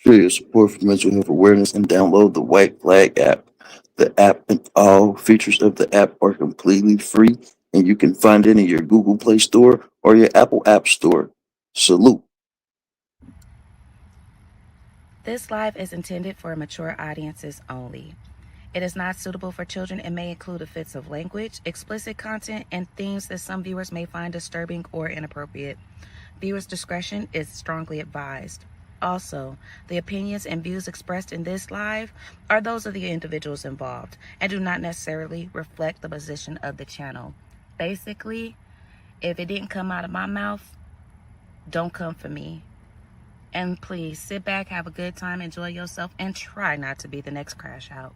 Show your support for mental health awareness and download the White Flag app. The app and all features of the app are completely free, and you can find it in your Google Play Store or your Apple App Store. Salute. This live is intended for mature audiences only. It is not suitable for children and may include offensive language, explicit content, and themes that some viewers may find disturbing or inappropriate. Viewers' discretion is strongly advised. Also, the opinions and views expressed in this live are those of the individuals involved and do not necessarily reflect the position of the channel. Basically, if it didn't come out of my mouth, don't come for me. And please sit back, have a good time, enjoy yourself, and try not to be the next crash out.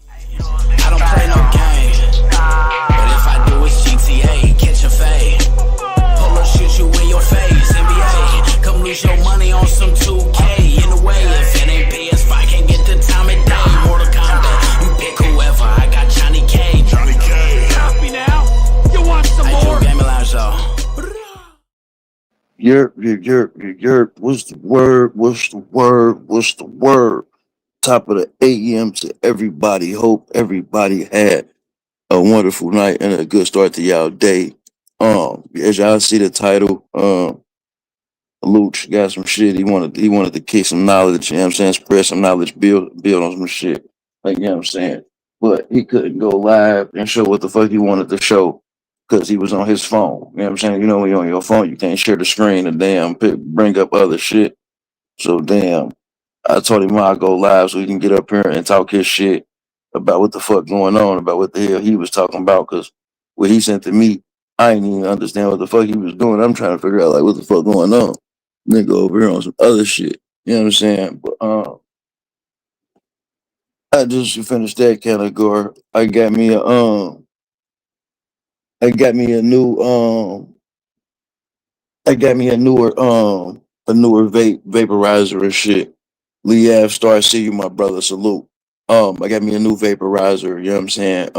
I don't play no games, but if I do, it's GTA, catch a fade. Pull up, shoot you in your face, NBA. Come lose your money on some 2K. In a way, if it ain't PS5, can't get the time of day. Mortal Kombat, you pick whoever. I got Johnny K. Johnny K. Copy now. You want some more? Gaming Lounge, though. What's the word? What's the word? What's the word? Top of the AM to everybody. Hope everybody had a wonderful night and a good start to y'all day. As y'all see the title, Luch got some shit. He wanted to kick some knowledge, you know what I'm saying? Spread some knowledge, build on some shit. Like, you know what I'm saying? But he couldn't go live and show what the fuck he wanted to show because he was on his phone. You know what I'm saying? You know when you're on your phone, you can't share the screen and bring up other shit. So damn, I told him I'll go live so he can get up here and talk his shit about what the fuck going on, about what the hell he was talking about. Cause what he sent to me, I didn't even understand what the fuck he was doing. I'm trying to figure out like what the fuck going on. Nigga over here on some other shit. You know what I'm saying? But I just finished that category. I got me a new I got me a newer vaporizer and shit. Lee Star, see you, my brother. Salute. I got me a new vaporizer. You know what I'm saying?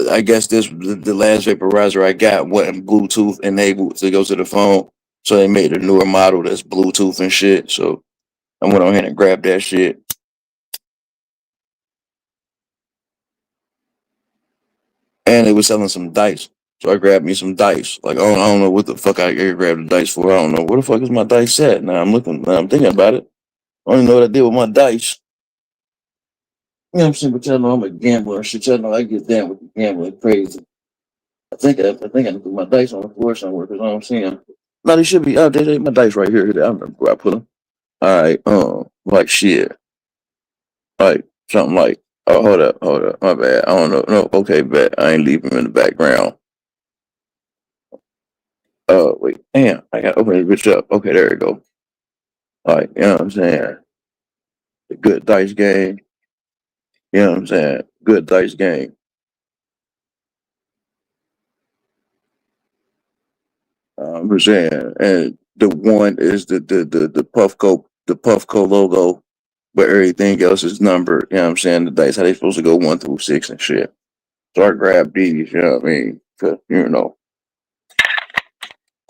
I guess the last vaporizer I got wasn't Bluetooth enabled to go to the phone, so they made a newer model that's Bluetooth and shit. So I went on ahead and grabbed that shit, and they was selling some dice. So I grabbed me some dice. Like I don't know what the fuck I grabbed the dice for. I don't know where the fuck is my dice at. Now I'm looking. Now I'm thinking about it. I don't even know what I did with my dice. You know what I'm saying? But y'all know I'm a gambler and shit. Y'all know I get down with the gambling crazy. I think I threw my dice on the floor somewhere because I don't see them. No, they should be out there. My dice right here. I remember where I put them. All right. Like shit. Like something like. Oh, hold up. My bad. I don't know. No, okay, bet. I ain't leaving them in the background. Wait. Damn. I got to open this bitch up. Okay, there we go. Like, you know what I'm saying? The good dice game. You know what I'm saying? Good dice game. I'm saying, and the one is the Puffco logo, but everything else is numbered. You know what I'm saying? The dice how they supposed to go 1 through 6 and shit. So I grabbed these. You know what I mean? 'Cause, you know,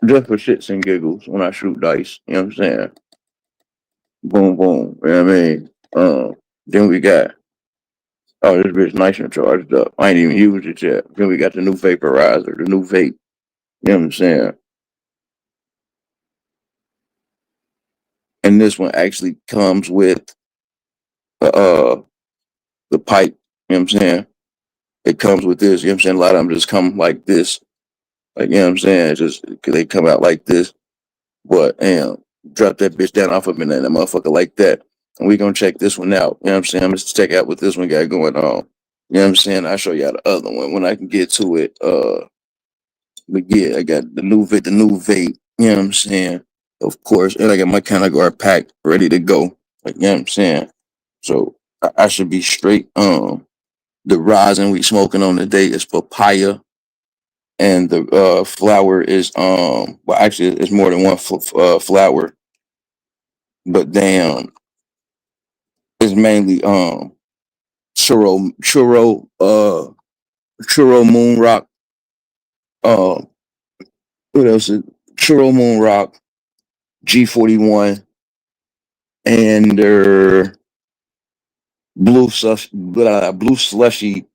just for shits and giggles when I shoot dice. You know what I'm saying? Boom, boom. You know what I mean? Then we got this bitch nice and charged up. I ain't even used it yet. Then we got the new vaporizer, the new vape. You know what I'm saying? And this one actually comes with uh the pipe. You know what I'm saying? It comes with this. You know what I'm saying? A lot of them just come like this. Like, you know what I'm saying? It's just they come out like this. But drop that bitch down off of me and that motherfucker like that. And we gonna check this one out. You know what I'm saying? I'm just check out what this one got going on. You know what I'm saying? I'll show y'all the other one when I can get to it. But yeah, I got the new vape. You know what I'm saying? Of course, and I got my category pack ready to go. Like, you know what I'm saying? So I should be straight. The rosin we smoking on today is papaya, and the flower is well, actually it's more than one flower, but damn, it's mainly churro moon rock. Uh, what else? Churro Moon Rock, G41, and their blue slushy, blue slushy,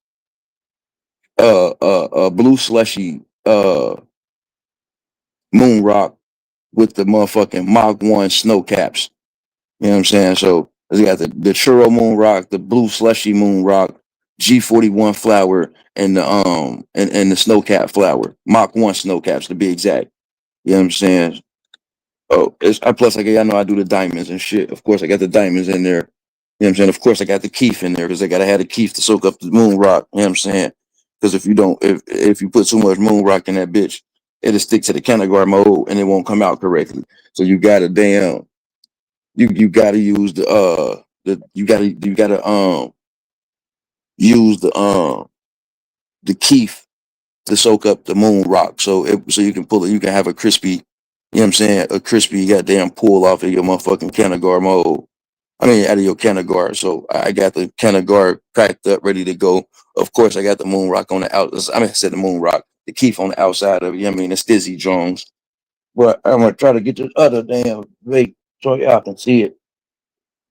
Moon Rock with the motherfucking Mach 1 snow caps. You know what I'm saying? So they got the Churro Moon Rock, the blue slushy Moon Rock, G41 flower, and the snow cap flower. Mach 1 snow caps to be exact. You know what I'm saying? Oh, plus I know I do the diamonds and shit. Of course I got the diamonds in there. You know what I'm saying? Of course I got the keef in there because I gotta have the keef to soak up the moon rock. You know what I'm saying? Because if you don't, if you put too much moon rock in that bitch, it'll stick to the Kennegar mold and it won't come out correctly. So you gotta you gotta use you gotta use the keef to soak up the moon rock so you can pull it, you can have a crispy, you know what I'm saying, a crispy goddamn pull off of your motherfucking Kennegar mold. I mean out of your Kennegar. So I got the Kennegar cracked up, ready to go. Of course I got the moon rock on the out, I said the moon rock, the keef on the outside of it, you know what I mean, the Stizzy Jones. But I'm gonna try to get this other damn vape so y'all can see it.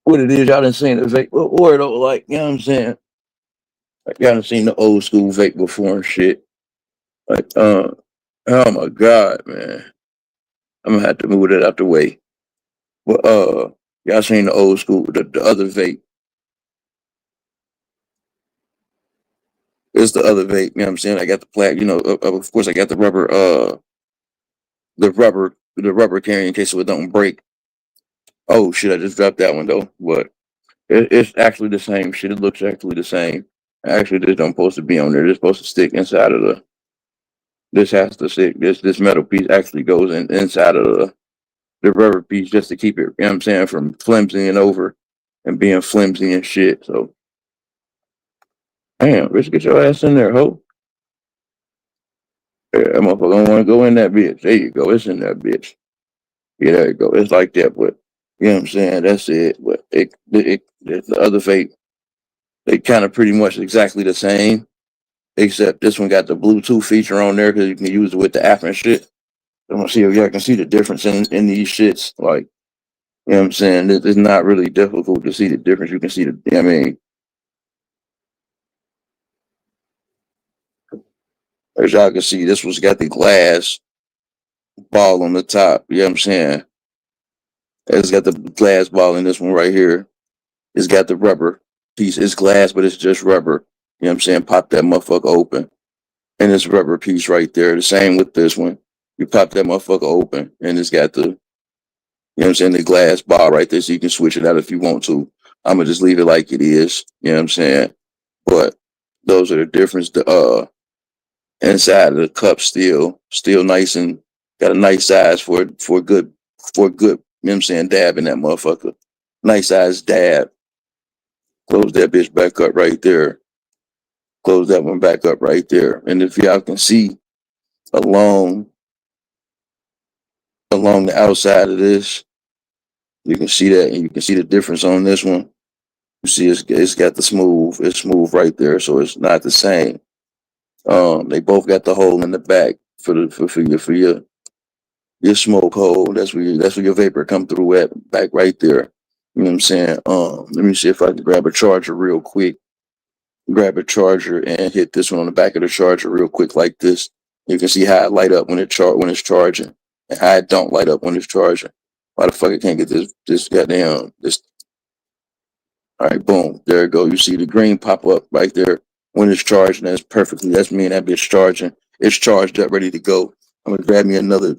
What it is, y'all done seen the vape before though, like, you know what I'm saying? Like y'all done seen the old school vape before and shit. Like, oh my god, man. I'm gonna have to move that out the way. But y'all seen the old school, the other vape. It's the other vape, you know what I'm saying? I got the plat, of course I got the rubber carrying in case it don't break. Oh shit, I just dropped that one though. But it's actually the same shit. It looks actually the same. Actually, this don't supposed to be on there. It's supposed to stick inside of this has to stick. This metal piece actually goes inside of the rubber piece just to keep it, you know what I'm saying, from flimsying over and being flimsy and shit. So, damn, Rich, get your ass in there, ho. Yeah, that motherfucker don't want to go in that bitch. There you go. It's in that bitch. Yeah, there you go. It's like that, but you know what I'm saying? That's it. But the other fate, they kind of pretty much exactly the same, except this one got the Bluetooth feature on there because you can use it with the app and shit. I'm gonna see if y'all can see the difference in these shits. Like, you know what I'm saying? It's not really difficult to see the difference. You can see I mean, as y'all can see, this one's got the glass ball on the top. You know what I'm saying? It's got the glass ball in this one right here. It's got the rubber piece. It's glass, but it's just rubber. You know what I'm saying? Pop that motherfucker open. And it's rubber piece right there. The same with this one. You pop that motherfucker open and it's got the, you know what I'm saying, the glass ball right there so you can switch it out if you want to. I'm gonna just leave it like it is. You know what I'm saying? But those are the difference. The inside of the cup still nice and got a nice size for a good, you know what I'm saying, dab in that motherfucker. Nice size dab. Close that bitch back up right there. Close that one back up right there. And if y'all can see along the outside of this, you can see that, and you can see the difference on this one. You see it's got the smooth, it's smooth right there, so it's not the same. They both got the hole in the back for your smoke hole. That's where your vapor come through at, back right there. You know what I'm saying? Let me see if I can grab a charger real quick. Grab a charger and hit this one on the back of the charger real quick like this. You can see how it light up when it's charging, and how it don't light up when it's charging. Why the fuck I can't get this goddamn this? All right, boom, there it go. You see the green pop up right there when it's charging. That's perfectly. That's me and that bitch charging. It's charged up, ready to go. I'm gonna grab me another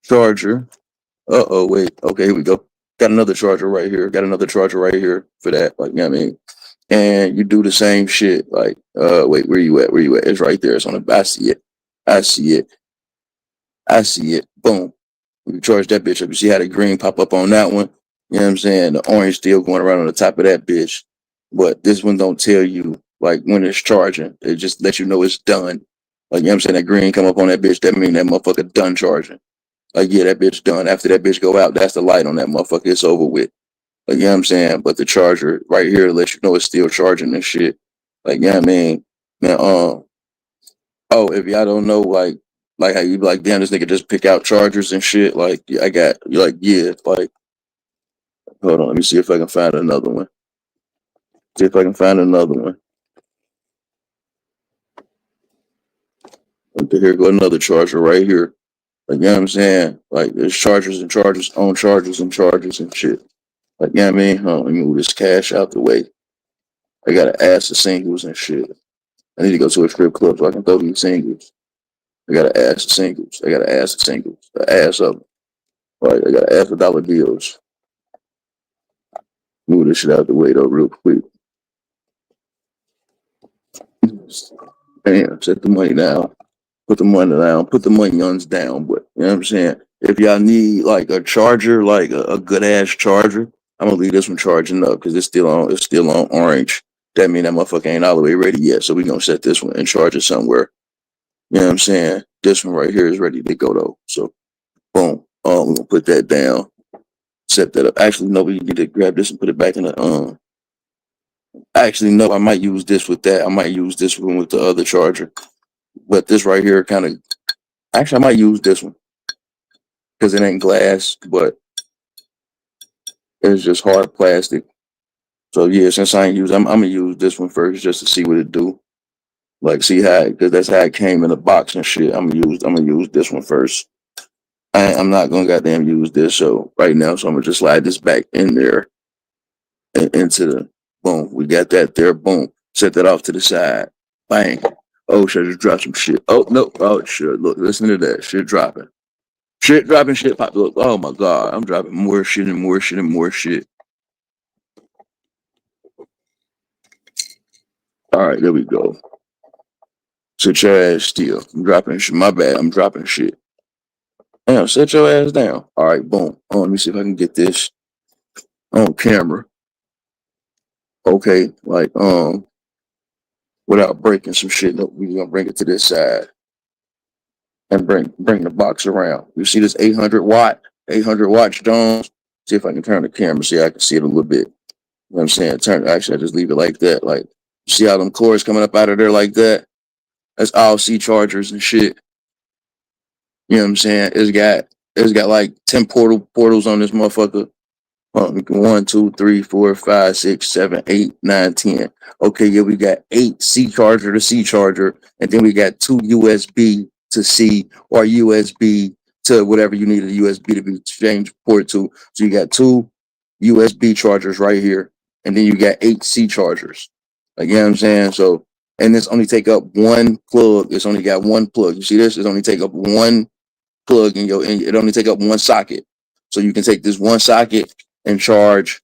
charger. Wait. Okay, here we go. Got another charger right here. Got another charger right here for that. Like, you know what I mean? And you do the same shit. Like, wait, where you at? Where you at? It's right there. It's on the, I see it. I see it. I see it. Boom. You charge that bitch up. You see how the green pop up on that one? You know what I'm saying? The orange still going around on the top of that bitch. But this one don't tell you, like, when it's charging. It just lets you know it's done. Like, you know what I'm saying? That green come up on that bitch. That mean that motherfucker done charging. Like, yeah, that bitch done. After that bitch go out, that's the light on that motherfucker. It's over with. Like, you know what I'm saying? But the charger right here lets you know it's still charging and shit. Like, you know what I mean? Now, oh, if y'all don't know, like, Like how you be like, damn, this nigga just pick out chargers and shit. Like I got, you're like, yeah, like, hold on, let me see if I can find another one. See if I can find another one. Okay, here go another charger right here. Like, you know what I'm saying? Like, there's chargers and chargers on chargers and chargers and shit. Like, you know what I mean? Let me move this cash out the way. I gotta ask the singles and shit. I need to go to a strip club so I can throw these singles. I gotta ask the singles. I gotta ask the singles. The ass of them. Like, I gotta ask the dollar bills. Move this shit out the way though, real quick. Damn, set the money down. Put the money down. Put the money guns down. But you know what I'm saying? If y'all need like a charger, like a good ass charger, I'm gonna leave this one charging up because it's still on orange. That mean that motherfucker ain't all the way ready yet. So we gonna set this one and charge it somewhere. You know what I'm saying? This one right here is ready to go though. So boom. We're gonna put that down. Set that up. Actually, no, we need to grab this and put it back in the Actually, no, I might use this with that. I might use this one with the other charger. But this right here kind of actually I might use this one because it ain't glass, but it's just hard plastic. So yeah, since I ain't use, I'm gonna use this one first just to see what it do. Like see how, because that's how it came in the box and shit. I'm gonna use this one first. I'm not gonna goddamn use this. So right now, so I'm gonna just slide this back in there and into the boom. We got that there. Boom. Set that off to the side. Bang. Oh, should I just drop some shit? Oh no. Oh shit. Look, listen to that shit dropping. Shit dropping, shit pop. Look, oh my god, I'm dropping more shit and more shit and more shit. All right, there we go. Sit your ass still. I'm dropping shit. My bad. I'm dropping shit. Damn, set your ass down. All right, boom. Let me see if I can get this on camera. Okay, like without breaking some shit. No, we're gonna bring it to this side and bring the box around. You see this 800 watt Jones? See if I can turn the camera. See, I can see it a little bit. You know what I'm saying? Actually, I just leave it like that. Like, see how them cords coming up out of there like that? That's all C chargers and shit. You know what I'm saying? It's got like 10 portals on this motherfucker. 1, 2, 3, 4, 5, 6, 7, 8, 9, 10. Okay, yeah, we got 8 C charger to C charger, and then we got 2 USB to C or USB to whatever you need a USB to be changed port to. So you got 2 USB chargers right here, and then you got 8 C chargers. Like, you know what I'm saying? So, and this only take up one plug. It's only got one plug. You see this? It's only take up one plug and it only take up one socket. So you can take this one socket and charge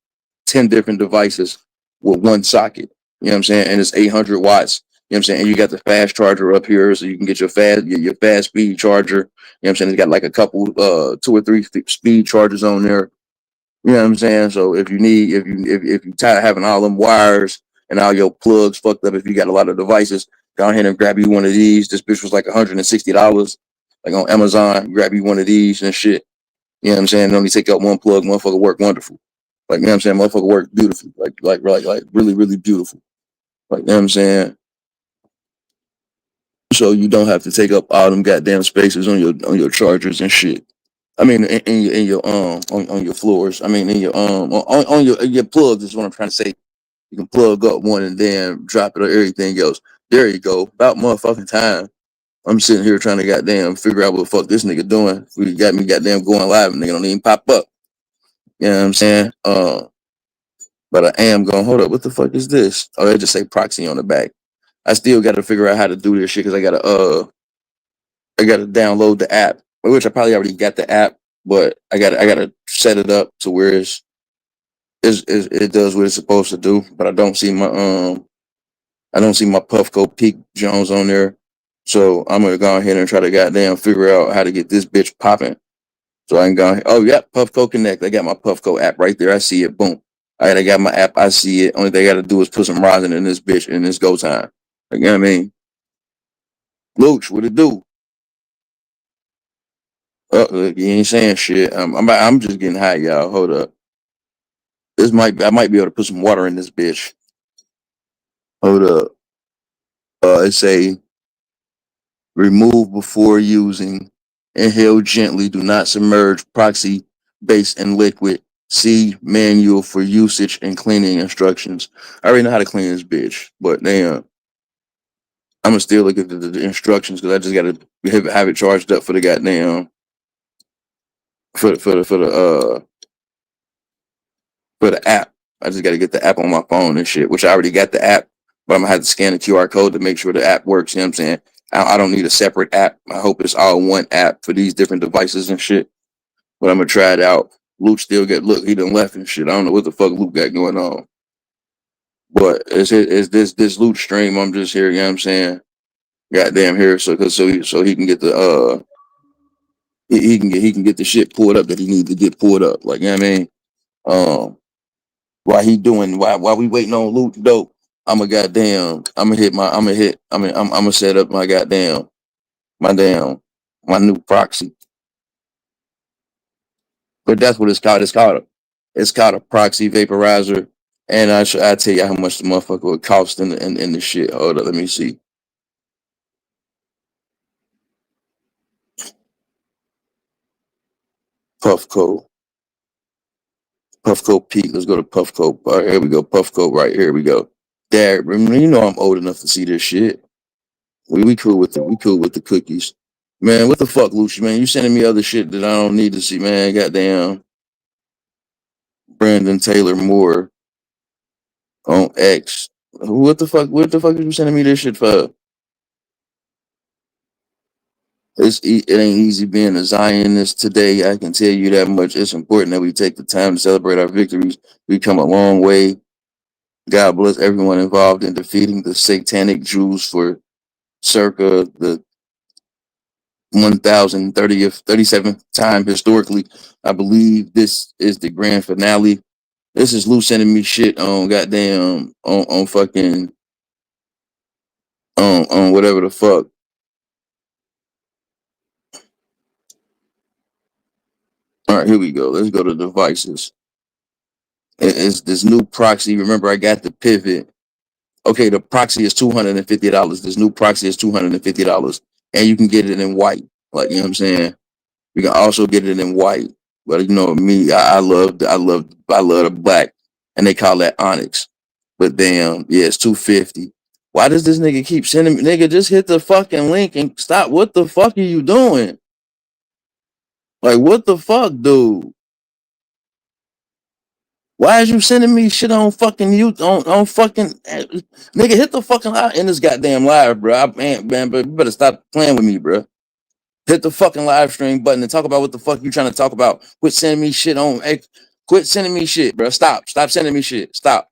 10 different devices with one socket. You know what I'm saying? And it's 800 watts. You know what I'm saying? And you got the fast charger up here, so you can get your fast speed charger. You know what I'm saying? It's got like a couple 2 or 3 speed chargers on there. You know what I'm saying? So if you tired of having all them wires and all your plugs fucked up, if you got a lot of devices, go ahead and grab you one of these. This bitch was like $160, like on Amazon. Grab you one of these and shit. You know what I'm saying? Only take out one plug, motherfucker work wonderful. Like, you know what I'm saying? Motherfucker work beautiful. Like really, really beautiful. Like, you know what I'm saying? So you don't have to take up all them goddamn spaces on your chargers and shit. I mean, in your on your floors. I mean, in your on your plugs is what I'm trying to say. You can plug up one and then drop it or everything else. There you go. About motherfucking time. I'm sitting here trying to goddamn figure out what the fuck this nigga doing. We got me goddamn going live and nigga don't even pop up. You know what I'm saying? But I am going, hold up, what the fuck is this? Oh, they just say proxy on the back. I still got to figure out how to do this shit because I gotta download the app, which I probably already got the app, but I gotta set it up to where it does what it's supposed to do. But I don't see my Puffco Peak Jones on there. So I'm gonna go ahead and try to goddamn figure out how to get this bitch popping. So I can go, oh yeah, Puffco Connect. I got my Puffco app right there. I see it. Boom. All right, I got my app. I see it. Only thing I gotta do is put some rosin in this bitch and it's go time. Like, you know what I mean? Looch, what it do? Look, you ain't saying shit. I'm just getting high, y'all. Hold up. I might be able to put some water in this bitch. Hold up. It say Remove before using. Inhale gently. Do not submerge. Proxy base and liquid. See manual for usage and cleaning instructions. I already know how to clean this bitch, but damn, I'm gonna still look at the instructions because I just gotta have it charged up for the goddamn for the app. I just gotta get the app on my phone and shit, which I already got the app, but I'm gonna have to scan the QR code to make sure the app works. You know what I'm saying? I don't need a separate app. I hope it's all one app for these different devices and shit. But I'm gonna try it out. Luke still look, he done left and shit. I don't know what the fuck Luke got going on. But it's this loot stream. I'm just here, you know what I'm saying? Goddamn here, so he can get the he can get the shit pulled up that he needs to get pulled up. Like, you know what I mean? While we waiting on loot dope, I'm gonna set up my goddamn my new proxy. But that's what it's called. It's called a proxy vaporizer. And I tell you how much the motherfucker would cost in the shit. Hold up, let me see. Puffco Peak. Let's go to Puffco. All right, here we go. Puffco right here we go. Dad, you know I'm old enough to see this shit. We cool with the cookies. Man, what the fuck, Lucy, man? You sending me other shit that I don't need to see, man. Goddamn. Brandon Taylor Moore on X. What the fuck are you sending me this shit for? It ain't easy being a Zionist today. I can tell you that much. It's important that we take the time to celebrate our victories. We've come a long way. God bless everyone involved in defeating the satanic Jews for circa the 37th time historically. I believe this is the grand finale. This is Lou sending me shit on goddamn on fucking on whatever the fuck. All right, here we go. Let's go to devices. It's this new proxy. Remember, I got the pivot. Okay, the proxy is $250. This new proxy is $250, and you can get it in white. Like, you know what I'm saying? You can also get it in white. But you know me, I love the black, and they call that onyx. But damn, yeah, it's $250. Why does this nigga keep sending me? Nigga, just hit the fucking link and stop. What the fuck are you doing? Like, what the fuck, dude? Why is you sending me shit on fucking you on fucking nigga? Hit the fucking live in this goddamn live, bro. Man, but you better stop playing with me, bro. Hit the fucking live stream button and talk about what the fuck you trying to talk about. Quit sending me shit on. Quit sending me shit, bro. Stop sending me shit. Stop.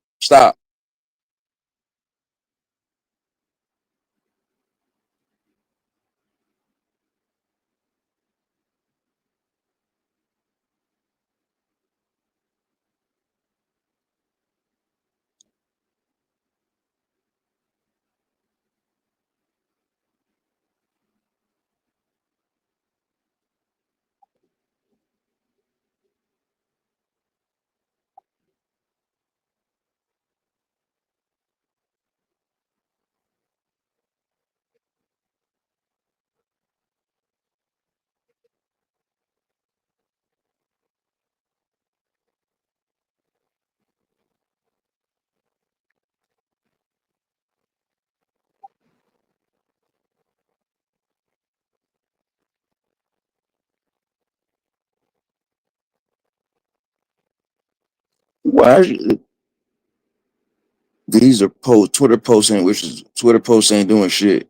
Why? These are Twitter posts ain't Twitter posts ain't doing shit.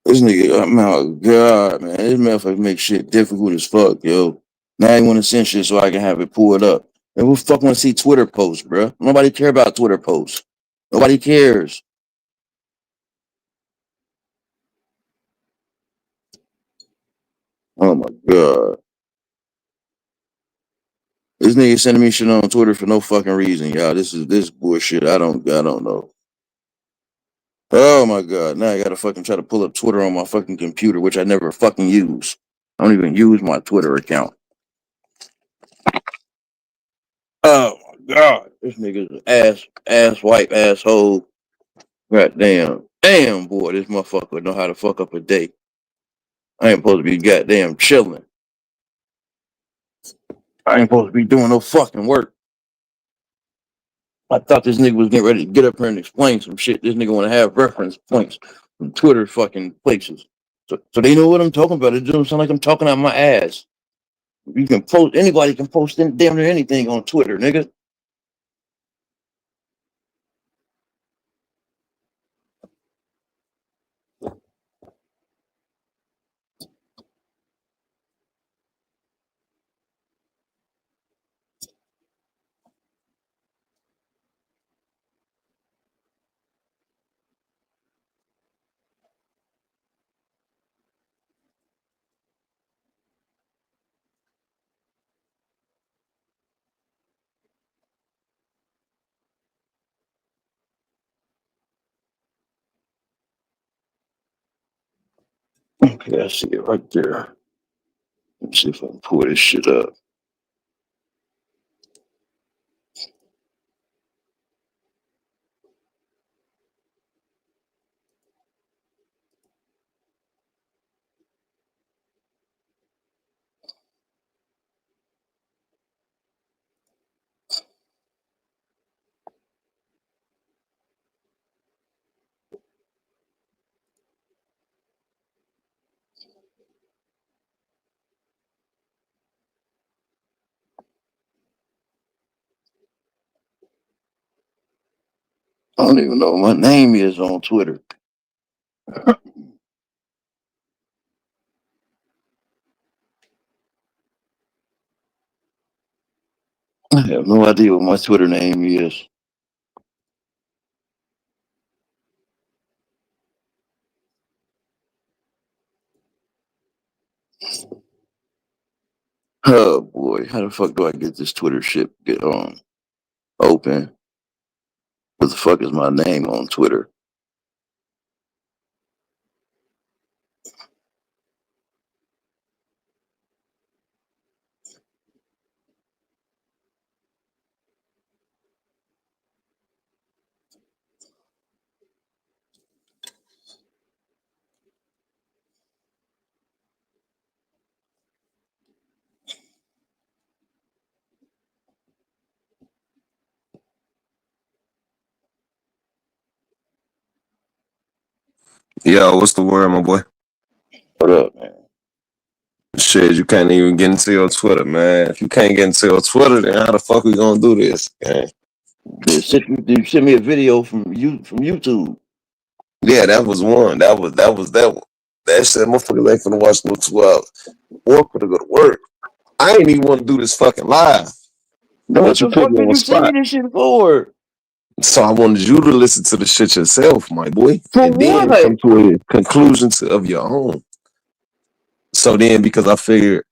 This nigga, oh my god, man, this motherfucker make shit difficult as fuck, yo. Now you want to send shit so I can have it pulled up. And who fuck want to see Twitter posts, bro? Nobody care about Twitter posts. Nobody cares. Oh my god. This nigga sending me shit on Twitter for no fucking reason, y'all. This bullshit. I don't know. Oh my god. Now I gotta fucking try to pull up Twitter on my fucking computer, which I never fucking use. I don't even use my Twitter account. Oh my God, this nigga's an ass white asshole. Goddamn. Damn, boy, this motherfucker know how to fuck up a day. I ain't supposed to be goddamn chilling. I ain't supposed to be doing no fucking work. I thought this nigga was getting ready to get up here and explain some shit. This nigga want to have reference points from Twitter fucking places. So they know what I'm talking about. It doesn't sound like I'm talking out my ass. You can post, anybody can post damn near anything on Twitter, nigga. Okay, I see it right there. Let me see if I can pull this shit up. I don't even know what my name is on Twitter. I have no idea what my Twitter name is. Oh boy, how the fuck do I get this Twitter shit get on open? What the fuck is my name on Twitter? Yo, what's the word, my boy? What up, man? Shit, you can't even get into your Twitter, man. If you can't get into your Twitter, then how the fuck we gonna do this? Okay? You sent me a video from YouTube. Yeah, that was one. That was that one. That shit, motherfuckers ain't finna watch no 2 hours. Or finna go to work. I ain't even want to do this fucking live. No, what But you the put fuck me did on the you send me spot. this shit for? So I wanted you to listen to the shit yourself, my boy. For and then what? come to a conclusion of your own. So then, because I figured,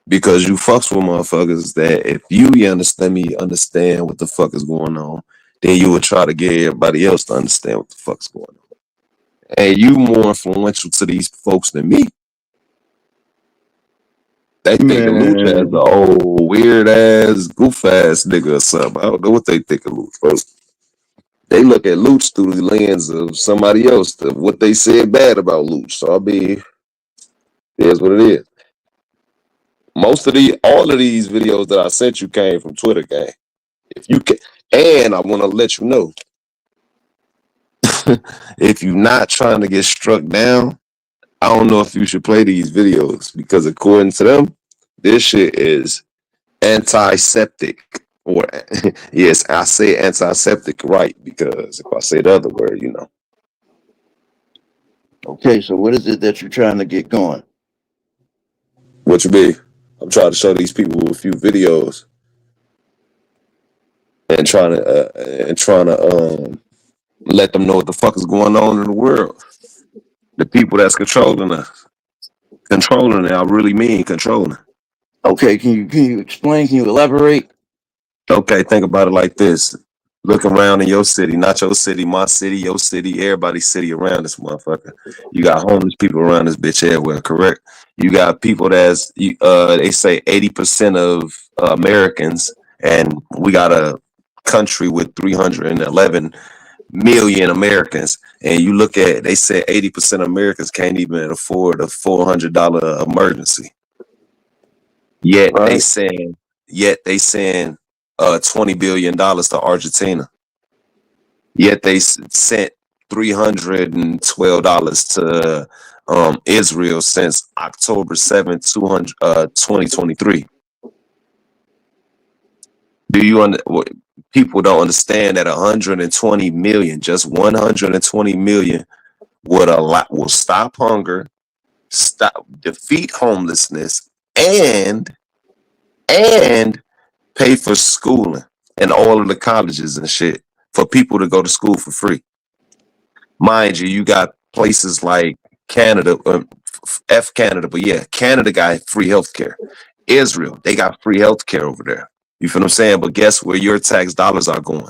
because you fucks with motherfuckers, that if you understand what the fuck is going on, then you would try to get everybody else to understand what the fuck's going on. And you more influential to these folks than me. They think of Luch as Man. the old weird ass, goof ass nigga or something. I don't know what they think of Luch, folks. They look at Luch through the lens of somebody else, of what they said bad about Luch. So I mean, here's what it is. All of these videos that I sent you came from Twitter, gang. If you can, and I want to let you know, if you're not trying to get struck down, I don't know if you should play these videos, because according to them, this shit is antiseptic. Or yes, I say antiseptic right, because if I say the other word, you know. Okay, so what is it that you're trying to get going? What you mean? I'm trying to show these people a few videos and trying to let them know what the fuck is going on in the world. The people that's controlling us. Controlling it, I really mean controlling. Okay, can you explain? Can you elaborate? Okay, think about it like this. Look around in your city, not your city, my city, your city, everybody's city around this motherfucker. You got homeless people around this bitch everywhere, correct? You got people they say 80% of Americans, and we got a country with 311 million Americans, and you look at, they said 80% of Americans can't even afford a $400 emergency. Yet they Right. saying $20 billion to Argentina. Yet they sent $312 to Israel since October 7th, 2023. Do you people don't understand that 120 million, just 120 million will stop hunger, defeat homelessness, and pay for schooling and all of the colleges and shit for people to go to school for free. Mind you, you got places like Canada, Canada, but yeah, Canada got free healthcare. Israel, they got free healthcare over there. You feel what I'm saying? But guess where your tax dollars are going?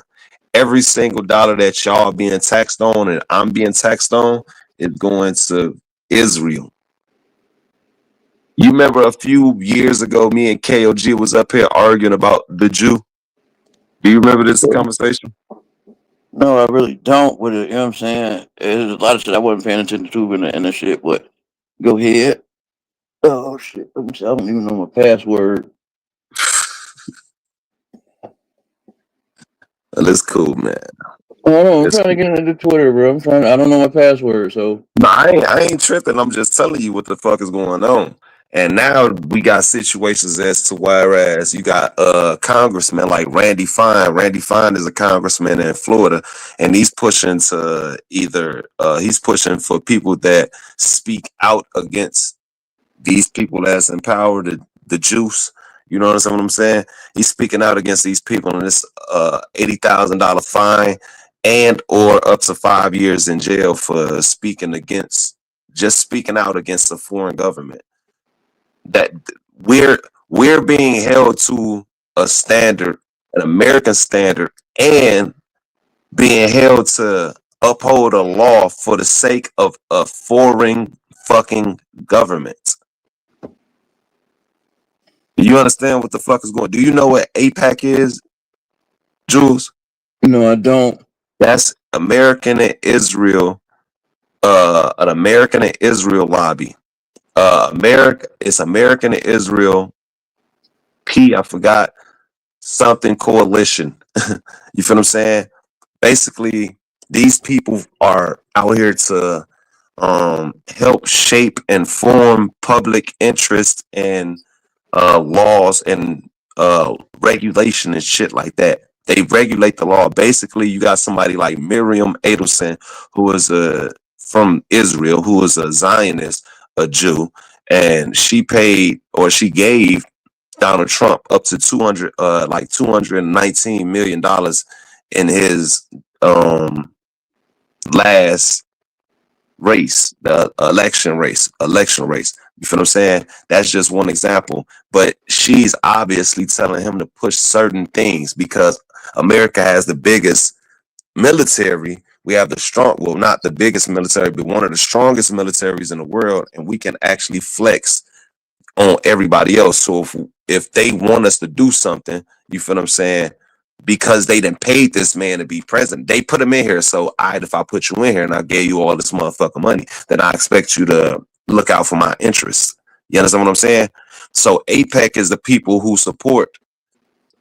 Every single dollar that y'all are being taxed on and I'm being taxed on is going to Israel. You remember a few years ago, me and KOG was up here arguing about the Jew? Do you remember this conversation? No, I really don't. With it, you know what I'm saying? There's a lot of shit I wasn't paying attention to in the shit. But go ahead. Oh shit! Let me see. I don't even know my password. Well, it's cool, man. Hold on, I'm It's trying to get into Twitter, bro. I don't know my password, so. No, I ain't tripping. I'm just telling you what the fuck is going on. And now we got situations as to whereas you got congressmen like Randy Fine. Randy Fine is a congressman in Florida, and he's pushing to he's pushing for people that speak out against these people that's in power, the juice. You know what I'm saying? He's speaking out against these people, and it's $80,000 fine and or up to 5 years in jail for speaking out against a foreign government. That we're being held to a standard, an American standard, and being held to uphold a law for the sake of a foreign fucking government. Do you understand what the fuck is going on? Do you know what AIPAC is, Jules? No, I don't. That's American and Israel, an American and Israel lobby. It's American and Israel I forgot something coalition. You feel what I'm saying? Basically, these people are out here to help shape and form public interest and laws and regulation and shit like that. They regulate the law. Basically, you got somebody like Miriam Adelson, who is from Israel, who is a Zionist, a Jew, and she gave Donald Trump up to $219 million in his last race, the election race. You feel what I'm saying? That's just one example. But she's obviously telling him to push certain things because America has the biggest military. We have not the biggest military, but one of the strongest militaries in the world, and we can actually flex on everybody else. So if they want us to do something, you feel what I'm saying? Because they didn't pay this man to be president. They put him in here. So if I put you in here and I gave you all this motherfucking money, then I expect you to look out for my interests. You understand what I'm saying? So AIPAC is the people who support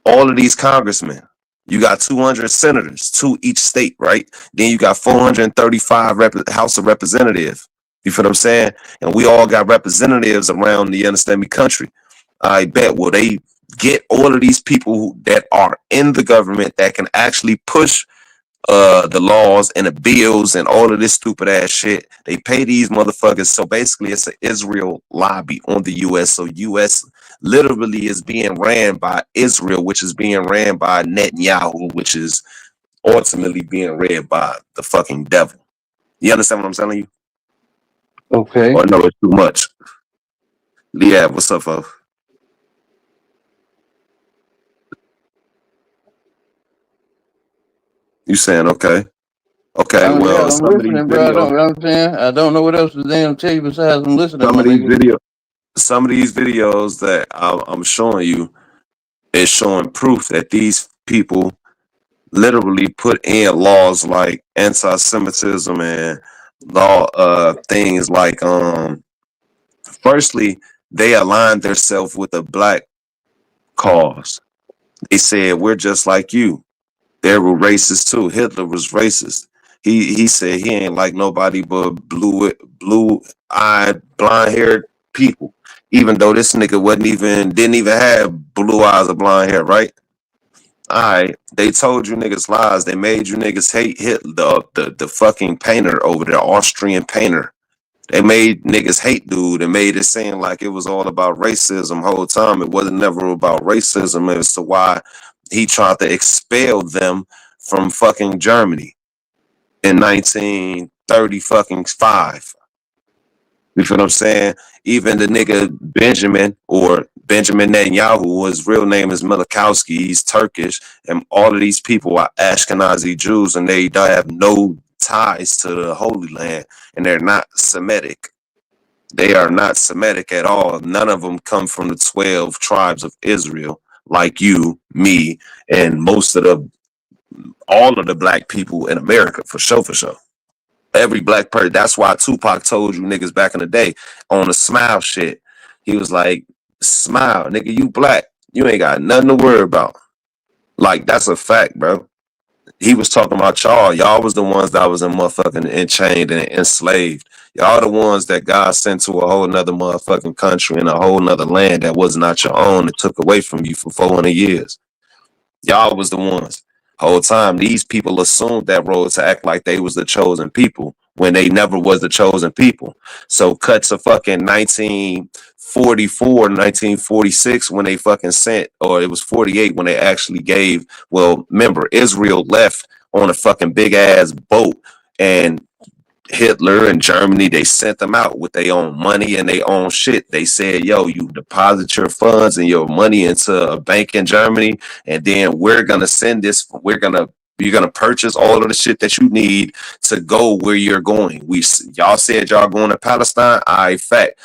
all of these congressmen. You got 200 senators, to each state, right? Then you got 435 House of Representatives. You feel what I'm saying? And we all got representatives around the, understand me, country. I bet. Will they get all of these people that are in the government that can actually push the laws and the bills and all of this stupid ass shit? They pay these motherfuckers. So basically it's an Israel lobby on the US. So US literally is being ran by Israel, which is being ran by Netanyahu, which is ultimately being ran by the fucking devil. You understand what I'm telling you? Okay. Or no, it's too much. Yeah, what's up, folks? You saying okay? Okay, Yeah, well, I'm some of these listening, bro. I don't know what else to damn tell you besides I'm listening. Some of these videos that I'm showing you is showing proof that these people literally put in laws like anti-Semitism and law things like firstly they aligned themselves with the black cause. They said we're just like you. They were racist too. Hitler was racist. He said he ain't like nobody but blue eyed, blonde haired people. Even though this nigga didn't even have blue eyes or blonde hair, right? Alright. They told you niggas lies. They made you niggas hate Hitler, the fucking painter over there, Austrian painter. They made niggas hate dude and made it seem like it was all about racism whole time. It wasn't never about racism as to why he tried to expel them from fucking Germany in 1930 fucking 5. You feel what I'm saying? Even the nigga Benjamin Netanyahu, his real name is Milikowski, he's Turkish, and all of these people are Ashkenazi Jews and they don't have no ties to the Holy Land and they're not Semitic. They are not Semitic at all. None of them come from the 12 tribes of Israel, like you, me, and all of the black people in America, for sure, for sure. Every black person. That's why Tupac told you niggas back in the day on the smile shit. He was like, smile, nigga, you black. You ain't got nothing to worry about. Like, that's a fact, bro. He was talking about y'all. Y'all was the ones that was in motherfucking enchained and enslaved. Y'all the ones that God sent to a whole nother motherfucking country and a whole nother land that was not your own and took away from you for 400 years. Y'all was the ones. Whole time, these people assumed that role to act like they was the chosen people when they never was the chosen people. So cut to fucking 1944, 1946 when they fucking sent, or it was 48 when they actually gave, well, remember, Israel left on a fucking big ass boat and Hitler and Germany, they sent them out with their own money and their own shit. They said, yo, you deposit your funds and your money into a bank in Germany, and then we're gonna send this, you're gonna purchase all of the shit that you need to go where you're going. Y'all said y'all going to Palestine. Fact.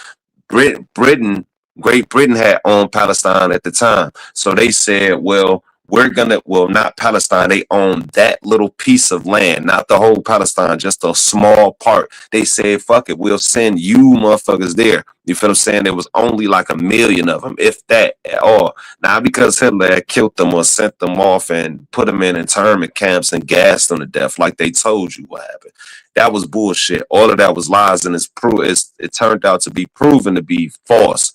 Great Britain had owned Palestine at the time. So they said, well, not Palestine. They own that little piece of land, not the whole Palestine, just a small part. They said, fuck it, we'll send you motherfuckers there. You feel what I'm saying? There was only like 1 million of them, if that at all. Not because Hitler had killed them or sent them off and put them in internment camps and gassed them to death like they told you what happened. That was bullshit. All of that was lies, and it turned out to be proven to be false.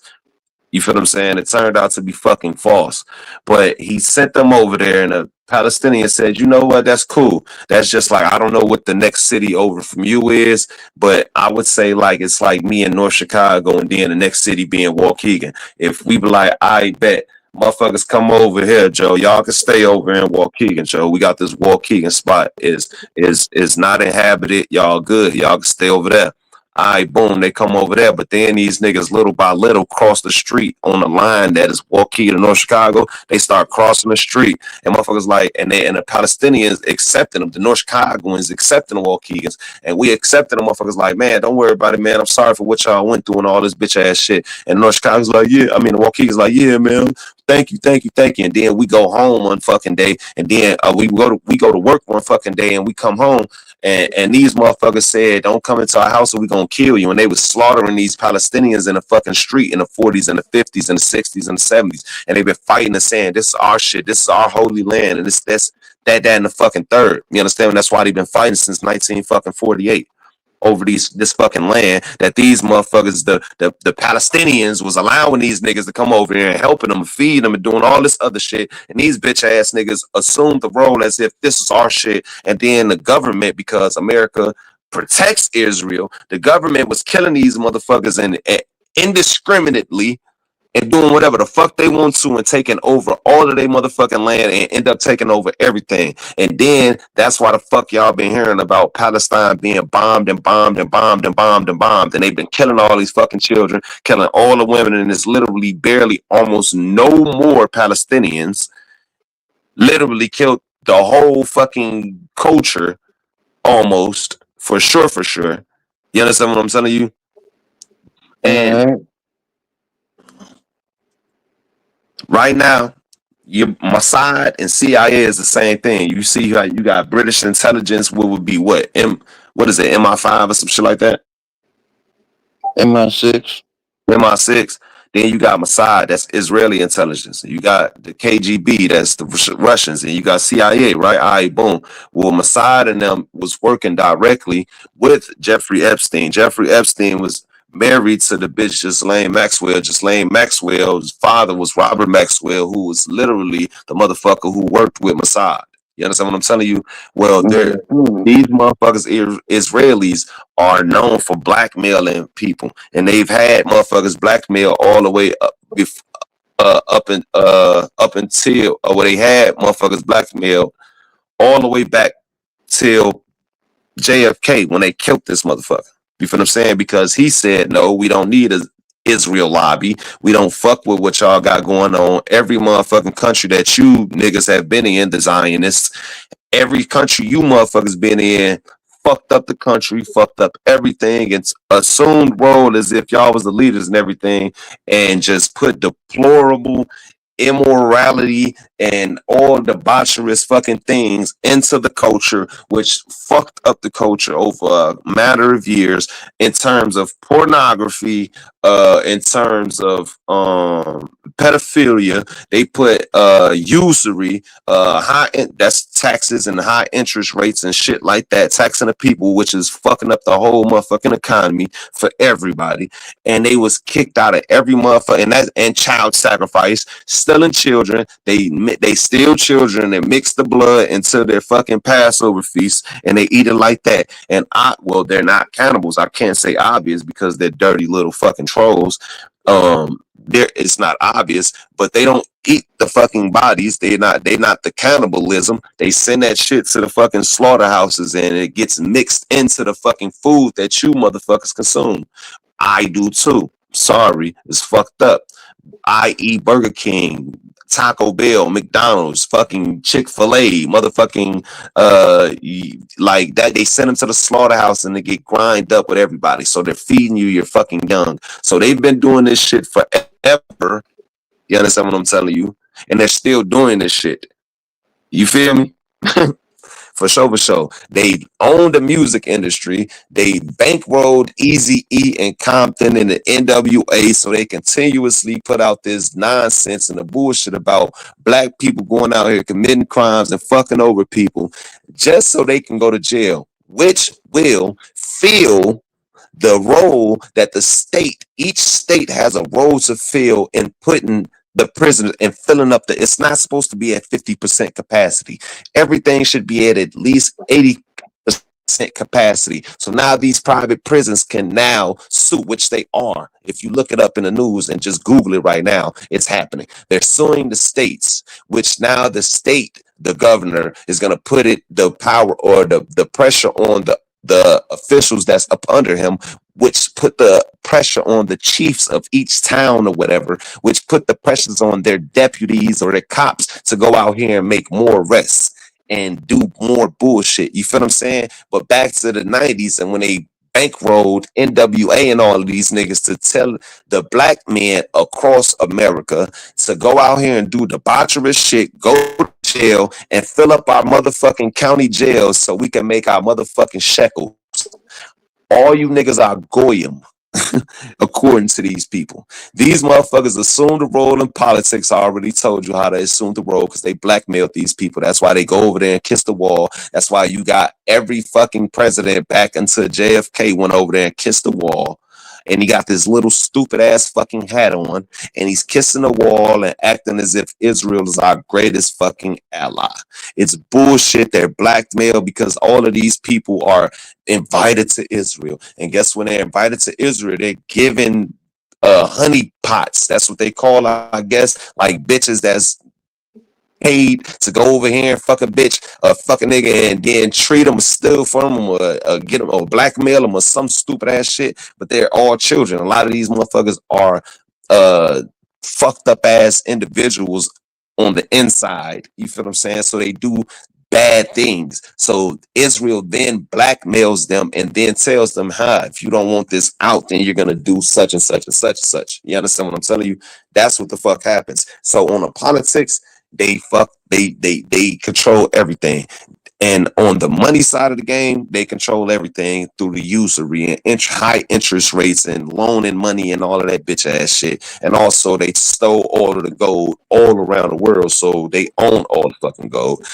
You feel what I'm saying? It turned out to be fucking false. But he sent them over there, and the Palestinian said, you know what? That's cool. That's just like, I don't know what the next city over from you is, but I would say like it's like me in North Chicago and then the next city being Waukegan. If we be like, I bet motherfuckers come over here, Joe. Y'all can stay over in Waukegan, Joe. We got this Waukegan spot. Is not inhabited. Y'all good. Y'all can stay over there. All right, boom, they come over there. But then these niggas, little by little, cross the street on the line that is Waukegan to North Chicago. They start crossing the street. And motherfuckers like, and the Palestinians accepting them. The North Chicagoans accepting the Waukegans. And we accepting them. Motherfuckers like, man, don't worry about it, man. I'm sorry for what y'all went through and all this bitch ass shit. And North Chicago's like, yeah. I mean, the Waukegans like, yeah, man. Thank you. And then we go home one fucking day. And then we go to work one fucking day and we come home. And these motherfuckers said, don't come into our house or we gonna kill you. And they was slaughtering these Palestinians in the fucking street in the 40s and the 50s and the 60s and the 70s. And they've been fighting and saying, this is our shit. This is our holy land. And that, and the fucking third. You understand? That's why they've been fighting since 1948 over this fucking land that these motherfuckers, the Palestinians was allowing these niggas to come over here and helping them, feed them and doing all this other shit. And these bitch ass niggas assumed the role as if this is our shit. And then the government, because America protects Israel, the government was killing these motherfuckers and indiscriminately and doing whatever the fuck they want to and taking over all of their motherfucking land and end up taking over everything. And then that's why the fuck y'all been hearing about Palestine being bombed and bombed and bombed and bombed and bombed. And they've been killing all these fucking children, killing all the women, and there's literally barely almost no more Palestinians. Literally killed the whole fucking culture almost, for sure. You understand what I'm telling you? And right now, Your Mossad and CIA is the same thing. You see how you got British intelligence, what would be what is it, MI5 or some shit like that? MI6. MI6. Then you got Mossad, that's Israeli intelligence. You got the KGB, that's the Russians, and you got CIA, right? All right, boom. Well, Mossad and them was working directly with Jeffrey Epstein. Jeffrey Epstein was married to the bitch Ghislaine Maxwell. Ghislaine Maxwell's father was Robert Maxwell, who was literally the motherfucker who worked with Mossad. You understand what I'm telling you? Well, these motherfuckers, Israelis, are known for blackmailing people, and they've had motherfuckers blackmail all the way up until where they had motherfuckers blackmail all the way back till JFK when they killed this motherfucker. You feel what I'm saying? Because he said, no, we don't need a Israel lobby. We don't fuck with what y'all got going on. Every motherfucking country that you niggas have been in, the Zionists, every country you motherfuckers been in, fucked up the country, fucked up everything, and assumed role as if y'all was the leaders and everything, and just put deplorable immorality and all debaucherous fucking things into the culture, which fucked up the culture over a matter of years in terms of pornography, in terms of pedophilia. They put usury, that's taxes and high interest rates and shit like that, taxing the people, which is fucking up the whole motherfucking economy for everybody. And they was kicked out of every motherfucker, and child sacrifice, stealing children. They steal children and mix the blood into their fucking Passover feast, and they eat it like that. And they're not cannibals. I can't say obvious because they're dirty little fucking trolls. It's not obvious, but they don't eat the fucking bodies. They not the cannibalism. They send that shit to the fucking slaughterhouses, and it gets mixed into the fucking food that you motherfuckers consume. I do too. Sorry, it's fucked up. I eat Burger King, Taco Bell, McDonald's, fucking Chick-fil-A, motherfucking like that. They send them to the slaughterhouse and they get grind up with everybody. So they're feeding you your fucking young. So they've been doing this shit forever. You understand what I'm telling you? And they're still doing this shit. You feel me? For sure. They own the music industry. They bankrolled Eazy-E and Compton and the NWA, so they continuously put out this nonsense and the bullshit about black people going out here committing crimes and fucking over people just so they can go to jail, which will fill the role that each state has a role to fill in putting the prisoners and filling up it's not supposed to be at 50% capacity. Everything should be at least 80% capacity. So now these private prisons can now sue, which they are. If you look it up in the news and just Google it right now, it's happening. They're suing the states, which now the governor is going to put the power or the pressure on the officials that's up under him, which put the pressure on the chiefs of each town or whatever, which put the pressures on their deputies or their cops to go out here and make more arrests and do more bullshit. You feel what I'm saying? But back to the 90s, and when they bankrolled NWA and all of these niggas to tell the black men across America to go out here and do debaucherous shit, go to jail and fill up our motherfucking county jails so we can make our motherfucking shekels. All you niggas are goyim, according to these people. These motherfuckers assume the role in politics. I already told you how they assume the role because they blackmailed these people. That's why they go over there and kiss the wall. That's why you got every fucking president back until JFK went over there and kissed the wall. And he got this little stupid ass fucking hat on, and he's kissing the wall and acting as if Israel is our greatest fucking ally. It's bullshit. They're blackmailed because all of these people are invited to Israel. And guess when they're invited to Israel, they're given honey pots. That's what they call, I guess, like bitches that's paid to go over here and fuck a bitch, a fucking nigga, and then treat them, steal from them, or get them, or blackmail them, or some stupid ass shit. But they're all children. A lot of these motherfuckers are fucked up ass individuals on the inside. You feel what I'm saying? So they do bad things. So Israel then blackmails them and then tells them, if you don't want this out, then you're gonna do such and such and such and such. You understand what I'm telling you? That's what the fuck happens. So on the politics, they control everything. And on the money side of the game, they control everything through the usury and high interest rates and loaning money and all of that bitch ass shit. And also, they stole all of the gold all around the world, so they own all the fucking gold.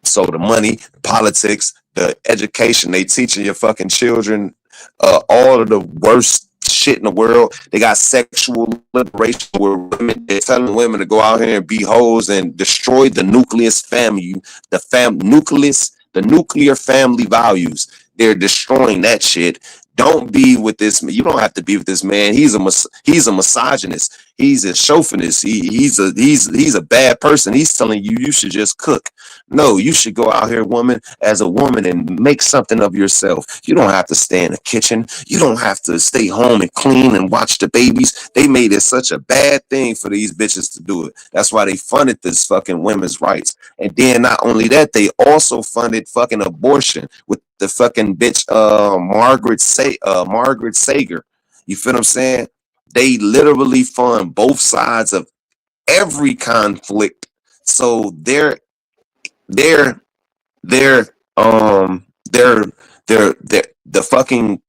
So the money, politics, the education, they teaching your fucking children all of the worst shit in the world. They got sexual liberation where women, they're telling women to go out here and be hoes and destroy the nucleus family, the nuclear family values. They're destroying that shit. Don't be with this. You don't have to be with this man. He's a misogynist. He's a chauvinist. He's a bad person. He's telling you you should just cook. No, you should go out here, woman, as a woman and make something of yourself. You don't have to stay in the kitchen. You don't have to stay home and clean and watch the babies. They made it such a bad thing for these bitches to do it. That's why they funded this fucking women's rights. And then not only that, they also funded fucking abortion with the fucking bitch Margaret Sager. You feel what I'm saying? They literally fund both sides of every conflict. So they're they're the fucking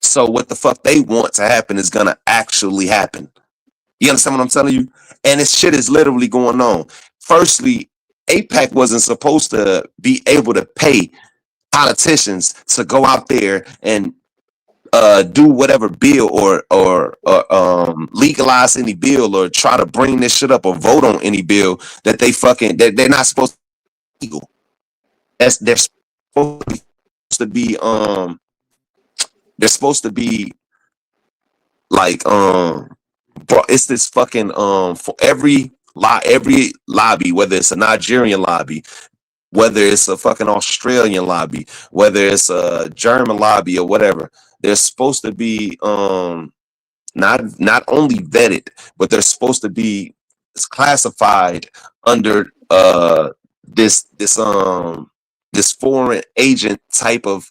so what the fuck they want to happen is gonna actually happen. You understand what I'm telling you? And this shit is literally going on. Firstly, APAC wasn't supposed to be able to pay politicians to go out there and do whatever bill or legalize any bill or try to bring this shit up or vote on any bill that they're not supposed to be legal. They're supposed to be they're supposed to be like bro, it's this fucking for every lobby, whether it's a Nigerian lobby, whether it's a fucking Australian lobby, whether it's a German lobby or whatever, they're supposed to be not only vetted, but they're supposed to be classified under this foreign agent type of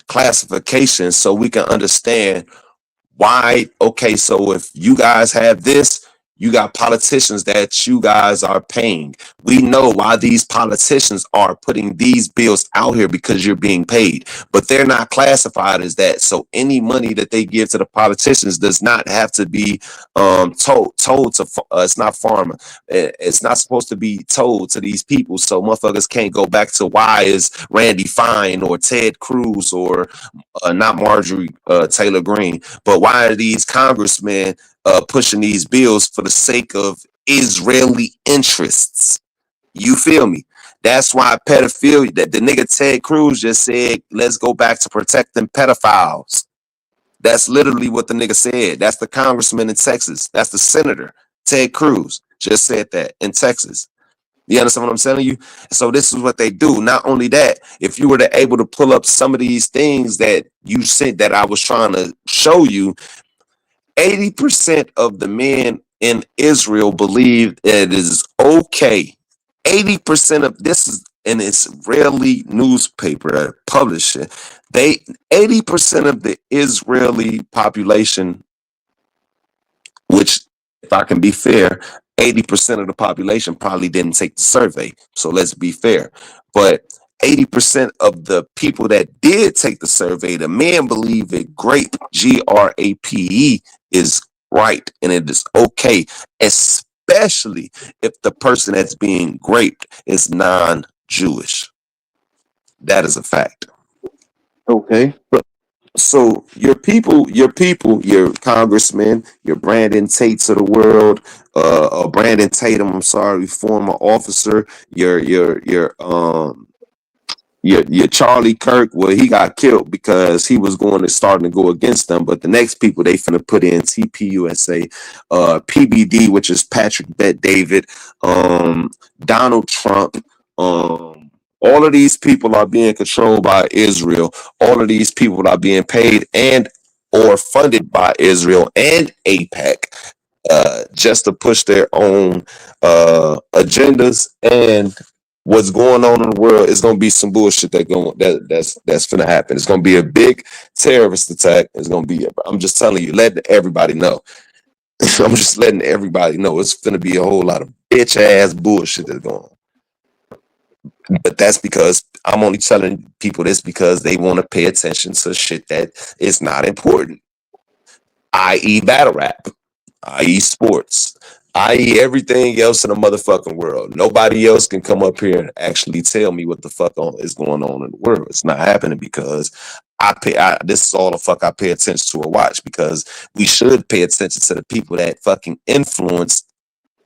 classification, so we can understand why. Okay, so if you guys have this, you got politicians that you guys are paying. We know why these politicians are putting these bills out here, because you're being paid, but they're not classified as that. So any money that they give to the politicians does not have to be told to it's not pharma. It's not supposed to be told to these people. So motherfuckers can't go back to why is Randy Fine or Ted Cruz or not Marjorie Taylor Greene, but why are these congressmen pushing these bills for the sake of Israeli interests? You feel me? That's why pedophilia, that the nigga Ted Cruz just said, let's go back to protecting pedophiles. That's literally what the nigga said. That's the congressman in Texas. That's the senator. Ted Cruz just said that in Texas. You understand what I'm telling you? So this is what they do. Not only that, if you were to able to pull up some of these things that you said that I was trying to show you, 80% of the men in Israel believe it is okay. 80% of this is an Israeli newspaper that published it. 80% of the Israeli population, which, if I can be fair, 80% of the population probably didn't take the survey. So let's be fair. But 80% of the people that did take the survey, the men believe it grape, GRAPE, is right and it is okay, especially if the person that's being graped is non-Jewish. That is a fact. Okay. So your your congressmen, your Brandon Tates of the world, Brandon Tatum, I'm sorry, former officer, your Charlie Kirk, well, he got killed because he was starting to go against them. But the next people they finna put in TPUSA, PBD, which is Patrick Bet David, Donald Trump, all of these people are being controlled by Israel. All of these people are being paid and or funded by Israel and AIPAC just to push their own agendas and what's going on in the world is gonna be some bullshit that's gonna happen. It's gonna be a big terrorist attack. It's gonna be. I'm just telling you, letting everybody know. I'm just letting everybody know it's gonna be a whole lot of bitch ass bullshit that's going on. But that's because I'm only telling people this because they want to pay attention to shit that is not important, i.e., battle rap, i.e., sports, i.e., everything else in the motherfucking world. Nobody else can come up here and actually tell me what the fuck is going on in the world. It's not happening because this is all the fuck I pay attention to or watch, because we should pay attention to the people that fucking influence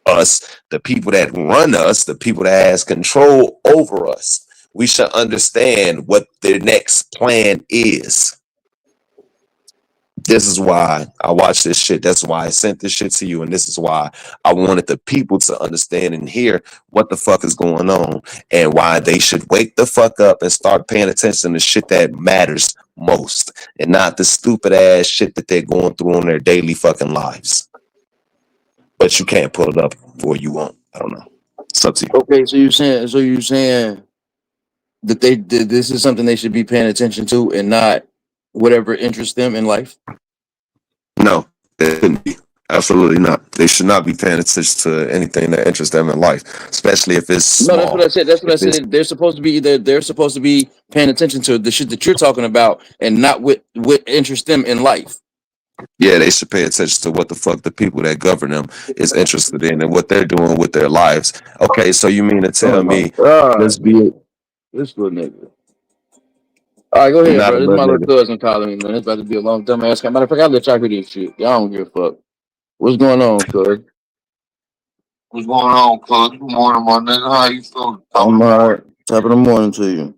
us, the people that run us, the people that has control over us. We should understand what their next plan is. This is why I watch this shit. That's why I sent this shit to you. And this is why I wanted the people to understand and hear what the fuck is going on and why they should wake the fuck up and start paying attention to shit that matters most and not the stupid ass shit that they're going through in their daily fucking lives. But you can't pull it up for you won't. I don't know. It's up to you. Okay, so you're saying that this is something they should be paying attention to and not whatever interests them in life? No, it shouldn't be. Absolutely not. They should not be paying attention to anything that interests them in life, especially if it's small. No, that's what I said. That's what I said. They're supposed to be paying attention to the shit that you're talking about and not what interests them in life. Yeah, they should pay attention to what the fuck the people that govern them is interested in and what they're doing with their lives. Okay, so you mean to tell me let's be this good nigga. All right, go ahead, not bro. a This is my little little nigga. cousin calling me, man. It's about to be a long dumb ass. Matter of fact, I'll let y'all hear this shit. Y'all don't give a fuck. What's going on, cuz? What's going on, cuz? Good morning, my nigga. How you feeling? I'm alright. Top of the morning to you.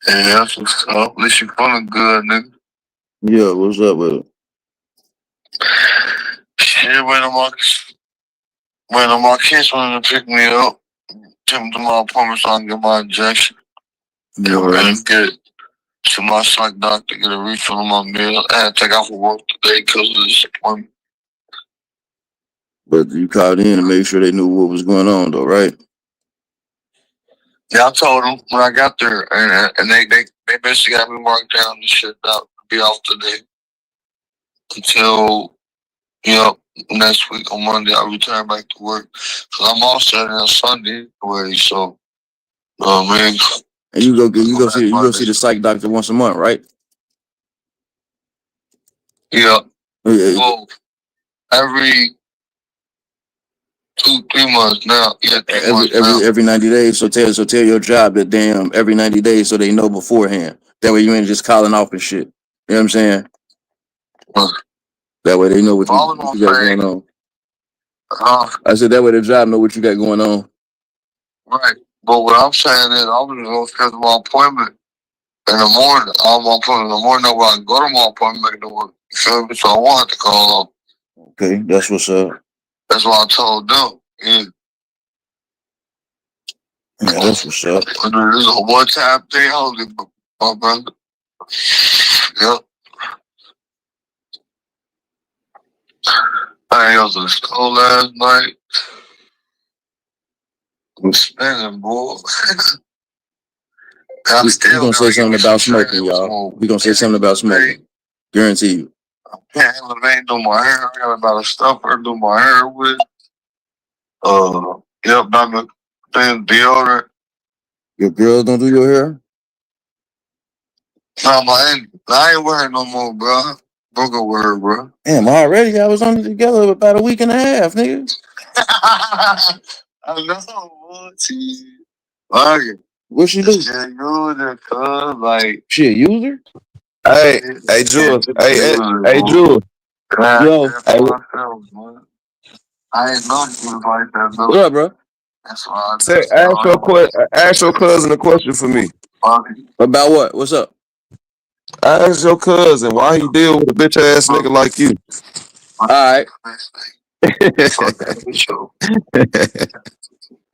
Yeah, that's what's up. At least you feeling good, nigga. Yeah, what's up with it? Shit, waiting on my kids wanted to pick me up, take me to my appointment so I can get my injection. Yeah. And we're gonna get to my psych doctor, get a refill on my meal. I had to take off from work today because of this appointment. But you called in to make sure they knew what was going on, though, right? Yeah, I told them when I got there, and they basically got me marked down and shit out to be off today until next week on Monday I return back to work. Cause I'm off Saturday and Sunday anyway, so man. And you go see the psych doctor once a month, right? Yeah. Well, every 2-3 months now. Yeah, every 90 days. So tell your job that damn every 90 days so they know beforehand. That way you ain't just calling off and shit. You know what I'm saying? That way they know what you got going on. I said that way the job know what you got going on. Right. But what I'm saying is I'm gonna go schedule my appointment in the morning. I'm my appointment in the morning where I can go to my appointment make it work. You feel me? So I won't have to call off. Okay, that's what's up. That's what I told them. Yeah. Yeah, that's what's up. This is a one-time thing, holy, my brother. Yep. I was in the store last night. I'm spinning, boy. We're gonna say something about smoking, y'all. We're gonna say something about smoking. Guarantee you. I can't do my hair. I got about a stuffer to do my hair with. Yep, not the thing, deodorant. Your girls don't do your hair? No, I ain't wearing no more, bro. Broke a word, bro. Damn, already I was only together about a week and a half, nigga. I know, boy. What she do? Shit, user, cuz, like. She a user? Hey, Jules. Hey, Jules. Yo. I ain't know you was like that, though. What up, bro? That's why Ask your cousin a question for me. About what? What's up? Ask your cousin why he deal with a bitch ass nigga like you. All right.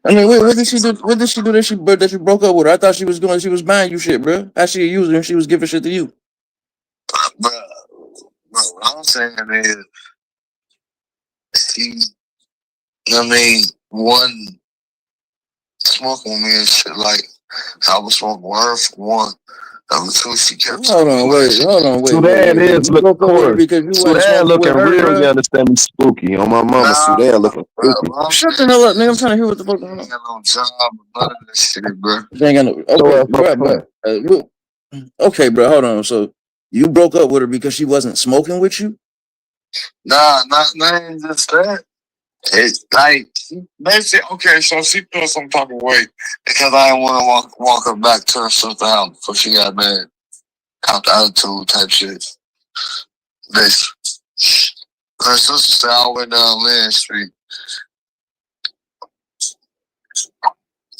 I mean, what did she do? What did she do that you broke up with her? I thought she was buying you shit, bro. How she a user and she was giving shit to you? Bro, what I'm saying is, she, one smoking with me and shit. Like, I was smoking with her for one. Number two, she kept Hold on, wait. Sudan is You looking broke up with her corner. because you wasn't Sudan smoking looking with her, real, you bro. understand me, spooky. On my mama, Sudan looking spooky. Shut the hell up, nigga. I'm trying to hear what the fuck going I on. ain't got no job or none of that shit, bro. You ain't got no. Okay, okay, bro. Hold on. So you broke up with her because she wasn't smoking with you? Nah, not just that. It's like basically okay. So she felt some type of way because I didn't want to walk her back to her sister's house before she got mad. Out the attitude type shit. Basically, her sister said I went down Land Street.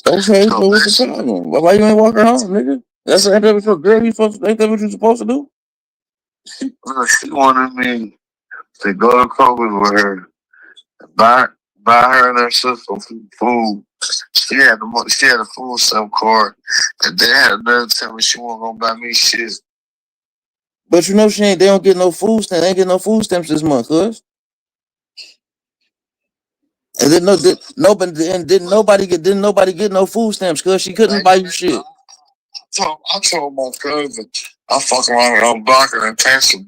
Okay, so what's the problem? Why you ain't walk her home, nigga? Ain't that what your girl? Ain't that what you supposed to do? She wanted me to go to Kroger with her, buy her and her sister some food. She had a food stamp card, and they had another tell me she wasn't gonna buy me shit. But you know she ain't. They don't get no food stamps. They ain't get no food stamps this month, cuz. And then didn't nobody get no food stamps, cuz she couldn't buy you shit. I told my cousin I fuck around and block her intentionally.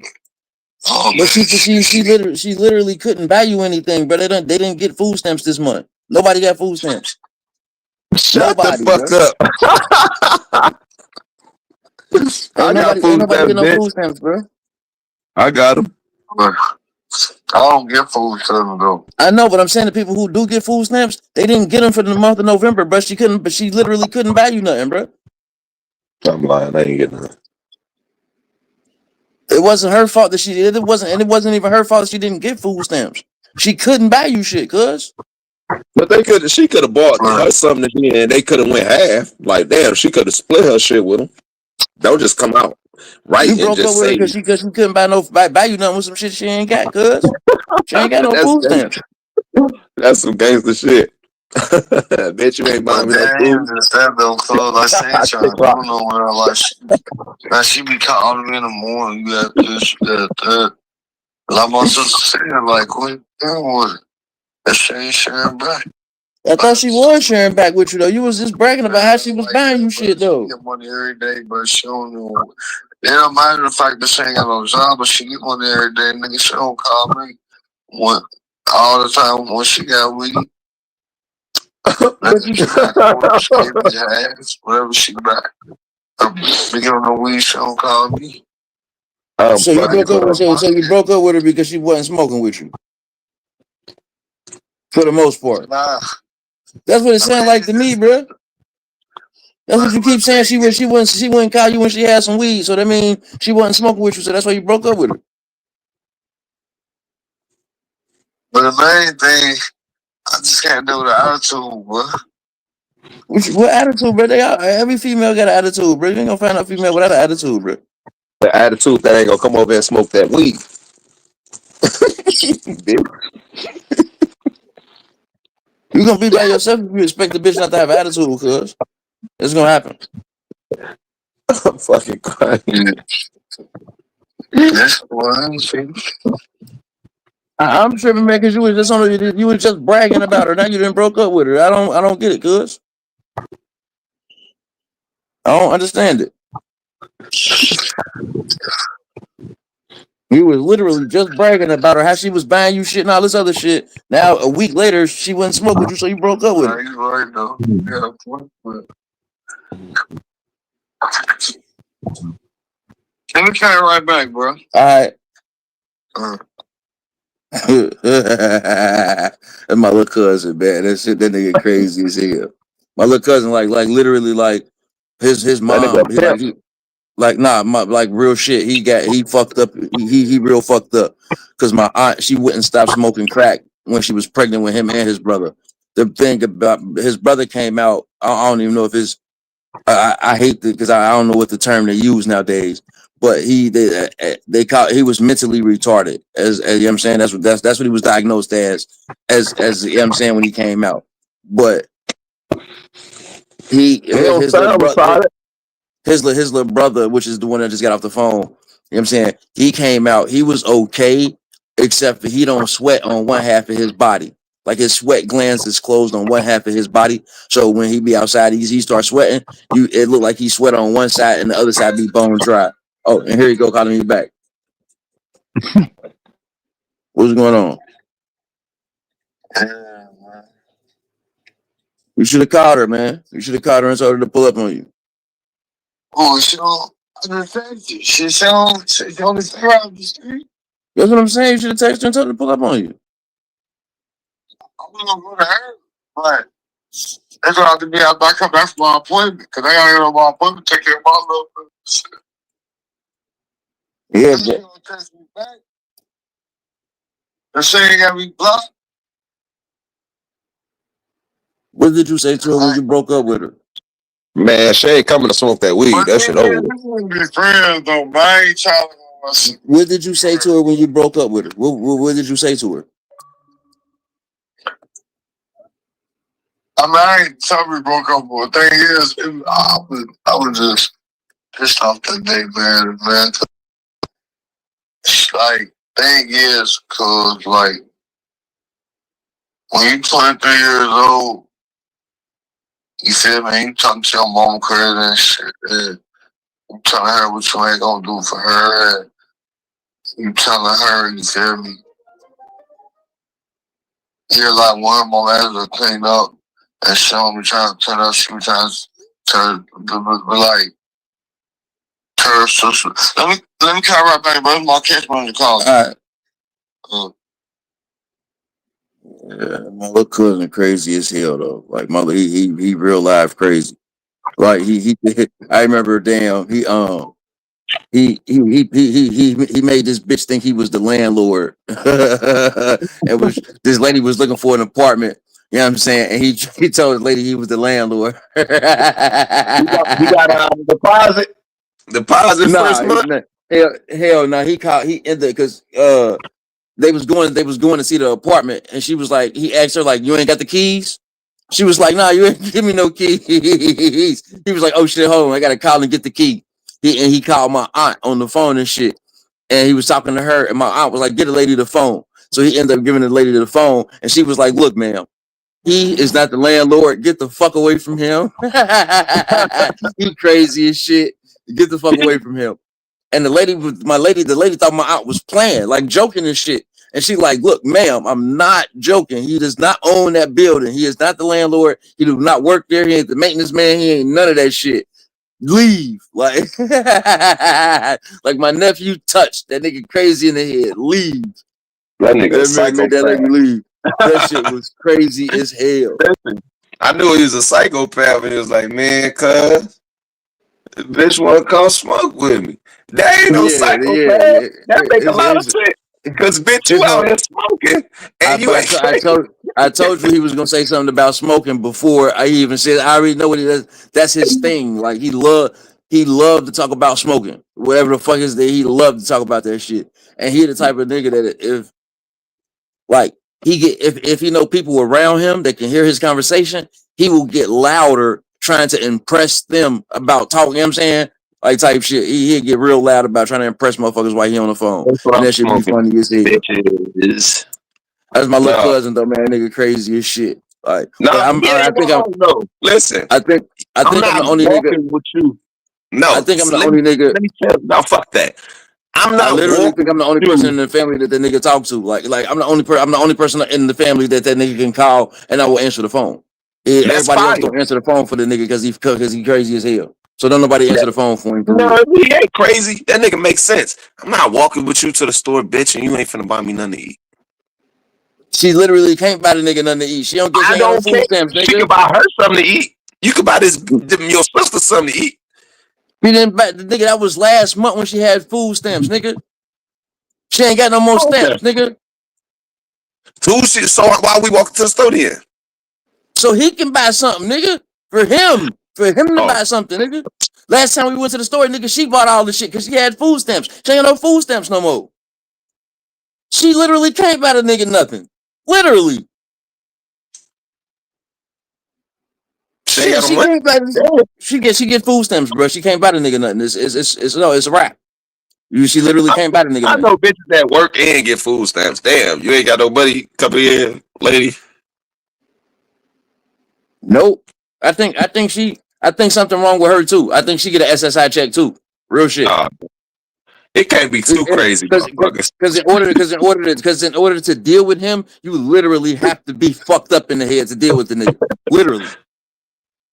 Oh, but she literally couldn't buy you anything, bro. They didn't get food stamps this month. Nobody got food stamps. Shut Nobody, the fuck bro. up. Ain't nobody get no food stamps, bro. I got them. I don't get food stamps though. I know, but I'm saying the people who do get food stamps, they didn't get them for the month of November, bro. She literally couldn't buy you nothing, bro. I'm lying. I ain't getting nothing. It wasn't her fault that she did. It wasn't even her fault that she didn't get food stamps. She couldn't buy you shit, cuz. But she could have bought her something and they could have went half. Like, damn, she could have split her shit with them. Don't just come out right You and broke just up with her say because she couldn't buy you nothing with some shit she ain't got, cuz. She ain't got no food stamps. That's some gangster shit. Bet you ain't buying me no food. Just that though, cuz I said y'all don't know where like now she be calling me in the morning, you got this, you got that. Like my sister said, like, what you doing with it? That she ain't sharing back. I thought she was sharing back with you though. You was just bragging about how she was buying you shit though. She get money every day, but she don't know. It don't matter the fact that she ain't got no job, but she get money every day. Nigga, she don't call me all the time when she got weed. Whatever she got. She get on the weed, she don't call me. So you broke up with her because she wasn't smoking with you. For the most part. Nah. That's what it sounded like to me, bro. That's what you keep saying. She wouldn't call you when she had some weed. So that means she wasn't smoking with you. So that's why you broke up with her. But the main thing, I just can't do the attitude, bro. What attitude, bro? Every female got an attitude, bro. You ain't gonna find a female without an attitude, bro. The attitude that ain't gonna come over and smoke that weed. You gonna be by yourself if you expect the bitch not to have attitude, cuz. It's gonna happen. I'm fucking crying. That's what I'm saying. I'm tripping, man, because you was just bragging about her. Now you done broke up with her. I don't get it, cuz. I don't understand it. You was literally just bragging about her, how she was buying you shit and all this other shit. Now a week later, she wouldn't smoke with you, so you broke up with her. You right though. Yeah, let me carry right back, bro. All right. That's my little cousin, man. That nigga crazy as hell. My little cousin, like literally, like his mom, real shit. He fucked up. He real fucked up because my aunt, she wouldn't stop smoking crack when she was pregnant with him and his brother. The thing about his brother came out. I don't even know if his. I hate it because I don't know what the term they use nowadays. But they call he was mentally retarded, as you know what I'm saying. That's what he was diagnosed as you know what I'm saying, when he came out. But his little brother, which is the one that just got off the phone, you know what I'm saying, he came out, he was okay, except for he don't sweat on one half of his body. Like his sweat glands is closed on one half of his body. So when he be outside, he starts sweating. It look like he sweat on one side and the other side be bone dry. Oh, and here you go calling me back. What's going on? You should have called her, man. You should have called her and told her to pull up on you. Oh, she don't understand you. She only stay around the street. That's what I'm saying. You should have texted her and told her to pull up on you. I'm gonna go to her, but it's gonna have to be after I come back from my appointment, because I gotta go to my appointment, take care of my little shit. Yeah, She gonna text me back. They're saying you got me blocked. what did you say to her when you broke up with her? Man, she ain't coming to smoke that weed. That shit over. We be friends though, man. I ain't trying to. What did you say to her when you broke up with her? What did you say to her? I mean, I ain't telling we broke up, but the thing is, I was just pissed off that day, man. Like, thing is, cause like, when you 23 years old, you feel me? You talking to your mom crazy and shit. And you telling her what you ain't gonna do for her. And you telling her, you feel me? You're like one of my ass to clean up and show me trying to turn up. She was trying to like, her sister. Let me call right back, bro. My catch me on the call. All right. Yeah, my little cousin crazy as hell though. Like he real life crazy. Like he I remember damn he made this bitch think he was the landlord. And this lady was looking for an apartment. You know what I'm saying? And he told the lady he was the landlord. You got a deposit. Deposit first month. Hell no. He ended because they was going to see the apartment, and she was like, he asked her like, you ain't got the keys? She was like, nah, you ain't give me no keys. He was like, oh shit, hold on, I gotta call and get the key. He called my aunt on the phone and shit, and he was talking to her, and my aunt was like, get the lady the phone. So he ended up giving the lady the phone, and she was like, look, ma'am, he is not the landlord. Get the fuck away from him. He crazy as shit. Get the fuck away from him. And the lady thought my aunt was playing, like joking and shit. And she like, look, ma'am, I'm not joking. He does not own that building. He is not the landlord. He do not work there. He ain't the maintenance man. He ain't none of that shit. Leave. Like, like my nephew touched that nigga crazy in the head. Leave. That nigga made that lady leave. That shit was crazy as hell. I knew he was a psychopath, and he was like, man, cuz, bitch wanna come smoke with me. That ain't no psychopath. That make a lot of sense. Because bitch, you out here smoking, and you ain't. I told you he was gonna say something about smoking before I even said. I already know what he does. That's his thing. Like he loved to talk about smoking. Whatever the fuck is there, he loved to talk about that shit. And he the type of nigga that if like if he know people around him that can hear his conversation, he will get louder trying to impress them about talking. You know what I'm saying? Like type shit. He'd get real loud about trying to impress motherfuckers while he on the phone. And that shit be funny as hell. Bitches. That's my little cousin though, man. Nigga crazy as shit. Like, listen. I think I'm the only nigga with you. No, I think I'm the only nigga. Let me tell you, no, fuck that. I literally think I'm the only person in the family that nigga talk to. Like I'm the only person in the family that nigga can call and I will answer the phone. Everybody else don't answer the phone for the nigga because he crazy as hell. So don't nobody answer the phone for him. No, he ain't crazy. That nigga makes sense. I'm not walking with you to the store, bitch, and you ain't finna buy me nothing to eat. She literally can't buy the nigga nothing to eat. She don't get no food stamps, nigga. She can buy her something to eat. You can buy your sister something to eat. He didn't buy the nigga. That was last month when she had food stamps, nigga. She ain't got no more stamps, nigga. So why we walking to the store then? So he can buy something, nigga. For him to buy something, nigga. Last time we went to the store, nigga, she bought all the shit because she had food stamps. She ain't got no food stamps no more. She literally can't buy the nigga nothing. Literally. She can't buy she get food stamps, bro. She can't buy the nigga nothing. It's a wrap. She literally can't buy the nigga nothing. I know bitches that work and get food stamps. Damn, you ain't got nobody come here, lady. Nope. I think something wrong with her too. I think she get an SSI check too. Real shit. It can't be too crazy, motherfuckers. Because in order to deal with him, you literally have to be fucked up in the head to deal with the nigga. Literally.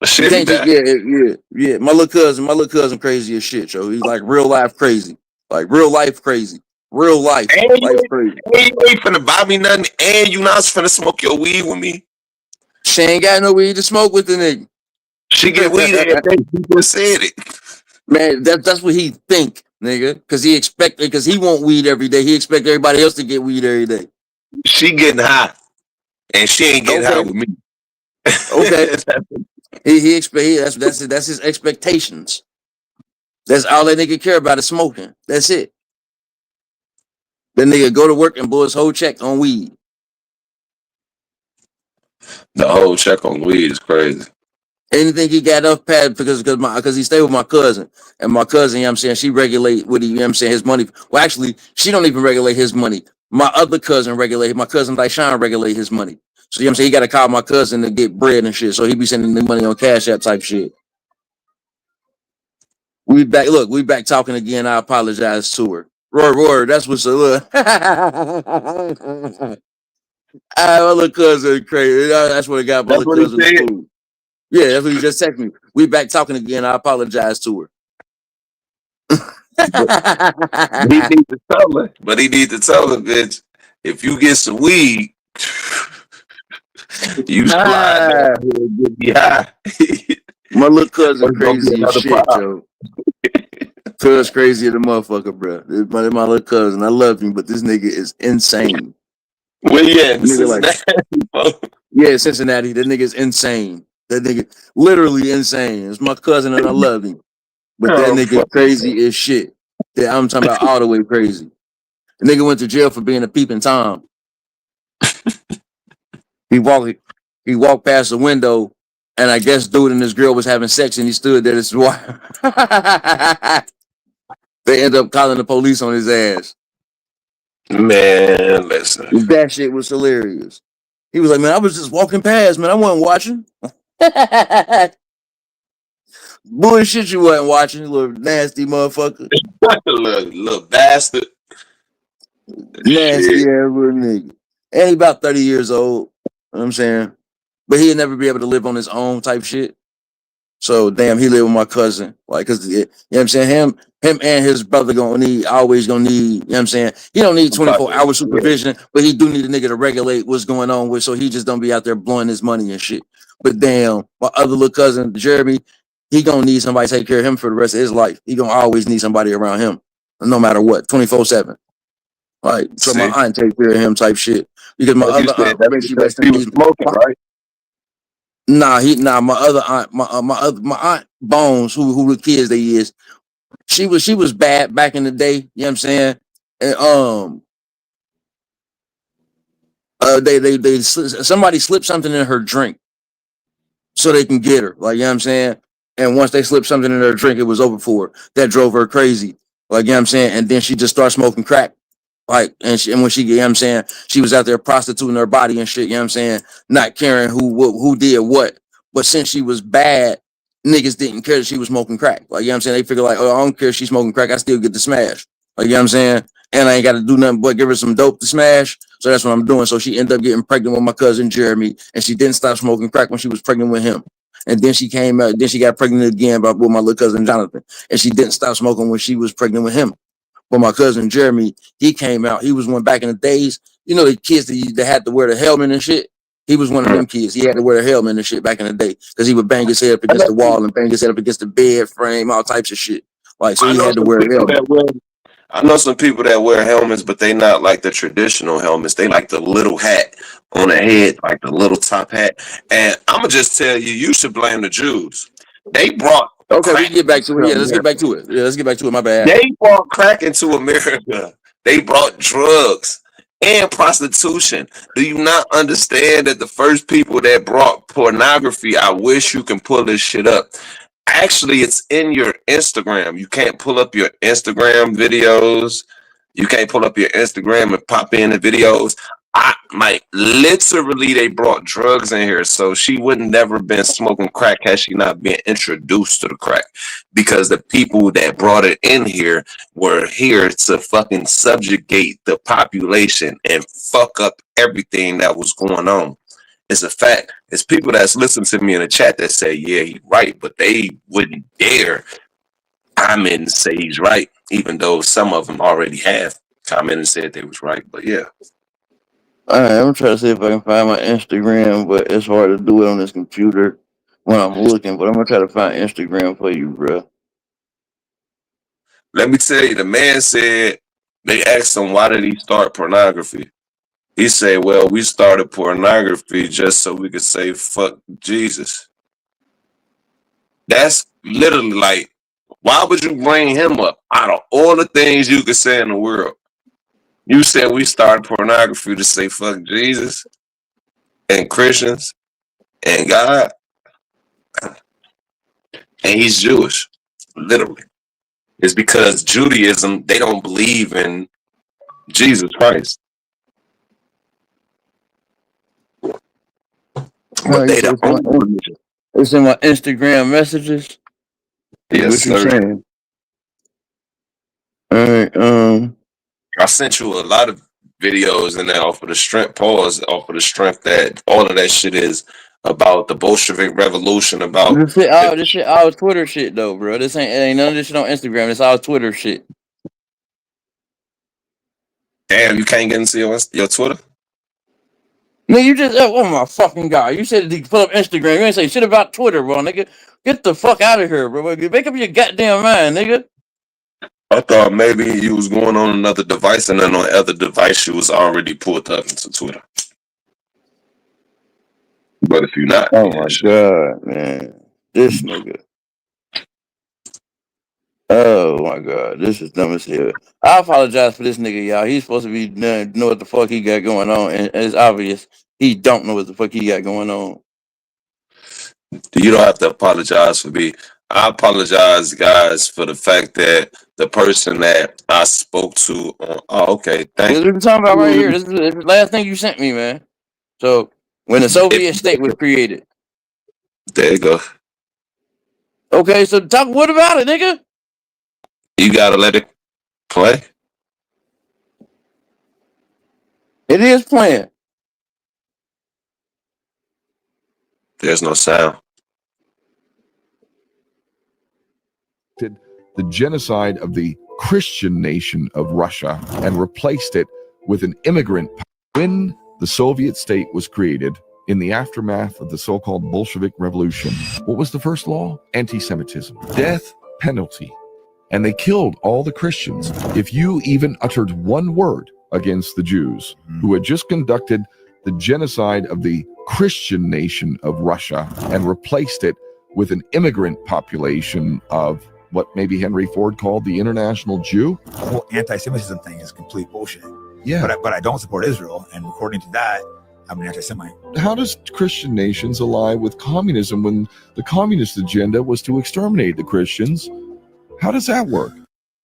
Shit, You can't just, yeah. My little cousin crazy as shit, yo. He's like real life crazy. Like real life crazy. Real life. And Life crazy. you ain't finna buy me nothing, and you not finna smoke your weed with me. She ain't got no weed to smoke with the nigga. She get weed every day. He just said it. Man, that's what he think, nigga. Cause he want weed every day. He expect everybody else to get weed every day. She getting high, and she ain't getting high with me. Okay. That's his expectations. That's all that nigga care about is smoking. That's it. That nigga go to work and blow his whole check on weed. The whole check on weed is crazy. Anything he got up pat because he stay with my cousin. And my cousin, you know what I'm saying, she regulate what he, you know what I'm saying, his money. Well, actually, she don't even regulate his money. My other cousin regulate, my cousin Daishan regulate his money. So you know what I'm saying, he gotta call my cousin to get bread and shit. So he be sending the money on Cash App type shit. We back talking again. I apologize to her. Roar, that's what's a little my little cousin crazy. That's what I got. My That's little what he cousin said. food. Yeah, that's what he just texted me. We back talking again. I apologize to her. He need to tell her. But he need to tell her, bitch, if you get some weed, you slide there and get me high. My little cousin crazy as shit, yo. Cuz crazy as the motherfucker, bro. My little cousin. I love him, but this nigga is insane. Where you at? Cincinnati. Yeah, Cincinnati. That nigga is insane. That nigga literally insane. It's my cousin and I love him. But that nigga crazy as shit. Yeah, I'm talking about all the way crazy. The nigga went to jail for being a peeping Tom. He walked past the window, and I guess dude and this girl was having sex, and he stood there. This is why they end up calling the police on his ass. Man, listen. That shit was hilarious. He was like, "Man, I was just walking past, man. I wasn't watching." Bullshit, you wasn't watching, you little nasty motherfucker. little bastard. Nasty ass little nigga. And he about 30 years old. You know what I'm saying? But he'd never be able to live on his own type shit. So damn, he live with my cousin. Like, cause you know what I'm saying? Him and his brother always gonna need, you know what I'm saying? He don't need 24-hour supervision, but he do need a nigga to regulate what's going on with, so he just don't be out there blowing his money and shit. But damn, my other little cousin, Jeremy, he gonna need somebody to take care of him for the rest of his life. He gonna always need somebody around him, no matter what, 24/7. Like, so my aunt take care of him type shit. Because my other aunt, she rest in peace. Smoking, right? My other aunt, my aunt Bones, who the kids they is, she was bad back in the day. You know what I'm saying? And somebody slipped something in her drink, so they can get her. Like, you know what I'm saying? And once they slipped something in her drink, it was over for her. That drove her crazy. Like, you know what I'm saying? And then she just started smoking crack. Like, and when she, you know what I'm saying, she was out there prostituting her body and shit, you know what I'm saying, not caring who did what. But since she was bad, niggas didn't care that she was smoking crack. Like, you know what I'm saying, they figure like, oh, I don't care if she's smoking crack, I still get the smash. Like, you know what I'm saying, and I ain't got to do nothing but give her some dope to smash. So that's what I'm doing. So she ended up getting pregnant with my cousin Jeremy, and she didn't stop smoking crack when she was pregnant with him. And then she came out, then she got pregnant again with my little cousin Jonathan, and she didn't stop smoking when she was pregnant with him. But my cousin Jeremy, he came out. He was one back in the days. You know, the kids that had to wear the helmet and shit. He was one of them kids. He had to wear the helmet and shit back in the day because he would bang his head up against the wall and bang his head up against the bed frame, all types of shit. Like, so he had to wear a helmet. I know some people that wear helmets, but they not like the traditional helmets. They like the little hat on the head, like the little top hat. And I'm gonna just tell you, you should blame the Jews. They brought okay. We can get back to it. Yeah, let's get back to it. Yeah, let's get back to it. My bad. They brought crack into America. They brought drugs and prostitution. Do you not understand that the first people that brought pornography? I wish you can pull this shit up. Actually, it's in your Instagram. You can't pull up your Instagram videos. You can't pull up your Instagram and pop in the videos. Like literally, they brought drugs in here, so she would never been smoking crack had she not been introduced to the crack. Because the people that brought it in here were here to fucking subjugate the population and fuck up everything that was going on. It's a fact. It's people that's listening to me in the chat that say, "Yeah, he's right," but they wouldn't dare comment and say he's right, even though some of them already have commented and said they was right. But yeah. Alright, I'm trying to see if I can find my Instagram, but it's hard to do it on this computer when I'm looking. But I'm gonna try to find Instagram for you, bro. Let me tell you, the man said they asked him why did he start pornography. He said, "Well, we started pornography just so we could say fuck Jesus." That's literally like, why would you bring him up out of all the things you could say in the world? You said we started pornography to say fuck Jesus and Christians and God, and he's Jewish, literally. It's because Judaism, they don't believe in Jesus Christ. But they don't. It's in my Instagram messages. Yes, what you sir. saying? Alright, I sent you a lot of videos in there off of the strength, off of the strength that all of that shit is about the Bolshevik Revolution, about this shit all Twitter shit though, bro. This ain't none of this shit on Instagram. It's all Twitter shit. damn, you can't get into your Twitter? Nigga, you just oh my fucking god! You said you pull up Instagram. You ain't say shit about Twitter, bro, nigga. Get the fuck out of here, bro. Make up your goddamn mind, nigga. I thought maybe you was going on another device, and then on the other device you was already pulled up into Twitter. But if you're not, oh my god, man, this nigga. Oh my god, this is dumb as hell. I apologize for this nigga, y'all. He's supposed to be know what the fuck he got going on, and it's obvious he don't know what the fuck he got going on. You don't have to apologize for me. I apologize, guys, for the fact that the person that I spoke to. Okay, thank you. This is what we're talking about right here. This is the last thing you sent me, man. So when the Soviet state was created. There you go. Okay, so talk. What about it, nigga? You gotta let it play. It is playing. There's no sound. The genocide of the Christian nation of Russia and replaced it with an immigrant. When the Soviet state was created in the aftermath of the so-called Bolshevik Revolution, what was the first law? Anti-Semitism, death penalty. And they killed all the Christians. If you even uttered one word against the Jews who had just conducted the genocide of the Christian nation of Russia and replaced it with an immigrant population of what maybe Henry Ford called the international Jew. The whole anti-Semitism thing is complete bullshit. Yeah. But I don't support Israel, and according to that, I'm an anti-Semite. How does Christian nations ally with communism when the communist agenda was to exterminate the Christians? How does that work?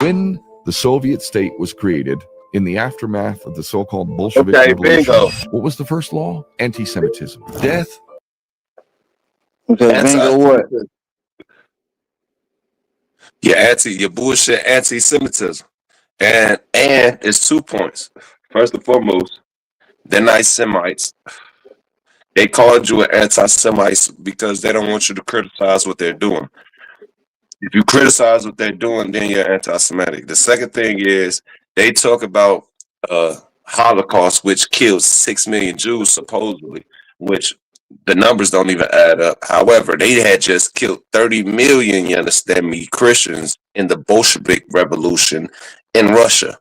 When the Soviet state was created in the aftermath of the so-called Bolshevik Revolution, bingo. What was the first law? Anti-Semitism, death. Okay, bingo what? Your bullshit anti-Semitism. And it's 2 points. First and foremost, they're not Semites. They called you an anti-Semite because they don't want you to criticize what they're doing. If you criticize what they're doing, then you're anti-Semitic. The second thing is they talk about Holocaust, which killed 6 million Jews, supposedly, which the numbers don't even add up. However, they had just killed 30 million, you understand me, Christians in the Bolshevik Revolution in Russia,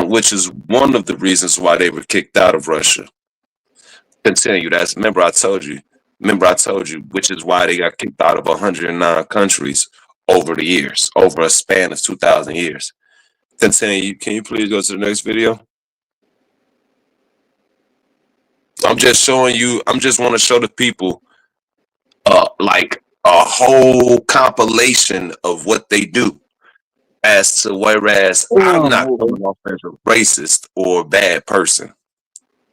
which is one of the reasons why they were kicked out of Russia. Continue. Remember I told you, which is why they got kicked out of 109 countries over the years, over a span of 2,000 years. Continue. Can you please go to the next video? I'm just showing you, I just want to show the people like a whole compilation of what they do. As to whereas I'm not a racist or bad person.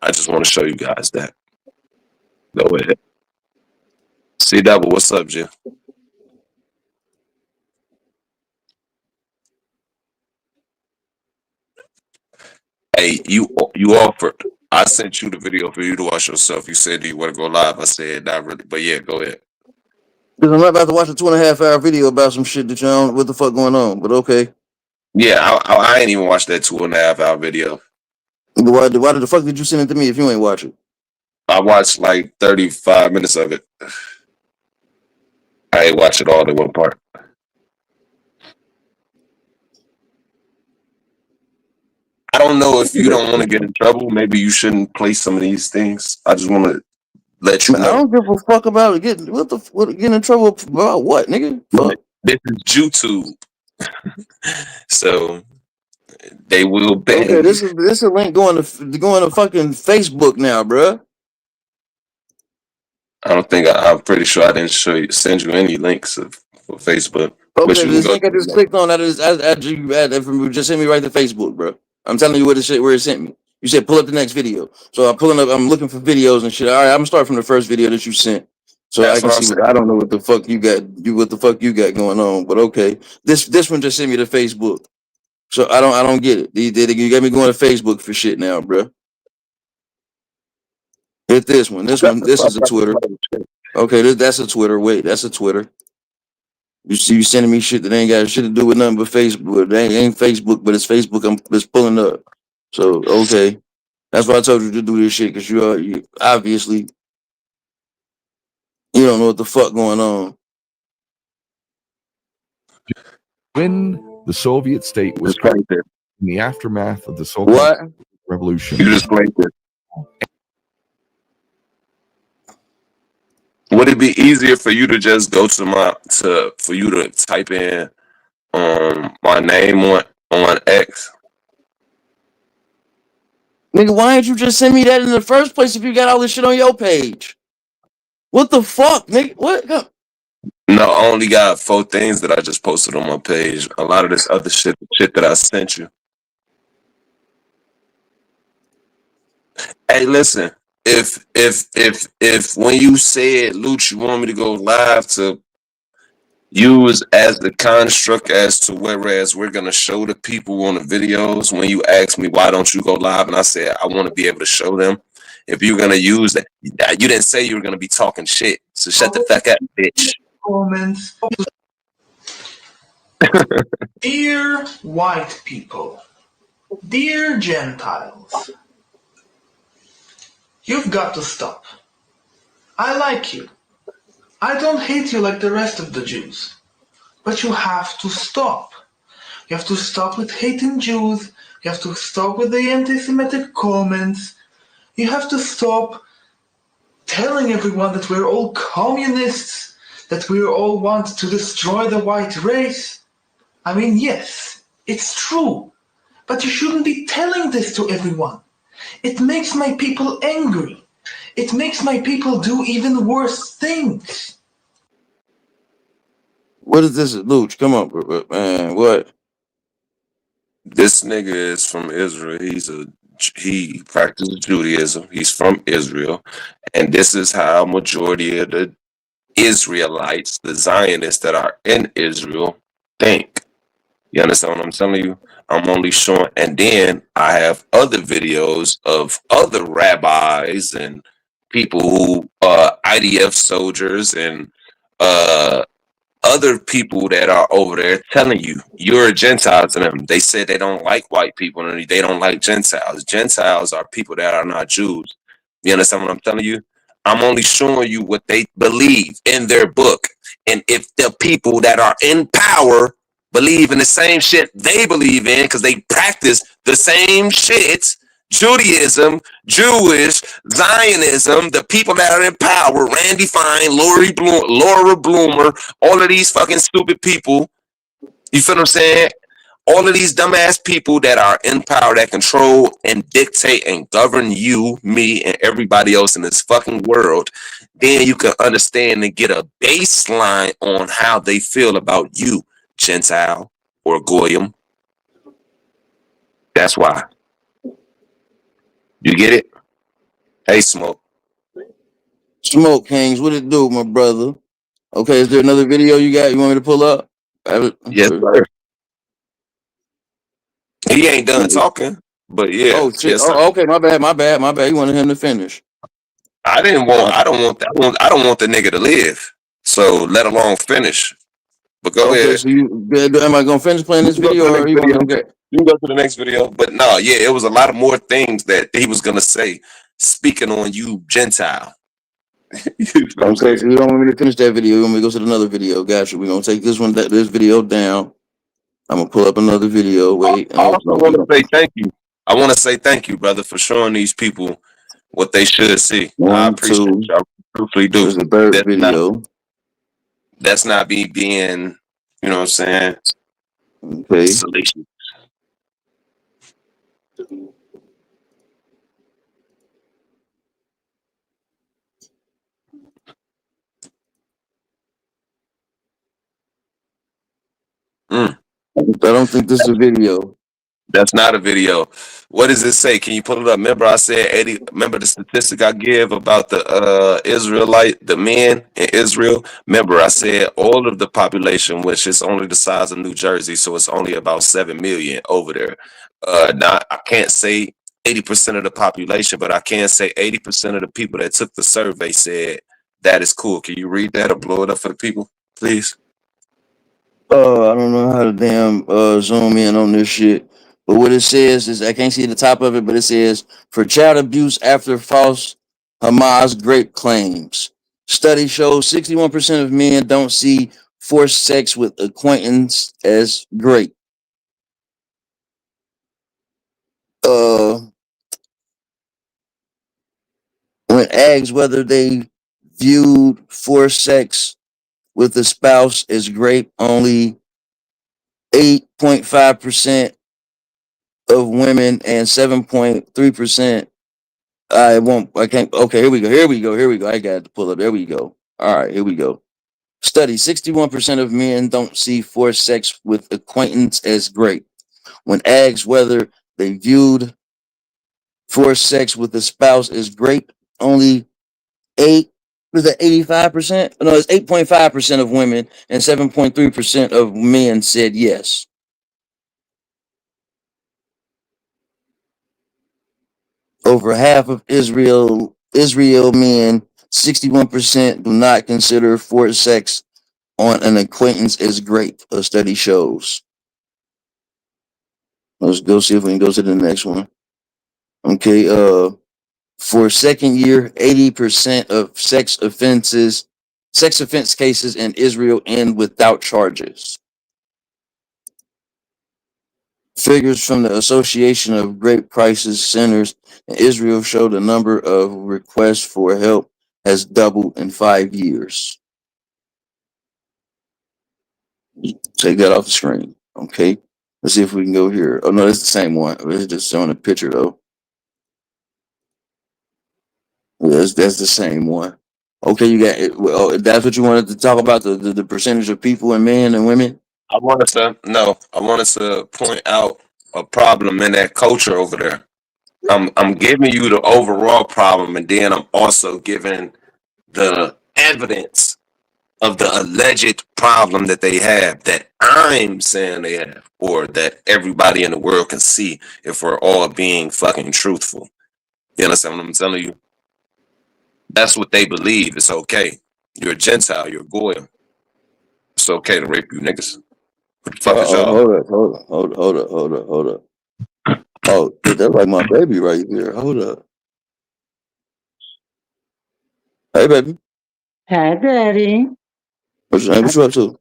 I just want to show you guys that. Go ahead. See that? What's up, Jim? Hey, you offered. I sent you the video for you to watch yourself. You said, do you want to go live? I said, not really. But yeah, go ahead. Because I'm not about to watch a 2.5 hour video about some shit that you don't know what the fuck going on. But okay. Yeah, I ain't even watched that 2.5 hour video. Why the fuck did you send it to me if you ain't watch it? I watched like 35 minutes of it. I ain't watched it all in one part. I don't know if you don't want to get in trouble. Maybe you shouldn't play some of these things. I just want to let you Man, I know. don't give a fuck about it. Getting in trouble about what, nigga? Fuck. This is YouTube. So they will ban Okay, you. this is a link going to fucking Facebook now, bruh. I don't think I'm pretty sure I didn't send you any links for Facebook. Okay, this link I just clicked on that is just sent me right to Facebook, bro. I'm telling you where it sent me. You said pull up the next video, so I'm pulling up. I'm looking for videos and shit. All right, I'm gonna start from the first video that you sent, so That's I can what I'm see. saying. I don't know what the fuck you got. What the fuck you got going on? But okay, this one just sent me to Facebook, so I don't get it. You got me going to Facebook for shit now, bro. Hit this one. This is a Twitter. Okay, that's a Twitter. Wait, that's a Twitter. You see, you sending me shit that ain't got shit to do with nothing but Facebook. That ain't Facebook, but it's Facebook. It's pulling up. So okay, that's why I told you to do this shit because you obviously you don't know what the fuck going on. When the Soviet state was Just played it. in the aftermath of the so-called What? revolution. You just played it. Would it be easier for you to just go to for you to type in my name on X? Nigga, why didn't you just send me that in the first place if you got all this shit on your page? What the fuck, nigga? What? No, I only got 4 things that I just posted on my page. A lot of this other shit that I sent you. Hey, listen. If when you said, Luch, you want me to go live to use as the construct as to whereas we're gonna show the people on the videos, when you asked me why don't you go live, and I said I want to be able to show them. If you're gonna use that, you didn't say you were gonna be talking shit. So shut the fuck up, bitch. Comments. Dear white people, dear Gentiles, you've got to stop. I like you. I don't hate you like the rest of the Jews. But you have to stop. You have to stop with hating Jews. You have to stop with the anti-Semitic comments. You have to stop telling everyone that we're all communists, that we all want to destroy the white race. I mean, yes, it's true. But you shouldn't be telling this to everyone. It makes my people angry. It makes my people do even worse things. What is this, Luch? Come on, man. What? This nigga is from Israel. He practices Judaism. He's from Israel, and this is how majority of the Israelites, the Zionists that are in Israel, think. You understand what I'm telling you? I'm only showing, and then I have other videos of other rabbis and people who IDF soldiers and other people that are over there telling you you're a Gentile to them. They said they don't like white people and they don't like Gentiles. Gentiles are people that are not Jews. You understand what I'm telling you? I'm only showing you what they believe in their book. And if the people that are in power believe in the same shit they believe in, because they practice the same shit, Judaism, Jewish, Zionism, the people that are in power, Randy Fine, Laura Bloomer, all of these fucking stupid people, you feel what I'm saying? All of these dumbass people that are in power that control and dictate and govern you, me, and everybody else in this fucking world, then you can understand and get a baseline on how they feel about you, Gentile or Goyim. That's why. You get it? Hey, Smoke. Smoke Kings, what it do, my brother? Okay, is there another video you got? You want me to pull up? Yes, sir. He ain't done talking, but yeah, Oh shit. yes, sir. Oh, okay. My bad. You wanted him to finish. I don't want that. I don't want the nigga to live. So let alone finish. But go Okay, ahead. so am I gonna finish playing this You can go video, to the or next you want video. me to get? You can go to the next video. But no, yeah, it was a lot of more things that he was gonna say, speaking on you, Gentile. You know what I'm Okay, so saying? you don't want me to finish that video. You want me to go to another video? Gotcha. We're gonna take this video down. I'm gonna pull up another video. Wait. I also want to say thank you. I want to say thank you, brother, for showing these people what they should see. I One, appreciate two. you. I truthfully do. There's the third That's not video. that's not me being, you know what I'm saying, Okay. salacious. Mm. I don't think this is a video. That's not a video. What does it say? Can you pull it up? Remember I said 80. Remember the statistic I give about the Israelite, the men in Israel? Remember I said all of the population, which is only the size of New Jersey, so it's only about 7 million over there. Now I can't say 80% of the population, but I can say 80% of the people that took the survey said that is cool. Can you read that or blow it up for the people, please? I don't know how to damn zoom in on this shit. But what it says is, I can't see the top of it, but it says, for child abuse after false Hamas grape claims. Study shows 61% of men don't see forced sex with acquaintance as great. When asked whether they viewed forced sex with a spouse as great, only 8.5% of women and 7.3%. I can't. Okay, here we go. I got to pull up. There we go. All right, here we go. Study 61% of men don't see forced sex with acquaintance as great. When asked whether they viewed forced sex with a spouse as great, only 85%? No, it's 8.5% of women and 7.3% of men said yes. Over half of Israel men, 61%, do not consider forced sex on an acquaintance as great, a study shows. Let's go see if we can go to the next one. Okay, for second year, 80% of sex offense cases in Israel end without charges. Figures from the Association of Grape Crisis Centers in Israel show the number of requests for help has doubled in 5 years. Take that off the screen. Okay. Let's see if we can go here. Oh no, it's the same one. It's just showing a picture though. That's the same one. Okay, you got it. Well, that's what you wanted to talk about, the percentage of people and men and women. I want us to point out a problem in that culture over there. I'm giving you the overall problem, and then I'm also giving the evidence of the alleged problem that they have, that I'm saying they have, or that everybody in the world can see if we're all being fucking truthful. You understand what I'm telling you? That's what they believe. It's okay. You're a Gentile. You're a Goy. It's okay to rape you niggas. What the fuck is y'all? Hold up. Oh, shit, that's like my baby right there. Hold up. Hey, baby. Hi, Daddy. What you up to?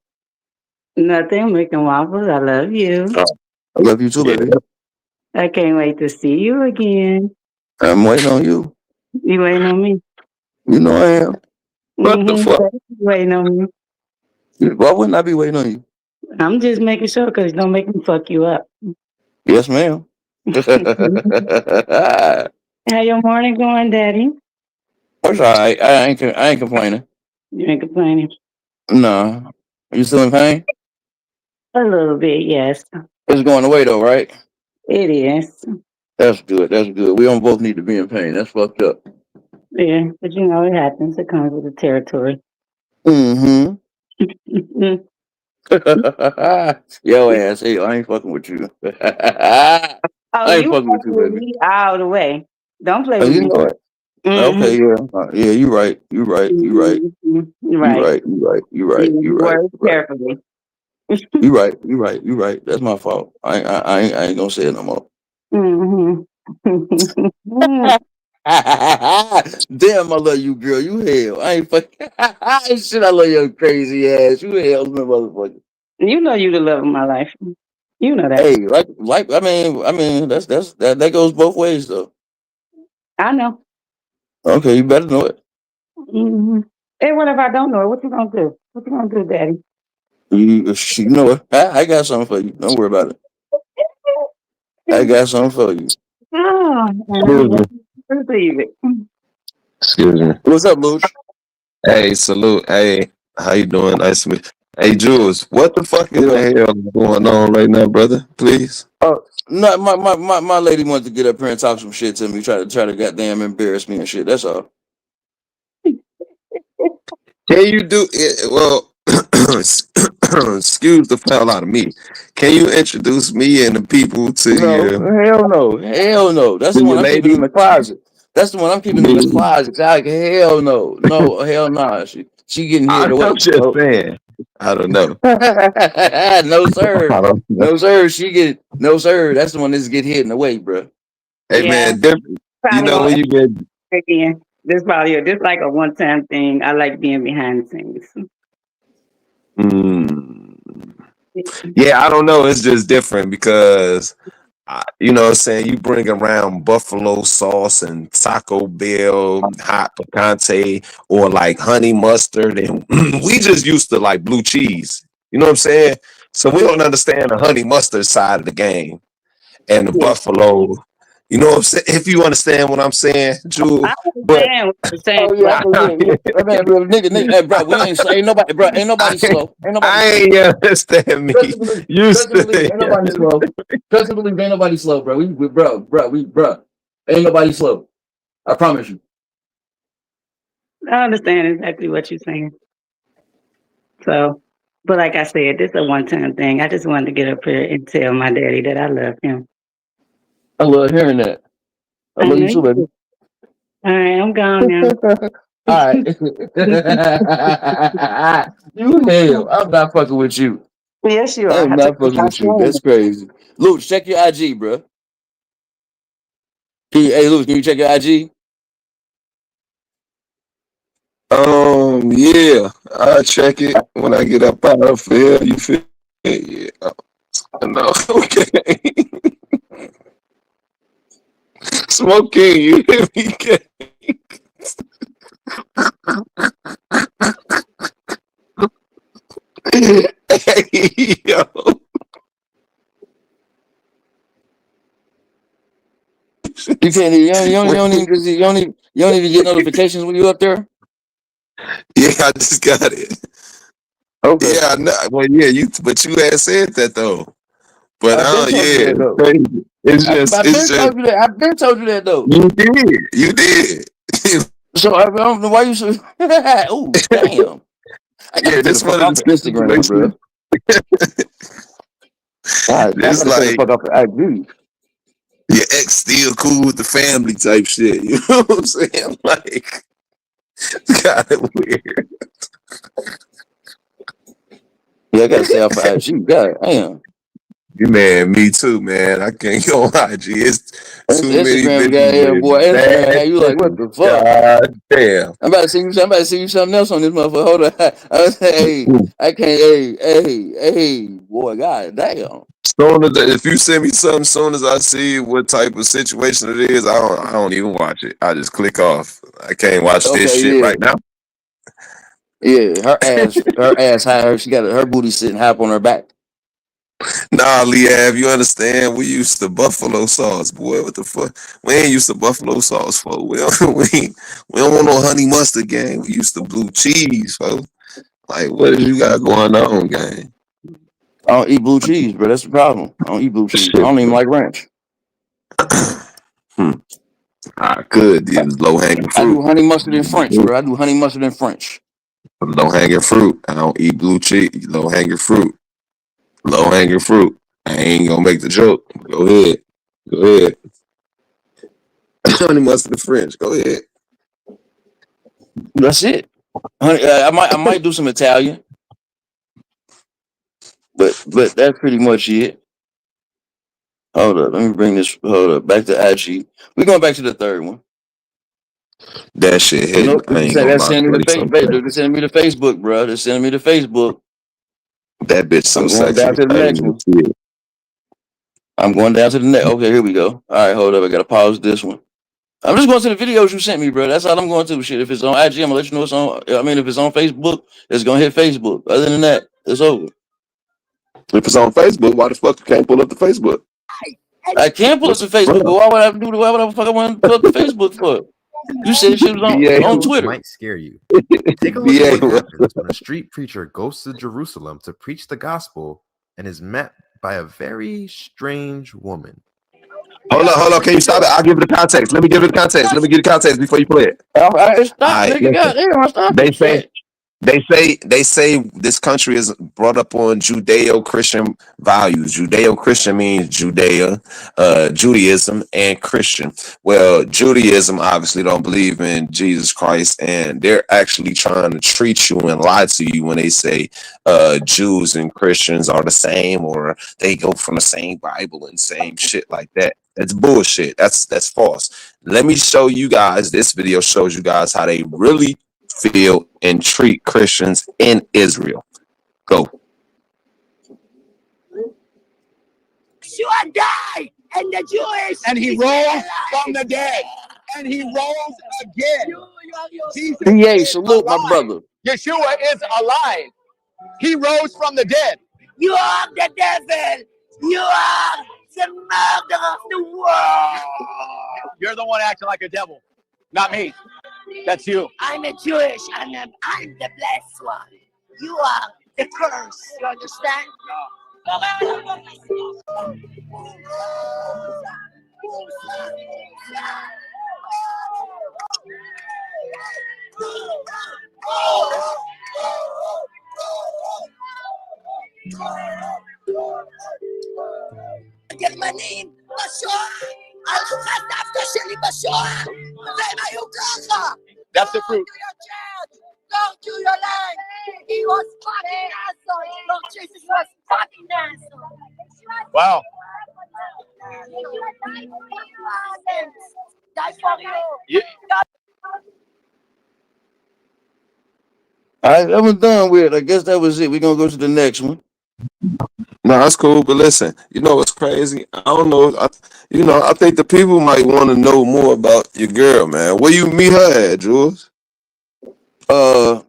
Nothing, making waffles. I love you. I love you too, baby. I can't wait to see you again. I'm waiting on you. You waiting on me? You know I am. What the fuck? Waiting on me. Why wouldn't I be waiting on you? I'm just making sure because don't make me fuck you up. Yes, ma'am. How your morning going, Daddy? It's all right. I ain't complaining. You ain't complaining? No. Are you still in pain? A little bit, yes. It's going away though, right? It is. That's good. We don't both need to be in pain. That's fucked up. Yeah, but you know it happens. It comes with the territory. Mm-hmm. Mm. Yo ass, hey, I ain't fucking with you. I Oh, ain't you fucking with fucking you, with baby. me all the way. Don't play Oh, with you me. know it. Mm-hmm. Okay, yeah. Yeah, you right. You right. You right. Mm-hmm. You Right. right. You right. You right. Use You your right. words You right. carefully. You right. You right. You right. That's my fault. I ain't gonna say it no more. Mm-hmm. Damn, I love you, girl. You hell. I ain't fucking shit. I love your crazy ass. You hell, motherfucker. You know you the love of my life. You know that. Hey, like. I mean, that goes both ways though. I know. Okay, you better know it. Mm-hmm. And what if I don't know it? What you gonna do? What you gonna do, Daddy? You know what? I got something for you. Don't worry about it. I got something for you. Oh, Excuse me. receive it. Excuse me. What's up, Luch? Hey, salute. Hey, how you doing? Nice to meet you. Hey, Jules, what the fuck in Yeah. the hell is going on right now, brother? Please. Oh, no, my lady wanted to get up here and talk some shit to me, try to goddamn embarrass me and shit. That's all. Can you do it? Well, excuse the hell out of me. Can you introduce me and the people No, hell no, hell no. That's to the one your I'm keeping in lady? the closet. That's the one I'm keeping in the closet. Like, hell no, no, hell nah. She getting hid I'm away. just No, saying. I don't know. no sir, I don't know. no sir. No sir. That's the one that's get hidden away, bro. Hey Yeah, man, different. You probably know won't when you get ever again. This like a one time thing. I like being behind the scenes. mm, yeah, I don't know. It's just different because you know what I'm saying, you bring around buffalo sauce and Taco Bell, hot picante, or like honey mustard, and we just used to like blue cheese. You know what I'm saying? So we don't understand the honey mustard side of the game and the Yeah, buffalo. You know what I'm saying? If you understand what I'm saying, I Jewel. But understand what you're saying, Oh yeah, but I know, yeah. Man, nigga, hey, bro, we ain't nobody, bro, ain't nobody slow, ain't nobody I slow. ain't understand me. Trust and believe, You trust and believe, said ain't nobody slow. Trust and believe, ain't nobody slow, bro. Bro, ain't nobody slow. I promise you. I understand exactly what you're saying. So, but like I said, this is a one time thing. I just wanted to get up here and tell my daddy that I love him. I love hearing that. I I love know you too, you baby. do. All right, I'm gone now. All right. You hell, I'm not fucking with you. Yes, you are. I'm I took not you fucking my with you. phone. That's crazy. Luke, check your IG, bro. Hey, Luke, can you check your IG? yeah, I'll check it when I get up out of here. You feel me? Yeah. No, okay. Smoking, you hear me? Hey, yo. You can't. You don't even get notifications when you up there. Yeah, I just got it. Okay. Yeah, I know. Well, yeah, but you had said that though. But I've been told you yeah, that it's though. crazy. I've It's been just told you that. I've been told you that though. you did. So I don't know why you should. Oh damn! I gotta Yeah, stay the this fuck one of off the of Instagram, situations. bro. God, I It's gotta stay the like fuck off of IG. your ex still cool with the family type shit. You know what I'm saying? Like, it's kind of weird. Yeah, I gotta stay off of IG. God damn. Man, me too, man. I can't go on IG. It's too many Instagram got bitches here, with boy. Instagram bad had you like, what pictures. the fuck? God damn. I'm about to see you. I'm about to see you something else on this motherfucker. Hold on. I was like, hey, I can't. Hey, boy. God damn. If you send me something, soon as I see what type of situation it is, I don't even watch it. I just click off. I can't watch this Okay, shit yeah, right now. yeah. Her ass high. She got her booty sitting high up on her back. Nah, Leav, you understand? We used to buffalo sauce, boy. What the fuck? We ain't used to buffalo sauce, folks. We don't want no honey mustard, gang. We used to blue cheese, folks. Like, what you got going on, gang? I don't eat blue cheese, bro. That's the problem. I don't eat blue cheese. I Shit, don't even bro. like ranch. Hmm. I could. It was low hanging I do fruit. honey mustard and French, bro. I do honey mustard and French. Low hanging fruit. I don't eat blue cheese. Low hanging fruit. Low hanging fruit. I ain't gonna make the joke. Go ahead. Go ahead. Honey mustard and French. Go ahead. That's it. Honey, I might do some Italian, but that's pretty much it. Hold up, let me bring this. Hold up, back to IG. We're going back to the third one. That shit You hitting. know, I ain't gonna that's lie. sending me to 30-something. Facebook. They're sending me to Facebook, bro. They're sending me to Facebook. That bitch so I'm going sexy. down to the I ain't next even one. see it. I'm going down to the next. Okay, here we go. All right, hold up. I gotta pause this one. I'm just going to the videos you sent me, bro. That's all I'm going to. Shit, if it's on IG, I'm gonna let you know it's on. I mean, if it's on Facebook, it's gonna hit Facebook. Other than that, it's over. If it's on Facebook, why the fuck you can't pull up the Facebook? I can't pull up the Facebook, but why would I have to do? Why would I fucking want to pull up the Facebook for? You said shit was on Twitter. Might scare you. Take a look BA, at what what? happens when a street preacher goes to Jerusalem to preach the gospel and is met by a very strange woman. Hold on. Can you stop it? I'll give it the context. Let me give it the context. Let me get the context before you play it. Stop, Alright, nigga. Goddamn, stop. They say this country is brought up on Judeo-Christian values. Judeo-Christian means Judea, Judaism, and Christian. Well, Judaism obviously don't believe in Jesus Christ, and they're actually trying to treat you and lie to you when they say Jews and Christians are the same, or they go from the same Bible and same shit like that. That's bullshit. That's false. Let me show you guys. This video shows you guys how they really feel and treat Christians in Israel. Go. Yeshua died, and the Jewish, and he rose from the dead, and he rose again. Jesus PA, is salute my alive. brother. Yeshua is alive. He rose from the dead. You are the devil. You are the murderer of the world. You're the one acting like a devil, not me. That's you. I'm a Jewish, and I'm the blessed one. You are the curse. You understand? גרמנים בשואה, על חטפת שלי בשואה, והם היו ככה. That's the fruit. Go to your land. He was fucking asshole. Lord Jesus was fucking asshole. Wow. Die for you. Yeah. All right, that was done with. I guess that was it. We're gonna go to the next one. No, that's cool. But listen, you know what's crazy? I don't know. I think the people might want to know more about your girl, man. Where you meet her at, Jules? I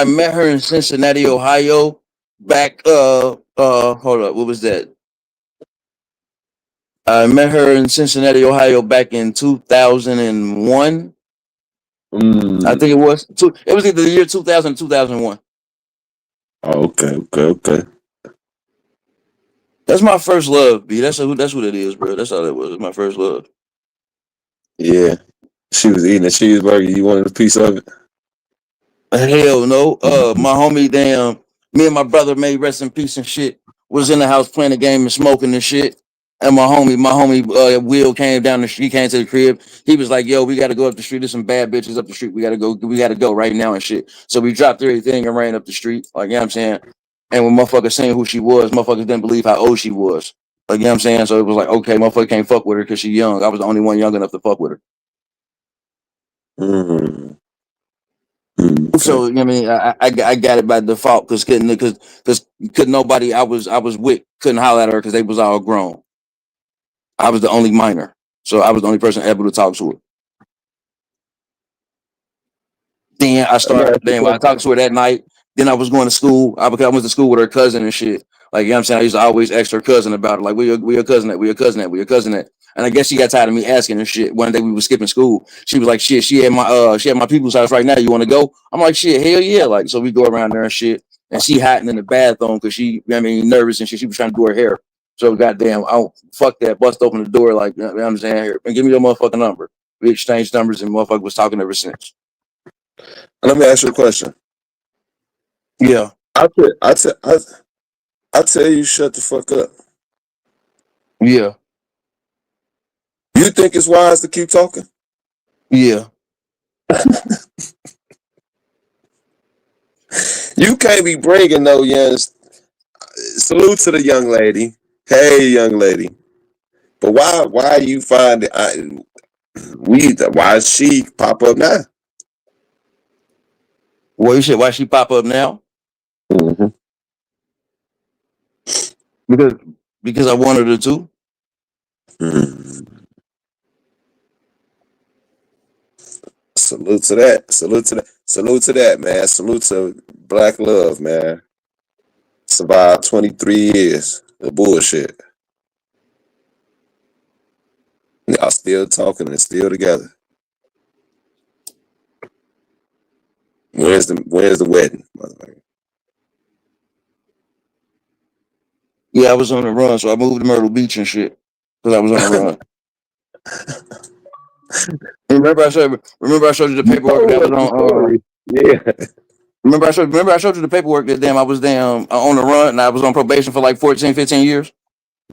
met her in Cincinnati, Ohio. Back hold up, what was that? I met her in Cincinnati, Ohio back in 2001. I think it was. It was either the year 2000 or 2001. Oh, okay. That's my first love, B. That's what it is, bro. That's all it was. It's my first love. Yeah. She was eating a cheeseburger. You wanted a piece of it? Hell no. My homie, me and my brother made rest in peace and shit. Was in the house playing the game and smoking and shit. And my homie, Will came down the street, came to the crib. He was like, yo, we gotta go up the street. There's some bad bitches up the street. We gotta go right now and shit. So we dropped everything and ran up the street. Like, you know what I'm saying? And when motherfuckers saying who she was, motherfuckers didn't believe how old she was. Like, you know what I'm saying? So it was like, okay, motherfucker can't fuck with her because she young. I was the only one young enough to fuck with her. So, you know what I mean, I got it by default because couldn't nobody I was with couldn't holler at her because they was all grown. I was the only minor, so I was the only person able to talk to her. Then I started. Then when I talked to her that night, then I was going to school. I went to school with her cousin and shit. Like, you know what I'm saying? I used to always ask her cousin about it. Like, where your cousin at? Where your cousin at? Where your cousin at? And I guess she got tired of me asking her shit. One day we were skipping school. She was like, shit, she at my people's house right now. You want to go? I'm like, shit, hell yeah. Like, so we go around there and shit. And she hiding in the bathroom because she, nervous and shit. She was trying to do her hair. So goddamn, I don't fuck that. Bust open the door like, you know what I'm saying? Here, and give me your motherfucking number. We exchanged numbers and motherfucker was talking ever since. Let me ask you a question. Yeah. I tell you, shut the fuck up. Yeah. You think it's wise to keep talking? Yeah. You can't be bringing no young. Salute to the young lady. Hey, young lady. But why you find it? Why she pop up now? Well, you said why she pop up now? Mm-hmm. Because I wanted her to. Salute to that. Salute to that. Salute to that, man. Salute to Black love, man. Survived 23 years of bullshit. Y'all still talking and still together. Where's the wedding? Yeah, I was on the run, so I moved to Myrtle Beach and shit because I was on the run. Remember I showed you the paperwork that was on. Yeah. Remember I showed you the paperwork that I was on the run and I was on probation for like 14, 15 years.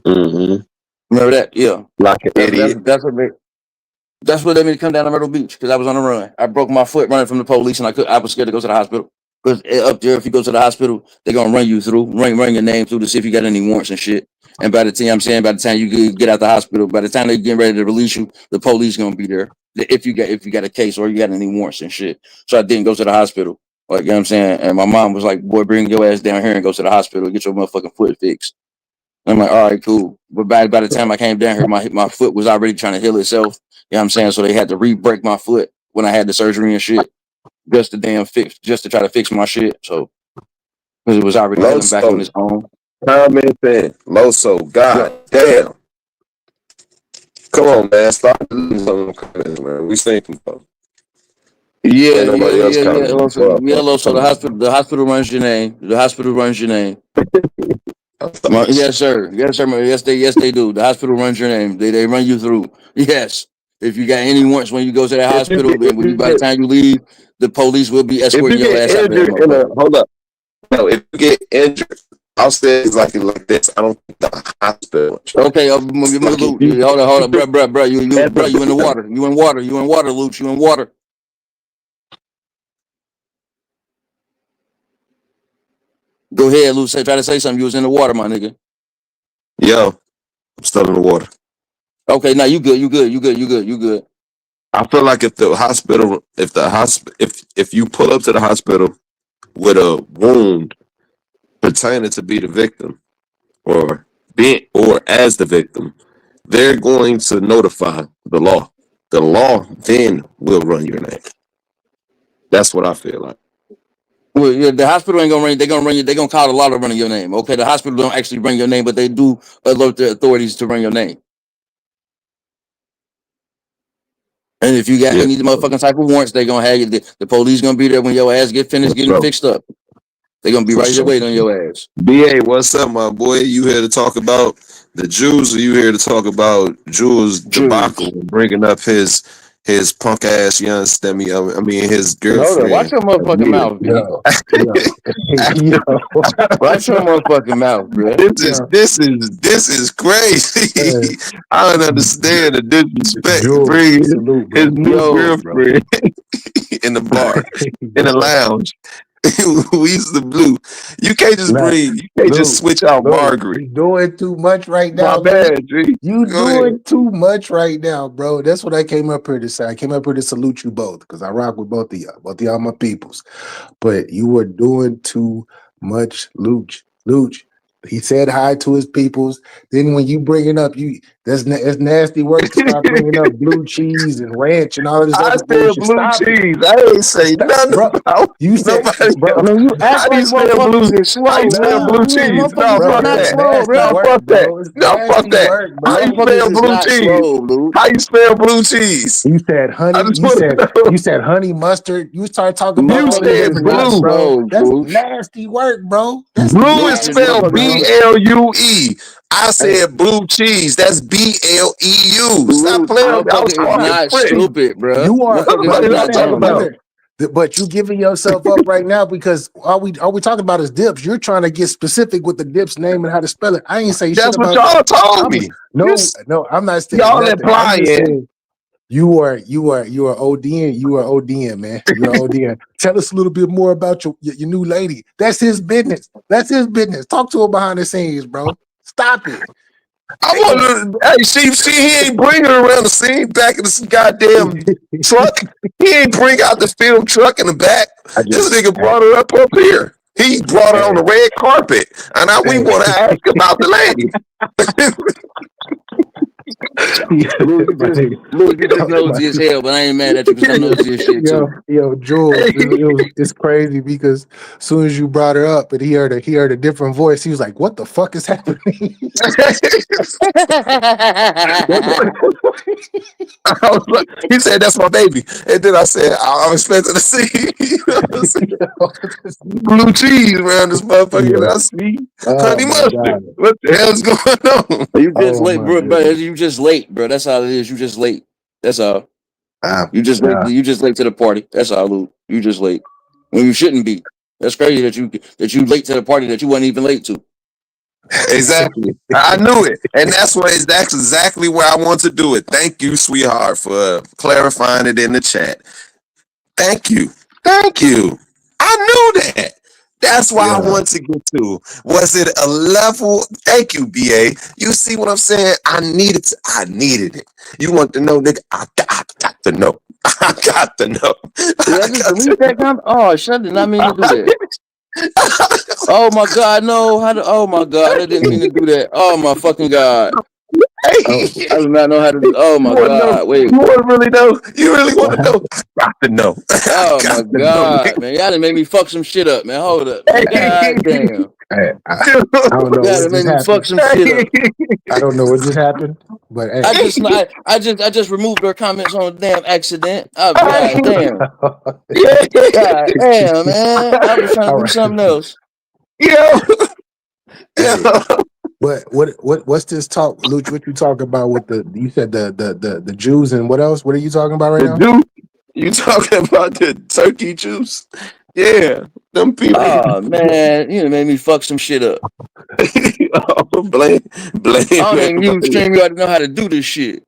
Mm-hmm. Remember that? Yeah. Like an idiot. That's what made me come down to Myrtle Beach because I was on the run. I broke my foot running from the police and I was scared to go to the hospital. Because up there, if you go to the hospital, they're gonna run you through, run your name through to see if you got any warrants and shit. And by the time you get out the hospital, by the time they get ready to release you, the police gonna be there. If you got a case or you got any warrants and shit. So I didn't go to the hospital. Like, you know what I'm saying? And my mom was like, boy, bring your ass down here and go to the hospital, get your motherfucking foot fixed. And I'm like, all right, cool. But by the time I came down here, my foot was already trying to heal itself. You know what I'm saying? So they had to re-break my foot when I had the surgery and shit. Just to try to fix my shit. So because it was already healing back on its own. Comment in. Loso, god damn. Come on, man. Stop doing some comments, man. We thinking, bro. Yeah. Loso, the hospital runs your name. The hospital runs your name. Yes, sir. Yes, they do. The hospital runs your name. They run you through. Yes. If you got any warrants when you go to that hospital, by the time you leave, the police will be escorting your ass out there. Hold up. No, if you get injured, I'll say it's like this. I don't think the hospital. Okay, hold on, bro. You in the water. You in water, Luch. You in water. Go ahead, Luch. Try to say something. You was in the water, my nigga. Yo, I'm still in the water. Okay, now you good. I feel like if you pull up to the hospital with a wound pertaining to be the victim or as the victim, they're going to notify the law. The law then will run your name. That's what I feel like. Well, yeah, the hospital ain't gonna run. They're gonna run you. They're gonna call the law to run your name. Okay, the hospital don't actually bring your name, but they do alert the authorities to run your name. And if you got any motherfucking type of warrants, they gonna have you. The police gonna be there when your ass get finished getting fixed up. They gonna be right there waiting on your ass. BA, what's up, my boy? You here to talk about the Jews, or you here to talk about Jules debacle, bringing up his punk ass young STEMI? I mean his girlfriend. Watch your motherfucking mouth, bro. Watch your motherfucking mouth, bro. This is crazy. I don't understand the disrespect to bring his new girlfriend in the bar, in the lounge. We used the blue. You can't just just switch out Margaret. You doing too much right now. My bad, G. You doing too much right now, bro. That's what I came up here to say. I came up here to salute you both because I rock with both of y'all. Both of y'all my peoples. But you were doing too much, Luch. He said hi to his peoples. Then when you bring it up, that's nasty work to start bringing up blue cheese and ranch and all this I other said bullshit. blue cheese. I ain't say nothing Bro, about you said, bro, I mean, you act like motherfuckers is slow. How you spell blue cheese? No, fuck that. No, fuck that. How you spell blue cheese? How you spell blue cheese? You said honey. You said honey mustard. You started talking about You said blue, bro. That's nasty work, bro. That's blue is spelled BLUE. I said blue cheese. That's BLEU. Stop playing with me. I was Motherfucker is talking not French. stupid, bro. You are, Motherfucker What is did I not talk dumb, about? bro. but you giving yourself up right now because all we talking about is dips. You're trying to get specific with the dips name and how to spell it. I ain't say shit That's what about. y'all told I'm, me. no, I'm not saying Y'all nothing. I'm just implying. saying you are ODing. You are ODing, man. You're ODing. Tell us a little bit more about your new lady. That's his business. That's his business. Talk to him behind the scenes, bro. Stop it. I want to. Hey, she he ain't bring her around the scene back in the goddamn truck. He ain't bring out the film truck in the back. This nigga brought her up here. He brought her on the red carpet, and we want to ask about the lady. Lou, you just nosy as hell, but I ain't mad at you because I'm nosy as shit too. Yo, Jules, it's crazy because as soon as you brought her up and he heard a different voice, he was like, "What the fuck is happening?" I was like, he said, "That's my baby," and then I said, "I'm expecting to see blue cheese around this motherfucker." And I see honey mustard. What the hell's going on? You just late, bro. You just late, bro. That's all it is. You just late. That's all. You just late. You just late to the party. That's all, Lou. You just late when you shouldn't be. That's crazy that you late to the party that you wasn't even late to. Exactly. I knew it. And that's exactly where I want to do it. Thank you, sweetheart, for clarifying it in the chat. Thank you. Thank you. I knew that. That's why I want to get to. Was it a level? Thank you, BA. You see what I'm saying? I needed it. You want to know, nigga? I got to know. I got to know. Did I just delete that comment? Oh, shit, I did not mean to do that. Oh my God, no! Oh my God, I didn't mean to do that. Oh my fucking God! I do not know how to do. Oh my God! Wait, you want to really know? You really want to know? I got to know. Oh my God, man! Y'all done made me fuck some shit up, man. Hold up, man. God damn! I don't know. Y'all done made me fuck some shit up. I don't know what just happened, but hey. I just removed her comments on a damn accident. Oh, God damn! God damn, man! I was trying to do something else. But what's this talk, Luch? What you talking about with you said the Jews and what else? What are you talking about right now? You talking about the turkey juice? Yeah, them people. Oh man, you made me fuck some shit up. Blame. I don't even use StreamYard to know how to do this shit.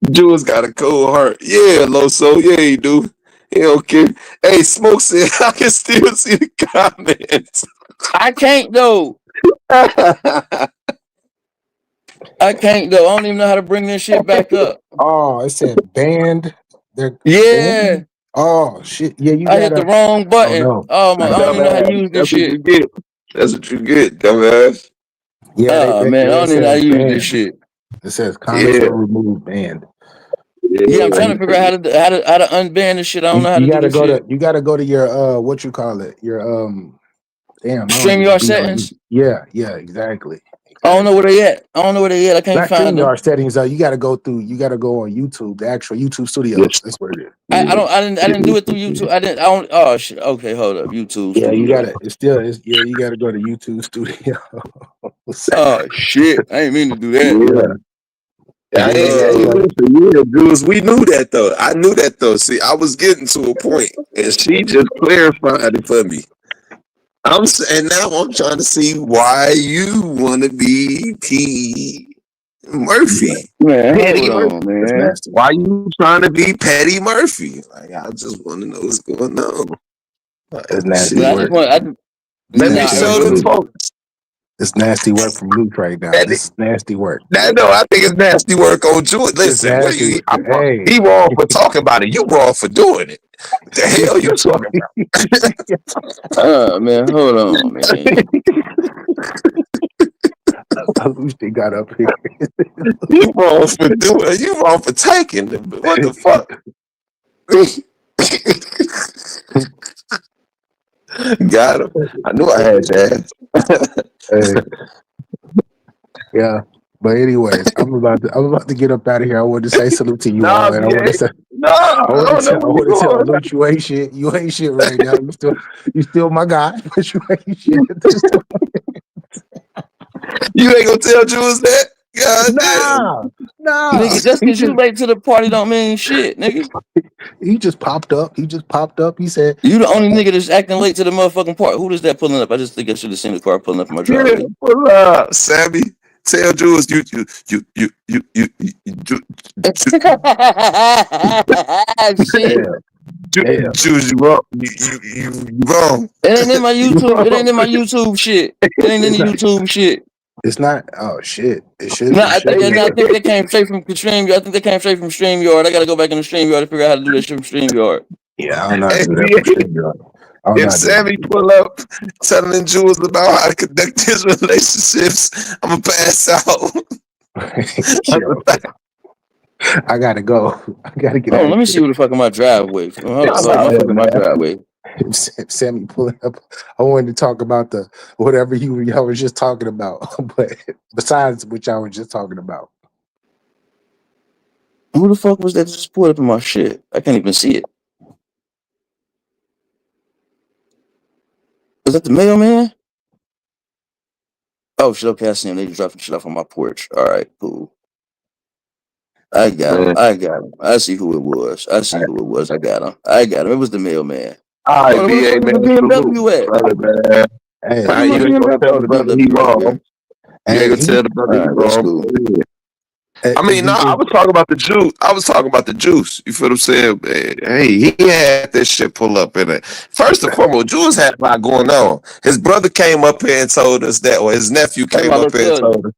Jules got a cold heart. Yeah, Loso. Yeah, he do. He don't care. Hey, Smoke said I can still see the comments. I can't though. I can't though. I don't even know how to bring this shit back up. Oh, it said banned. Yeah. Banned? Oh shit. Yeah, I hit the wrong button. Oh my! I don't even know how to use this shit. That's what you get, dumbass. Yeah. Man, I don't even know how to use this shit. It says comments were removed, banned. Yeah, I'm trying to figure out how to unban this shit. I don't know how to do this shit. You gotta go to your what you call it? Your StreamYard settings. Yeah, exactly. I don't know where they at. I can't find them. StreamYard settings though. You gotta go on YouTube, the actual YouTube studio. That's what it is. I didn't do it through YouTube. Oh shit. Okay, hold up. YouTube studio. Yeah, you gotta go to YouTube studio. Oh shit. I ain't mean to do that. Jules, we knew that though. I knew that though. See, I was getting to a point, and she just clarified it for me. And now I'm trying to see why you want to be P. Murphy. Man, Petty hold on, Murphy. man. Why you trying to be Petty Murphy? Like, I just want to know what's going on. It's nasty work. Let me show the folks. It's nasty work from Luke right now. This is nasty work. No, I think it's nasty work on Jules. Listen, he wrong for talking about it. You wrong for doing it. The hell you talking about? Oh man, hold on, man. They got up here. You wrong for doing it. You wrong for taking it. What the fuck? Got him. I knew I had your ass. Yeah. But anyways, I'm about to get up out of here. I wanted to say salute to you all, and I want to say tell Luke you ain't shit. You ain't shit right now. You still my guy, but you ain't shit. You ain't gonna tell Jules that? God damn. Nah. Nigga, just because you late to the party don't mean shit, nigga. He just popped up. He said, You the only nigga that's acting late to the motherfucking party. Who is that pulling up? I just think I should have seen the car pulling up in my driveway. Pull up, Sammy. Tell Jules you Shit. Jules, you wrong. You wrong. It ain't in my YouTube. It ain't in my YouTube shit. It ain't in the YouTube shit. it's not. Oh shit! It should. No, I think they came straight from StreamYard. I think they came straight from StreamYard. I gotta go back in the StreamYard to figure out how to do that shit from StreamYard. Yeah, I don't know how to do that from StreamYard. If Sammy pull up telling Jules about how to conduct his relationships, I'm gonna pass out. I gotta go. I gotta get Oh, out. let me see what the fuck in my driveway. My driveway. If Sammy pulling up, I wanted to talk about the whatever y'all was just talking about, but besides what y'all was just talking about. Who the fuck was that just pulled up in my shit? I can't even see it. Is that the mailman? Oh shit, okay, I see him. They just dropping shit off on my porch. All right, cool. I got him. I see who it was. I got him. It was the mailman. All right, where the BMW at? Hey, you ain't gonna tell the brother he wrong. You ain't gonna tell the brother he wrong. I mean, no, I was talking about the juice. You feel what I'm saying? Hey, he had this shit pull up in it. First and foremost, Jules had a lot going on. His brother came up here and told us that, or his nephew came up here and told us.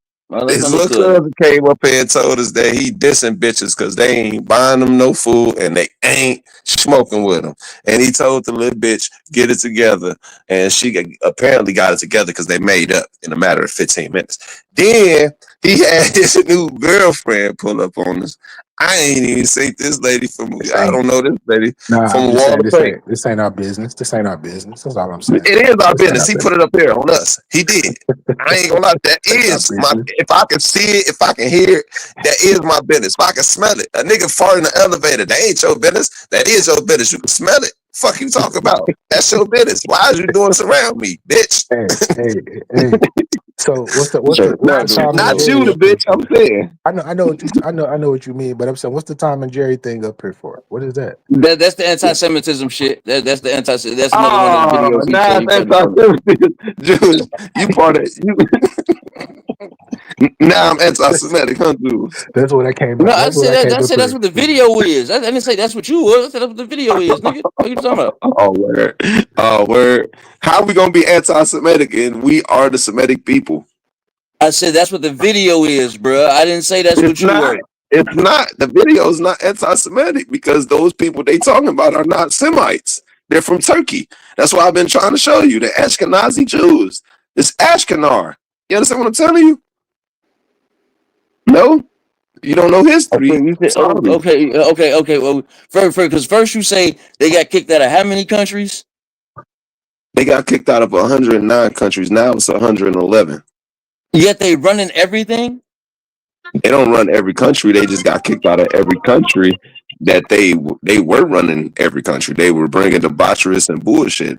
His little cousin came up here and told us that he dissing bitches because they ain't buying them no food and they ain't smoking with them. And he told the little bitch, get it together. And she apparently got it together because they made up in a matter of 15 minutes. Then he had his new girlfriend pull up on us. I ain't even seen this lady from, I don't know this lady from Walter. This ain't our business. That's all I'm saying. It is our business. He put it up there on us. He did. I ain't gonna lie. That is my, if I can see it, if I can hear it, that is my business. If I can smell it, a nigga fart in the elevator, that ain't your business. That is your business. You can smell it. Fuck you talk about. That's your business. Why is you doing this around me, bitch? Hey. So what's the not you, the bitch? I'm saying. I know what you mean, but I'm saying, what's the Tom and Jerry thing up here for? What is that? That's the anti-Semitism shit. That's the anti. That's another one of the videos. Jules, you part of you. Now I'm anti-Semitic, huh, dude? That's what I came. No, I said that's what the video is. I didn't say that's what you was. I said that's what the video is, nigga. What are you talking about? Oh, word. How are we gonna be anti-Semitic and we are the Semitic people? I said that's what the video is, bro. I didn't say that's what you were. It's not. The video is not anti-Semitic because those people they talking about are not Semites. They're from Turkey. That's why I've been trying to show you the Ashkenazi Jews. It's Ashkenar. You understand what I'm telling you? No, you don't know history. Okay. Well, first you say they got kicked out of how many countries? They got kicked out of 109 countries. Now it's 111. Yet they running everything. They don't run every country. They just got kicked out of every country that they were running every country. They were bringing debaucherous and bullshit.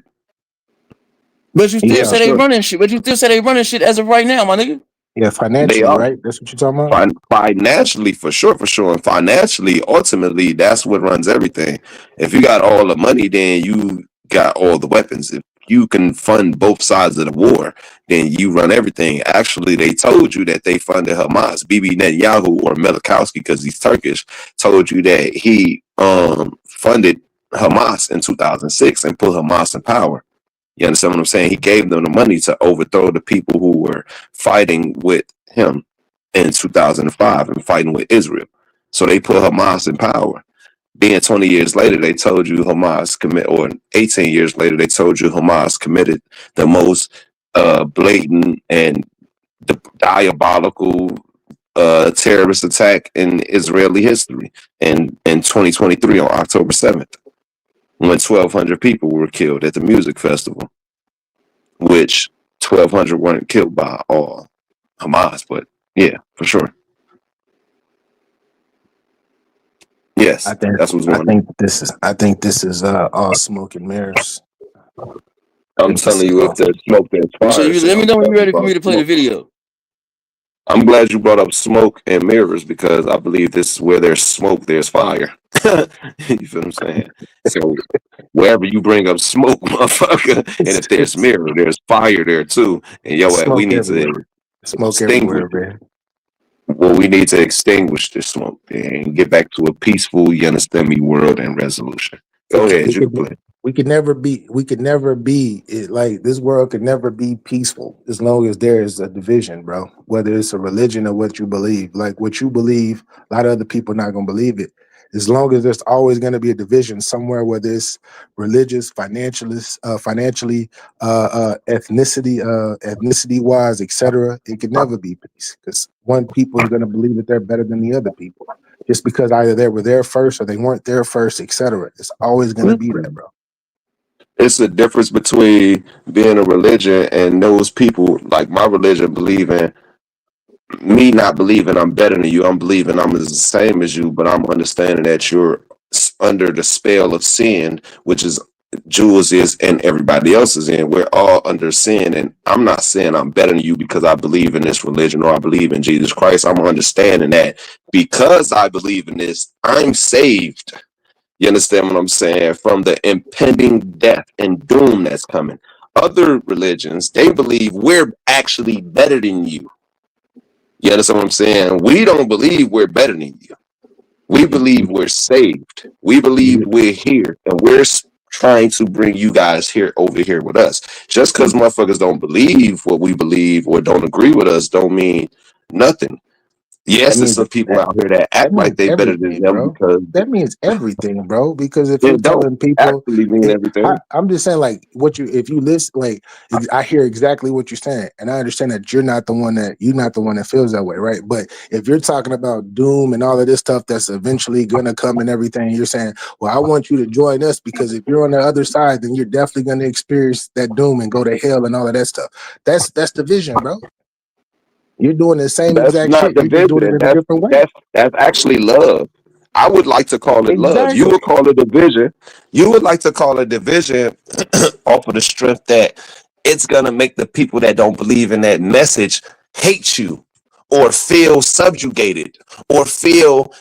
But you still say they running shit. But you still say they running shit as of right now, my nigga. Yeah, financially, right? That's what you're talking about? Financially, for sure. And financially, ultimately, that's what runs everything. If you got all the money, then you got all the weapons. If you can fund both sides of the war, then you run everything. Actually, they told you that they funded Hamas. Bibi Netanyahu, or Melikowski, because he's Turkish, told you that he funded Hamas in 2006 and put Hamas in power. You understand what I'm saying? He gave them the money to overthrow the people who were fighting with him in 2005 and fighting with Israel. So they put Hamas in power. Then 20 years later, they told you Hamas or 18 years later, they told you Hamas committed the most blatant and diabolical terrorist attack in Israeli history in 2023 on October 7th. When 1,200 people were killed at the music festival, which 1,200 weren't killed by all Hamas, but yeah, for sure. Yes, that's what's going on. I think this is all smoke and mirrors. I'm telling you, if there's smoke, there's fire. So let me know when you're ready for me to play the video. I'm glad you brought up smoke and mirrors because I believe this is where there's smoke, there's fire. You feel what I'm saying? So wherever you bring up smoke, motherfucker, and if there's mirror, there's fire there too. And we Smoke need everywhere. to Smoke extinguish everywhere, man. well, we need to extinguish the smoke and get back to a peaceful, you understand me, world and resolution. Go ahead, you can play. We could never be like this world could never be peaceful as long as there is a division, bro. Whether it's a religion or what you believe, like what you believe, a lot of other people not gonna believe it. As long as there's always going to be a division somewhere, whether it's religious, financially, ethnicity wise, etc., it could never be peace because one people is going to believe that they're better than the other people just because either they were there first or they weren't there first, etc. It's always going to be that, bro. It's the difference between being a religion and those people like my religion believing me not believing I'm better than you. I'm believing I'm the same as you, but I'm understanding that you're under the spell of sin, which is Jules is and everybody else is in. We're all under sin, and I'm not saying I'm better than you because I believe in this religion or I believe in Jesus Christ. I'm understanding that because I believe in this, I'm saved. You understand what I'm saying? From the impending death and doom that's coming. Other religions, they believe we're actually better than you. You understand what I'm saying? We don't believe we're better than you. We believe we're saved. We believe we're here, and we're trying to bring you guys here over here with us. Just because motherfuckers don't believe what we believe or don't agree with us, don't mean nothing. Yes, there's some people out here that act like they better than them bro. because That means everything, bro. Because if it you're don't telling people, actually mean everything. I'm just saying, like, if you listen, like, I hear exactly what you're saying, and I understand that you're not the one that feels that way, right? But if you're talking about doom and all of this stuff that's eventually gonna come and everything, you're saying, well, I want you to join us because if you're on the other side, then you're definitely gonna experience that doom and go to hell and all of that stuff. That's division, bro. You're doing the same That's exact not shit. You're just doing it division. in a different way. That's actually love. I would like to call it love. You Exactly. would call it division. You would like to call it division off of the strength that it's gonna make the people that don't believe in that message hate you or feel subjugated or feel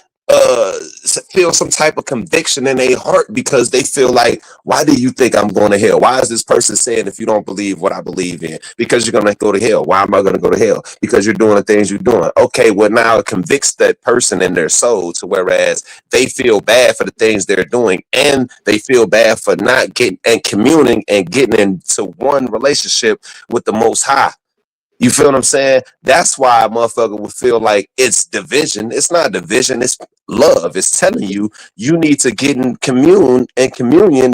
some type of conviction in their heart because they feel like, why do you think I'm going to hell? Why is this person saying if you don't believe what I believe in? Because you're going to go to hell. Why am I going to go to hell? Because you're doing the things you're doing. Okay, well now it convicts that person in their soul to whereas they feel bad for the things they're doing and they feel bad for not getting and communing and getting into one relationship with the Most High. You feel what I'm saying? That's why a motherfucker would feel like it's division. It's not division, it's love. It's telling you you need to get in communion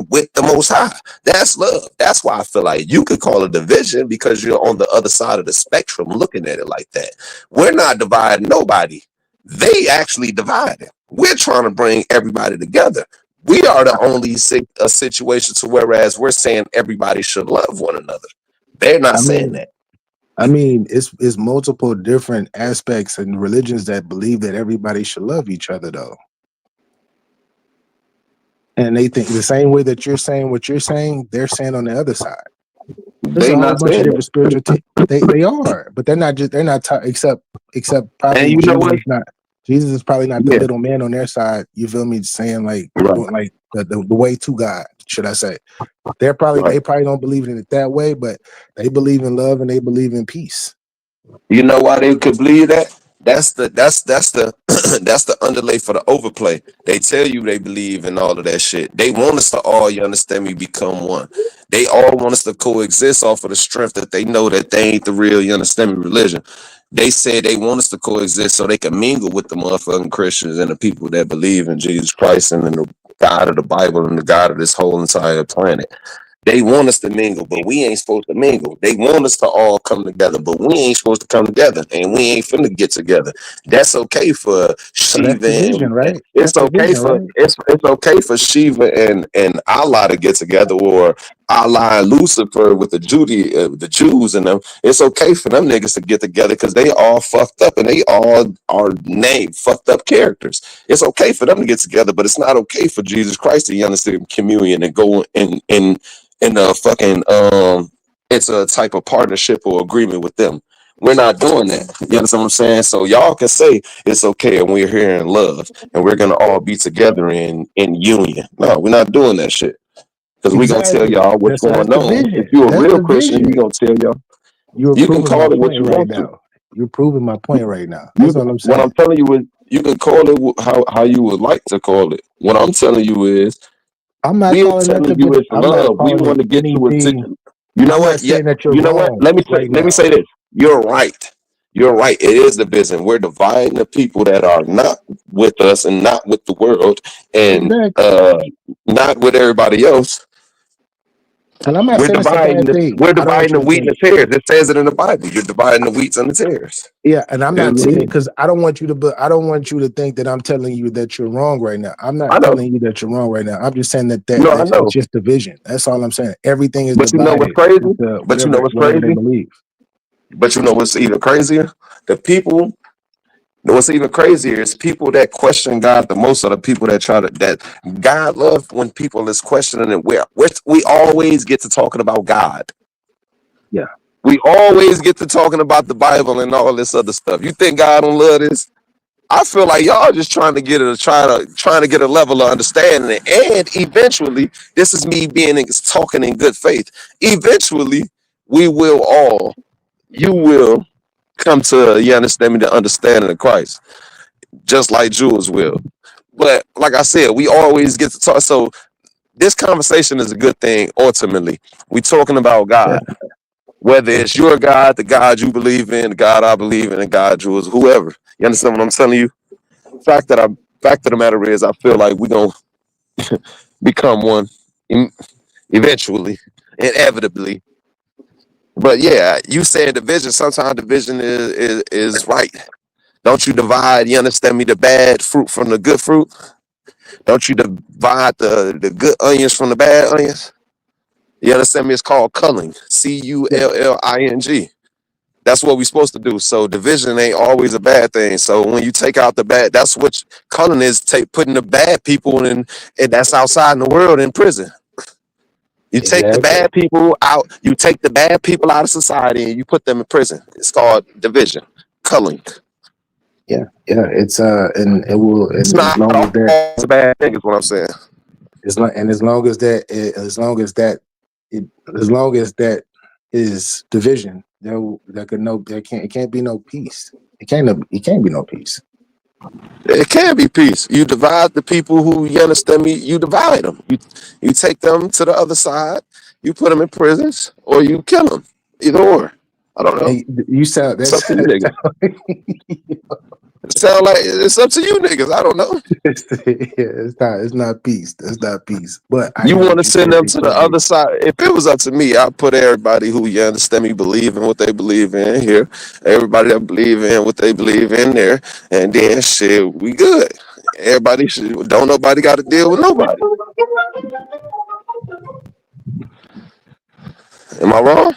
with the Most High. That's love. That's why I feel like you could call it division because you're on the other side of the spectrum looking at it like that. We're not dividing nobody. They actually divided. We're trying to bring everybody together. We are the only situation to whereas we're saying everybody should love one another. They're not saying that. I mean, it's multiple different aspects and religions that believe that everybody should love each other, though. And they think the same way that you're saying what you're saying, they're saying on the other side. There's a whole bunch of different spiritual. They are, but they're not except probably you know what? Jesus is probably not the little man on their side. You feel me? Saying like the way to God, should I say? They probably don't believe in it that way, but they believe in love and they believe in peace. You know why they could believe that? That's the that's the underlay for the overplay. They tell you they believe in all of that shit. They want us to all, you understand me, become one. They all want us to coexist off of the strength that they know that they ain't the real, you understand me, religion. They say they want us to coexist so they can mingle with the motherfucking Christians and the people that believe in Jesus Christ and in the God of the Bible and the God of this whole entire planet. They want us to mingle, but we ain't supposed to mingle. They want us to all come together, but we ain't supposed to come together, and we ain't finna get together. That's okay for Shiva, division, right? It's okay for it's okay for Shiva and Allah to get together, or Allah and Lucifer with the Jews and them. It's okay for them niggas to get together because they all fucked up and they all are named fucked up characters. It's okay for them to get together, but it's not okay for Jesus Christ to understand communion and go in a fucking it's a type of partnership or agreement with them. We're not doing that. You understand what I'm saying? So y'all can say it's okay and we're here in love and we're gonna all be together in union. No, we're not doing that shit. Because we're gonna tell Exactly. y'all what's That's going the on. If vision. you're a That's real the Christian, we're vision. gonna tell y'all. You're You can proving my call it what point you right want to. now. You're proving my point right now. You, That's all I'm what I'm saying. telling you is you can call it how you would like to call it. What I'm telling you is I'm not we ain't calling telling nothing, you but it's I'm not love. We calling want it to get to a anything. you know I'm what? not Yeah, saying that you're you know what? wrong right Let me now. say this. You're right. You're right. It is division. We're dividing the people that are not with us and not with the world and Exactly. not with everybody else. And I'm not saying it's a bad thing. We're I don't want dividing you the to wheat and think. the tares. It says it in the Bible. You're dividing the wheats and the tares. Yeah, and I'm You know not what I saying mean? because I don't want you to. I don't want you to think that I'm telling you that you're wrong right now. I'm I not know. telling you that you're wrong right now. I'm just saying that No, I it's know. just division. That's all I'm saying. Everything is But you know what's divided crazy? into But you know what's whatever they crazy? believe. But you know what's even crazier? The people. What's even crazier is people that question God the most are the people that that God loves when people is questioning it. We always get to talking about God. Yeah. We always get to talking about the Bible and all this other stuff. You think God don't love this? I feel like y'all just trying to get a level of understanding, and eventually, this is me talking in good faith. Eventually, we will all, you will come to you understand me the understanding of Christ, just like Jules will. But like I said, we always get to talk. So this conversation is a good thing. Ultimately, we talking about God, whether it's your God, the God you believe in, the God I believe in, the God Jules, whoever. You understand what I'm telling you? Fact of the matter is, I feel like we're gonna become one eventually, inevitably. But yeah, you saying division, sometimes division is right. Don't you divide, you understand me, the bad fruit from the good fruit? Don't you divide the good onions from the bad onions? You understand me? It's called culling. Culling. That's what we're supposed to do. So division ain't always a bad thing. So when you take out the bad, that's what culling is, putting the bad people in, and that's outside in the world in prison. You take the Exactly. bad people out, you take the bad people out of society and you put them in prison. It's called division, culling. Yeah. It's and it will, It's and as not long as that, always a bad thing, is what I'm saying. as long as that, as long as that is division, it can't be no peace. It can't be no peace. It can be peace. You divide the people who, you understand me, you divide them. You take them to the other side, you put them in prisons, or you kill them. Either or. I don't know. And you sound It's up that's to you niggas. It sound like it's up to you niggas. I don't know. it's not peace. That's not peace. But I You hear want what to you're send saying them to the completely. other side. If it was up to me, I'd put everybody who, you understand me, believe in what they believe in here. Everybody that believe in what they believe in there. And then shit, we good. Everybody should, don't nobody got to deal with nobody. Am I wrong?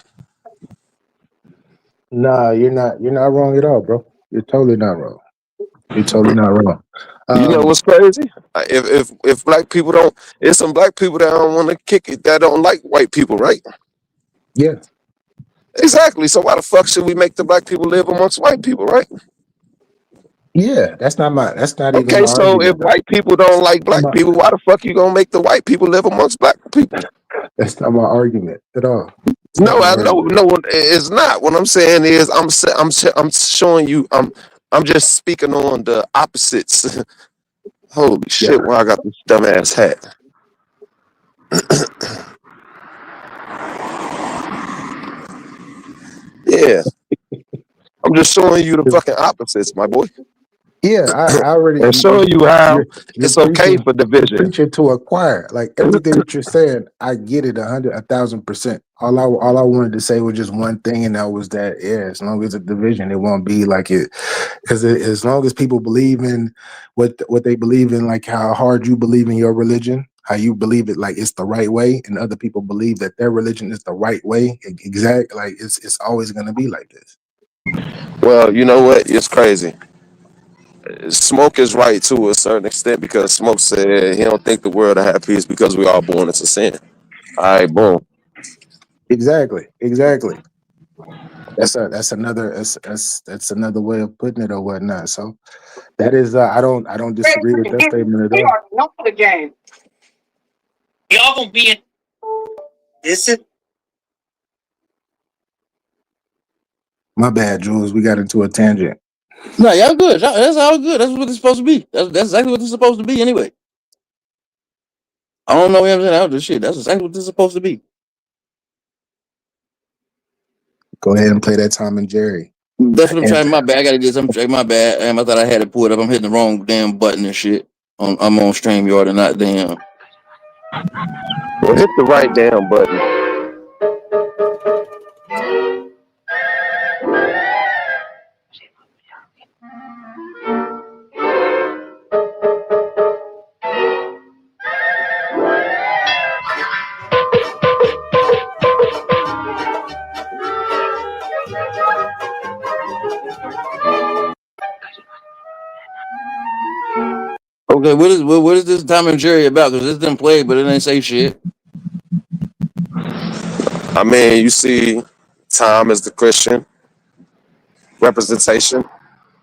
Nah, you're not. You're not wrong at all, bro. You're totally not wrong. You're totally not wrong. You know what's crazy? If black people don't, there's some black people that don't want to kick it, that don't like white people, right? Yeah. Exactly. So why the fuck should we make the black people live amongst white people, right? Yeah. That's not even Okay, my so if argument, though. white people don't like black people, why the fuck you gonna make the white people live amongst black people? That's not my argument at all. It's not No, my I know, argument. no, it's not. What I'm saying is, I'm showing you, I'm just speaking on the opposites. Holy Yeah. shit! Why I got this dumbass hat? Yeah, I'm just showing you the fucking opposites, my boy, Yeah, I already. and showing you how You're it's okay preaching. for You're division. preaching to a choir. Like everything that you're saying, I get it 1,000%. All I wanted to say was just one thing, and that was that. Yeah, as long as it's a division, it won't be like it. Because as long as people believe in what they believe in, like how hard you believe in your religion, how you believe it like it's the right way, and other people believe that their religion is the right way. Exactly. Like it's always going to be like this. Well, you know what? It's crazy. Smoke is right to a certain extent because Smoke said he don't think the world will have peace because we all born into sin. All right, boom. Exactly. That's another way of putting it or whatnot. So that is I don't disagree with that statement at We all. are not the game. Y'all gonna be in. This is. My bad, Jules. We got into a tangent. No, y'all good. That's all good. That's what it's supposed to be. That's exactly what it's supposed to be anyway. I don't know what I'm saying. I was shit. That's exactly what this is supposed to be. Go ahead and play that Tom and Jerry. That's what I'm trying. My bad. I gotta get something straight. My bad. I thought I had it pulled up. I'm hitting the wrong damn button and shit. I'm on StreamYard and not damn. Well, hit the right damn button. Okay, what is this Tom and Jerry about? Because this didn't play, but it ain't say shit. I mean, you see Tom as the Christian representation.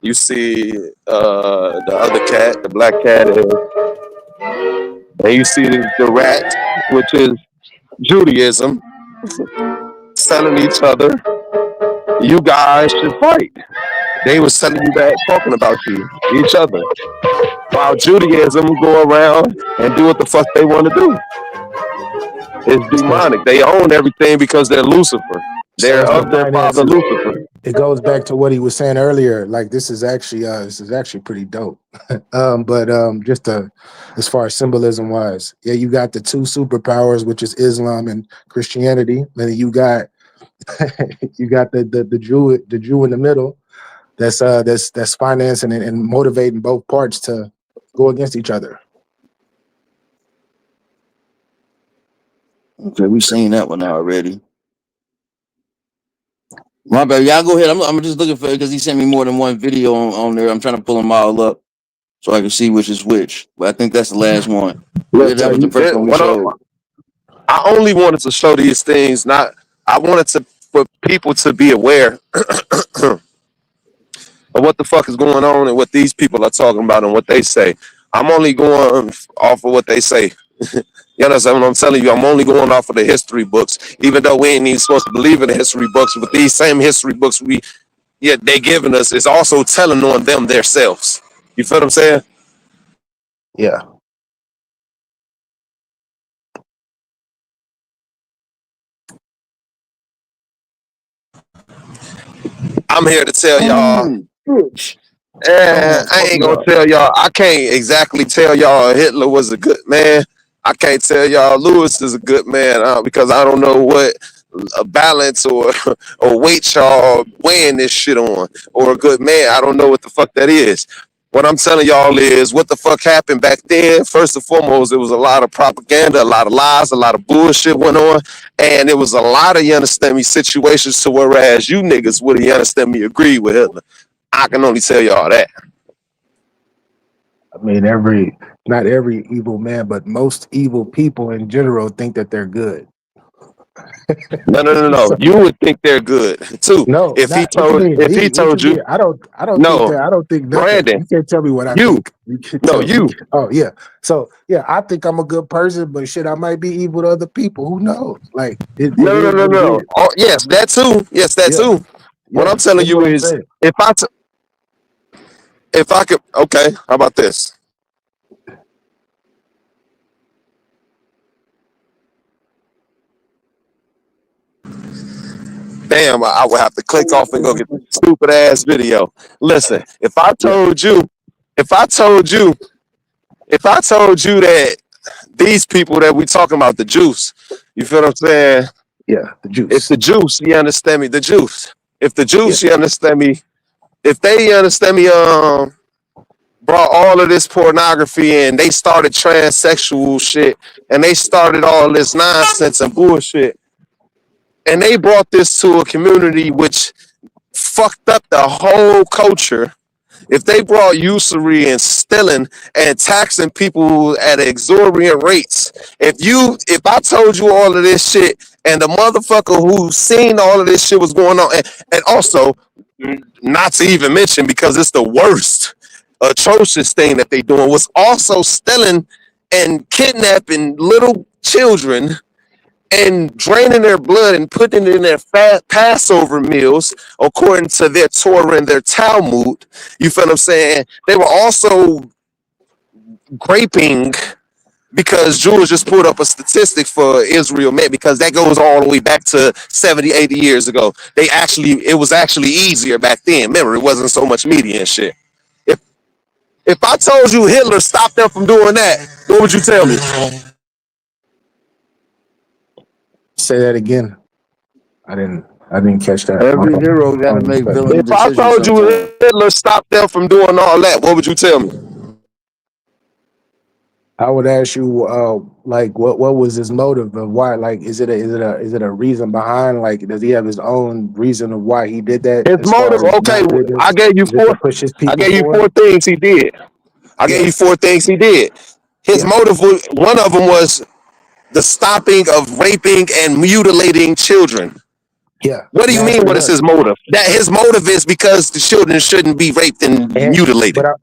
You see the other cat, the black cat, and you see the rat, which is Judaism, telling each other, you guys should fight. They was telling you that, talking about you, each other. While Judaism go around and do what the fuck they want to do. It's demonic. They own everything because they're Lucifer. They're of their father Lucifer. It goes back to what he was saying earlier. Like this is actually pretty dope. As far as symbolism wise, yeah, you got the two superpowers, which is Islam and Christianity, and then you got the Jew in the middle. That's financing and motivating both parts to go against each other. Okay, we seen that one already. My bad. Y'all go ahead. I'm just looking for it because he sent me more than one video on there. I'm trying to pull them all up so I can see which is which. But I think that's the last one. Yeah, that was the first one we showed. I only wanted to show these things. I wanted for people to be aware of what the fuck is going on and what these people are talking about and what they say. I'm only going off of what they say. You understand what I'm telling you? I'm only going off of the history books, even though we ain't even supposed to believe in the history books. But these same history books they giving us is also telling on them themselves. You feel what I'm saying? Yeah. I'm here to tell y'all. I ain't gonna tell y'all. I can't exactly tell y'all Hitler was a good man. I can't tell y'all Lewis is a good man because I don't know what a balance or weight y'all weighing this shit on, or a good man. I don't know what the fuck that is. What I'm telling y'all is what the fuck happened back then. First and foremost, there was a lot of propaganda, a lot of lies, a lot of bullshit went on, and it was a lot of, you understand me, situations to whereas you niggas would, you understand me, agree with Hitler. I can only tell y'all that. I mean, not every evil man, but most evil people in general think that they're good. No. You would think they're good too. No, if he told you, I don't no, think that. I don't think nothing. Brandon, you can't tell me what I think. You. Oh yeah. So yeah, I think I'm a good person, but shit, I might be evil to other people. Who knows? Like no. Oh, yes, that too. Yes, that too. What I'm telling you is, if I could, okay, how about this? Damn, I would have to click off and go get the stupid ass video. Listen, if I told you that these people that we talking about, the juice, you feel what I'm saying? Yeah, the juice. If the juice, you understand me, the juice. If the juice, you understand me, if they, you understand me, brought all of this pornography in, they started transsexual shit, and they started all this nonsense and bullshit. And they brought this to a community which fucked up the whole culture. If they brought usury and stealing and taxing people at exorbitant rates, if I told you all of this shit And the motherfucker who seen all of this shit was going on, and also, not to even mention, because it's the worst, atrocious thing that they doing, was also stealing and kidnapping little children and draining their blood and putting it in their Passover meals, according to their Torah and their Talmud. You feel what I'm saying? They were also graping, because Jules just pulled up a statistic for Israel, man, because that goes all the way back to 70, 80 years ago. It was actually easier back then. Remember, it wasn't so much media and shit. If I told you Hitler stopped them from doing that, what would you tell me? Say that again. I didn't catch that. Every hero got to make villain If I decisions told you sometimes. Hitler stopped them from doing all that, what would you tell me? I would ask you, like, what was his motive of why? Like, is it a reason behind? Like, does he have his own reason of why he did that? His motive, okay, I gave you four things he did. I gave you four things he did. His motive, one of them was the stopping of raping and mutilating children. Yeah. What do you mean? What is his motive? That his motive is because the children shouldn't be raped and mutilated. But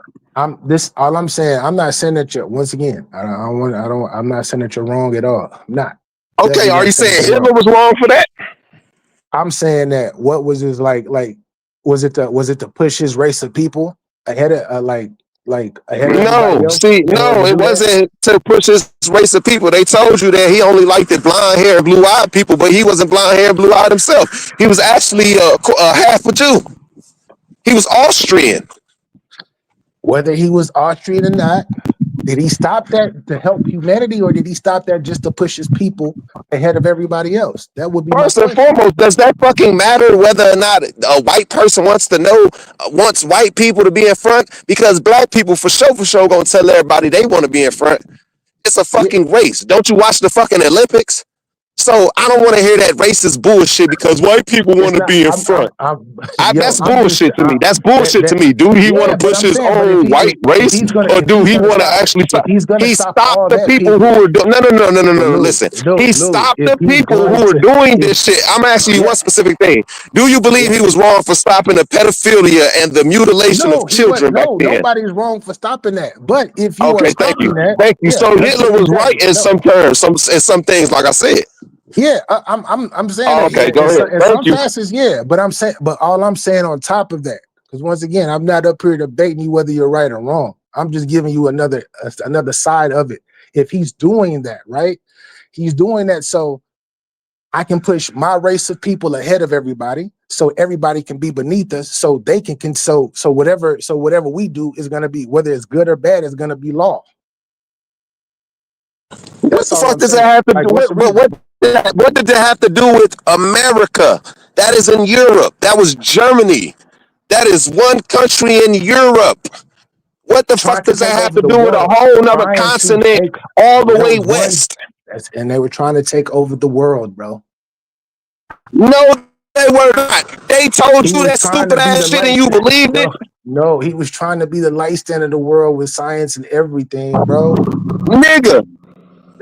all I'm saying, I'm not saying that you're, once again, I'm not saying that you're wrong at all. I'm not. Okay, are you saying Hitler was wrong for that? I'm saying that what was his like was it to push his race of people ahead of ahead of No, it wasn't to push his race of people. They told you that he only liked the blonde hair and blue eyed people, but he wasn't blonde hair and blue eyed himself. He was actually a half a Jew. He was Austrian. Whether he was Austrian or not, did he stop that to help humanity, or did he stop that just to push his people ahead of everybody else? That would be first and foremost. Does that fucking matter whether or not a white person wants white people to be in front? Because black people for sure gonna tell everybody they want to be in front. It's a fucking race. Don't you watch the fucking Olympics? So I don't want to hear that racist bullshit because white people want to be in front. That's bullshit to me. That's bullshit to me. Do he want to push his own white race, or do he want to actually? He stopped the people who were doing. No. Listen, he stopped the people who were doing this shit. I'm asking you one specific thing. Do you believe he was wrong for stopping the pedophilia and the mutilation of children back then? Nobody's wrong for stopping that. But if you thank you. So Hitler was right in some terms, in some things, like I said. Yeah, I'm saying. Oh, okay, go ahead. In some passes, yeah, but all I'm saying on top of that, because once again, I'm not up here debating you whether you're right or wrong. I'm just giving you another side of it. If he's doing that, right, he's doing that so I can push my race of people ahead of everybody, so everybody can be beneath us, so they can so whatever we do is gonna be, whether it's good or bad, it's gonna be law. What the fuck does that have to do? What did that have to do with America? That is in Europe. That was Germany. That is one country in Europe. What the fuck does that have to do with a whole nother continent all the way west? And they were trying to take over the world, bro. No, they were not. They told you that stupid ass shit and you believed it? No, he was trying to be the light stand of the world with science and everything, bro. Nigga.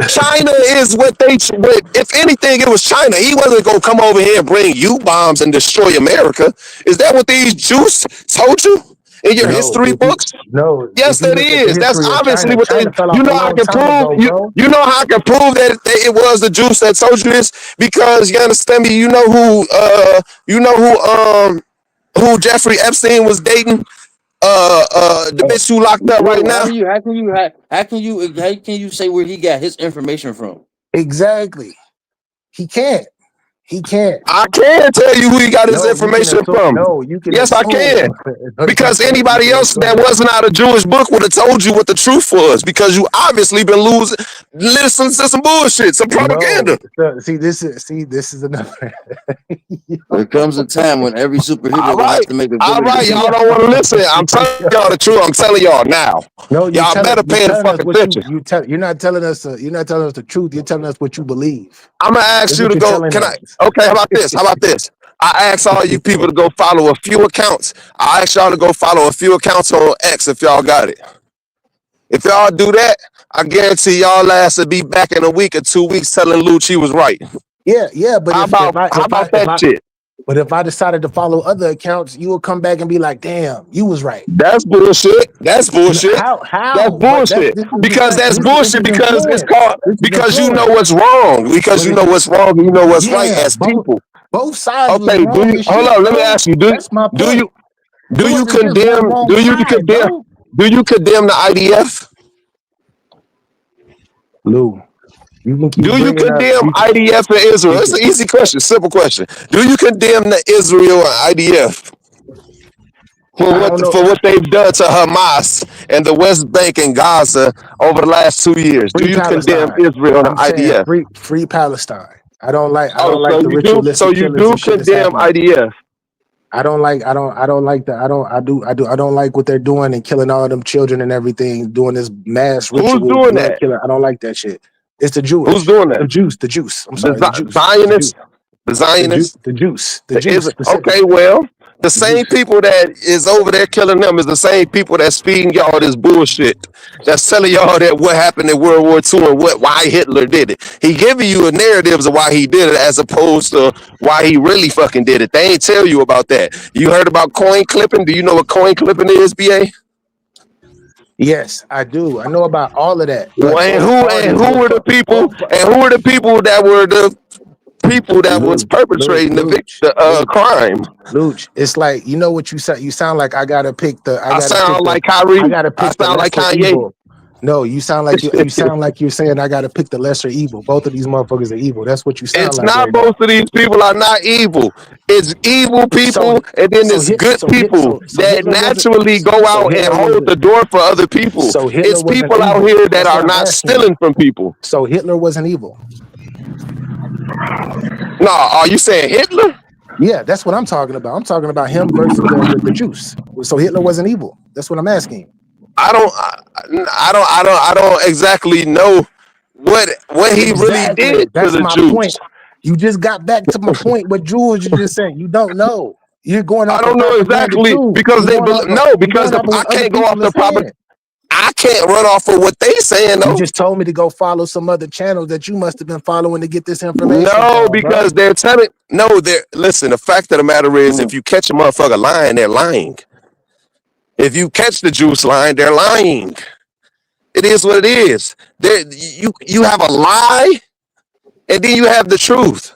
China is if anything, it was China. He wasn't gonna come over here and bring U-bombs and destroy America. Is that what these Jews told you in your history books? No. Yes, it is. That's obviously what they. You know how I can prove. You know how I can prove that it was the Jews that told you this, because you understand me. You know who Jeffrey Epstein was dating. The bitch who locked up right now. How can you say where he got his information from? Exactly. He can't. I can tell you who he got his information from. Yes, I can. Because anybody else that wasn't out of Jewish book would have told you what the truth was. Because you obviously been listening to some bullshit, some propaganda. See, this is another. There comes a time when every superhero will have to make a video. All right, y'all don't want to listen. I'm telling y'all the truth. I'm telling y'all now. No, y'all better pay the fucking attention. You're not telling us the truth. You're telling us what you believe. I'm gonna ask you to go. Okay, how about this? I ask all you people to go follow a few accounts. I ask y'all to go follow a few accounts on X if y'all got it. If y'all do that, I guarantee y'all ass will be back in a week or 2 weeks telling Lucci was right. Yeah, but How about that shit? But if I decided to follow other accounts, you will come back and be like, "Damn, you was right." That's bullshit. That's bullshit. How? That's bullshit. Because that's bullshit. Because it's called because you know what's wrong. Because you know what's wrong and you know what's right as people. Both sides. Okay, hold on. Let me ask you. Do you condemn the IDF? Lou, do you condemn IDF and Israel? It's an easy question, simple question. Do you condemn the Israel and IDF for what they've done to Hamas and the West Bank and Gaza over the last 2 years? Do you condemn Israel and IDF? Free Palestine. I don't like the ritualistic. So you do condemn IDF. I don't like what they're doing and killing all them children and everything, doing this mass ritual. Who's doing that? I don't like that shit. It's the Jewish. Who's doing that? The Jews. I'm sorry. The Zionists. The Zionists. The Jews. Okay, well, the same people that is over there killing them is the same people that's feeding y'all this bullshit. That's telling y'all that what happened in World War II and why Hitler did it. He giving you a narratives of why he did it as opposed to why he really fucking did it. They ain't tell you about that. You heard about coin clipping? Do you know what coin clipping is, BA? Yes, I do. I know about all of that. Well, and who were the people that were the people that was perpetrating the crime? Luch, it's like, you know what you sound? You sound like I gotta pick the. I sound like Kyrie. I sound like Kanye. Evil. No, you sound like you sound like you're saying I gotta pick the lesser evil. Both of these motherfuckers are evil. That's what you sound it's like. It's not right both of these people are not evil. It's evil people, and then there's good people that naturally go out and hold the door for other people. It's people out here that are not stealing from people. So Hitler wasn't evil. No, are you saying Hitler? Yeah, that's what I'm talking about. I'm talking about him versus the Jews. So Hitler wasn't evil. That's what I'm asking. I don't exactly know what he really did to the Jews. Point. You just got back to my point. What Jews you just saying? You don't know. You're going off. I don't know exactly because I can't go off the proper. I can't run off of what they saying though. You just told me to go follow some other channels that you must have been following to get this information. No, because they're telling. No, listen. The fact of the matter is, if you catch a motherfucker lying, they're lying. If you catch the Jews lying, they're lying. It is what it is. You have a lie, and then you have the truth.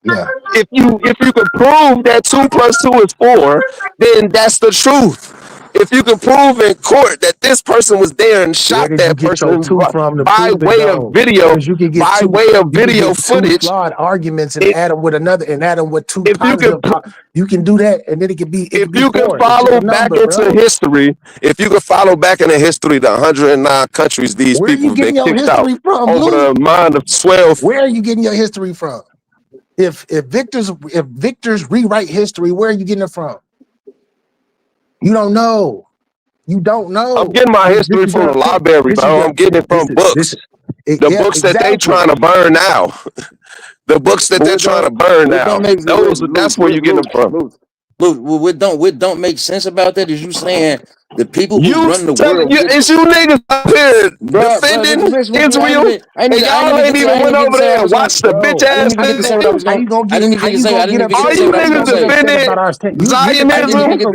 Yeah. If you can prove that 2 + 2 is 4, then that's the truth. If you can prove in court that this person was there and shot that person by way of video footage, flawed arguments and add them with another and add them with two. You can do that, and then it can be. If you can follow back into history, if you can follow back into history, the 109 countries these people have been kicked out over the mind of 12. Where are you getting your history from? If victors rewrite history, where are you getting it from? You don't know. You don't know. I'm getting my history from the library, bro. I'm getting it from books. The books that they trying to burn now. The books that they're trying to burn now. That's where you get them from. Look, what don't make sense about that is you saying the people who run the world. It's you niggas up here defending Israel, and y'all ain't even went over there and watched the bitch ass thing. I didn't even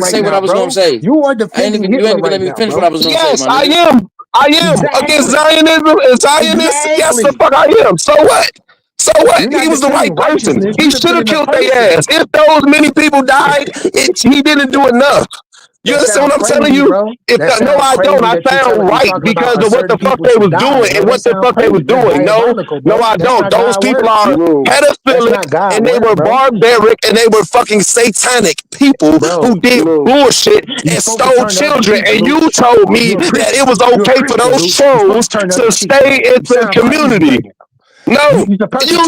say what I was going to say. You are defending Hitler. You ain't even let me finish what I was going to say. Yes, I am. I am against Zionism and Zionists. Yes, the fuck I am. So what? So what? He was the right person. He should have killed their ass. If those many people died, he didn't do enough. You understand what I'm telling you? No, I don't. I sound right because of what the fuck they was doing and what the fuck they was doing. No, I don't. Those people are pedophilic and they were barbaric and they were fucking satanic people who did bullshit and stole children. And you told me that it was okay for those trolls to stay in the community. No, you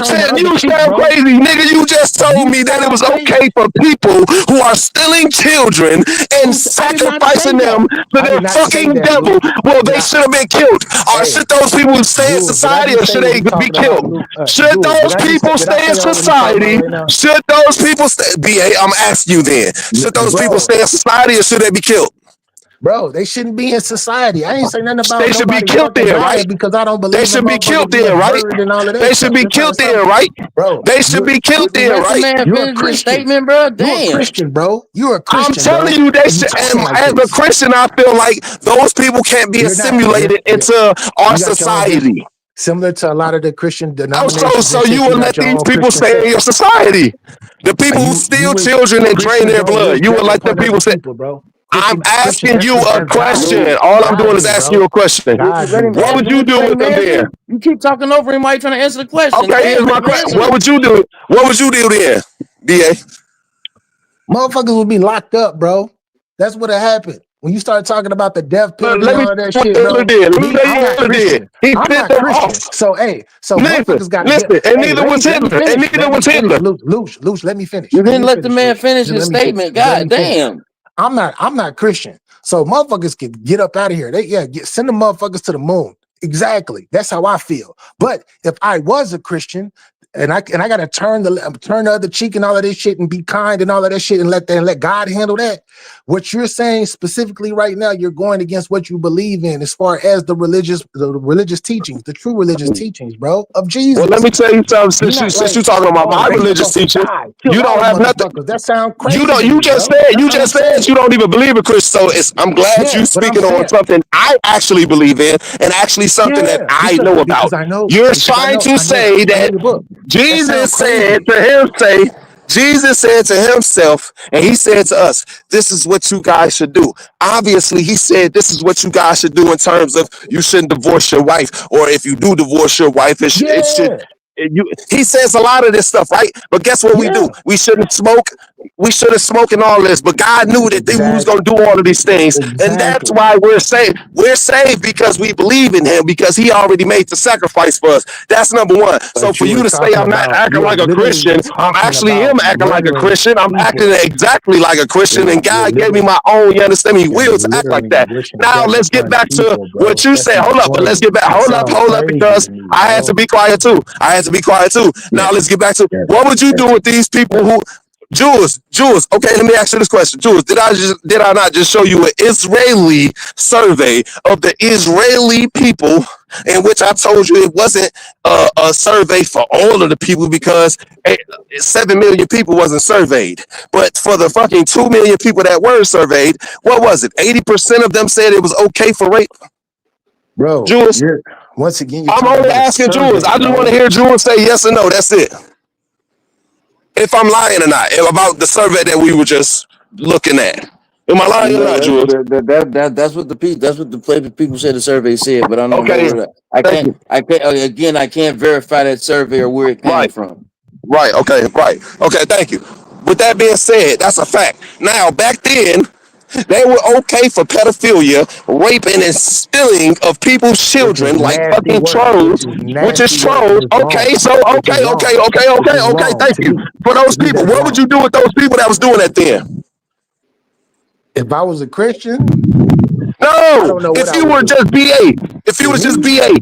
sound crazy, nigga. You just told me that it was okay for people who are stealing children and sacrificing them to their fucking devil. Well, they should have been killed. Or should those people stay in society or should they be killed? Should those people stay in society? Should those people stay? BA, I'm asking you then. Should those people stay in society or should they be killed? Bro, they shouldn't be in society. I ain't saying nothing about They should be nobody killed fucking then, dying right? because I don't They believe in should be killed motherfuckers being then, right? murdered and all of that They stuff. should be That's not killed something, then, right? bro. They should be killed then, Let the right? man You're a finish his Christian. statement, bro. You're a Damn. Christian, bro. You're a I'm Christian, telling bro. you, they And you should. talking And like as a this. Christian, I feel like those people can't be You're not. assimilated into our You got your own society. similar to a lot of the Christian Oh, denominations so and shit. you You will got let your these own people Christian stay in sect. your society? The people who You steal would children and drain Christian their don't blood, wish you would death let the upon people other say, people, bro. I'm Christian, asking you a that's question. godly. All I'm doing is Godly, asking you bro. a question. Just let him What answer. would you Just do let with him them answer. then? You keep talking over him while you trying to answer the question. Okay, here's Damn, my let him question. answer. What would you do? What would you do then, DA? Motherfuckers would be locked up, bro. That's what happened. When you start talking about the death penalty Let and me all of that tell you shit, what Hitler bro. did. Let me Me, tell I'm you what not Hitler did. Christian. He I'm pissed not them Christian. off. So, hey, so Listen, motherfuckers got to listen, get. and Hey, neither was let me Hitler, and finish. neither Let me was finish. Hitler. Luch, let me finish. You Let didn't me let the finish, man Luch. finish Just his let me finish. statement. Just let God me finish. damn. I'm not Christian. So motherfuckers can get up out of here. Send the motherfuckers to the moon. Exactly. That's how I feel. But if I was a Christian and I gotta turn the other cheek and all of this shit and be kind and all of that shit and let God handle that. What you're saying specifically right now, you're going against what you believe in as far as the religious teachings, the true religious teachings, bro, of Jesus. Well, let me tell you something. You're not Since like, you're talking about oh, my they religious supposed to teaching, die, kill you all don't the have nothing. motherfuckers. That sounds crazy. You to me, just bro. said That's what I'm saying. you don't even believe in Christian. So I'm glad Yeah, you but I'm speaking on saying, something I actually believe in and actually something that yeah, I know about. because I know You're trying to say I know that your book. That sounds Jesus said to himself, and he said to us, this is what you guys should do. Obviously, he said this is what you guys should do in terms of you shouldn't divorce your wife, or if you do divorce your wife, it should. He says a lot of this stuff, right? But guess what we do? We shouldn't smoke. We shouldn't smoke and all this. But God knew that we was gonna do all of these things, and that's why we're saved. We're saved because we believe in Him, because He already made the sacrifice for us. That's number one. So But for you you were to say talking I'm not about, acting you were like a literally Christian, I'm talking actually about am acting like a murdering Christian. I'm acting people. exactly like a Christian, and You're God gave me literally, my own, you understand me, you're will to act like literally that. wishing Now death let's get upon back to people, bro. what you That's said. my Hold up, but let's point. get back. That Hold sounds up, crazy because to me, I had to bro. be quiet too. Now let's get back to what would you do with these people who Jules, okay, let me ask you this question. Jules, did I not just show you an Israeli survey of the Israeli people, in which I told you it wasn't a survey for all of the people, because 7 million people wasn't surveyed. But for the fucking 2 million people that were surveyed, what was it? 80% of them said it was okay for rape. Bro, Jules, once again, you're I'm talking only about a asking Jules. survey, I just want bro. to hear Jules say yes or no. That's it. If I'm lying or not about the survey that we were just looking at. Am I lying or not, Jules? That's what the people said the survey said, but I don't know Okay. where I can't verify that survey or where it came from. Right. Okay. Thank you. With that being said, that's a fact. Now, back then, they were okay for pedophilia, raping, and stealing of people's children, like Nasty fucking work, trolls, which is trolls. Okay, so okay. Thank you for those people. What would you do with those people that was doing that then? If I was a Christian, no. I don't know what If I you would were do. just BA, if you was just BA,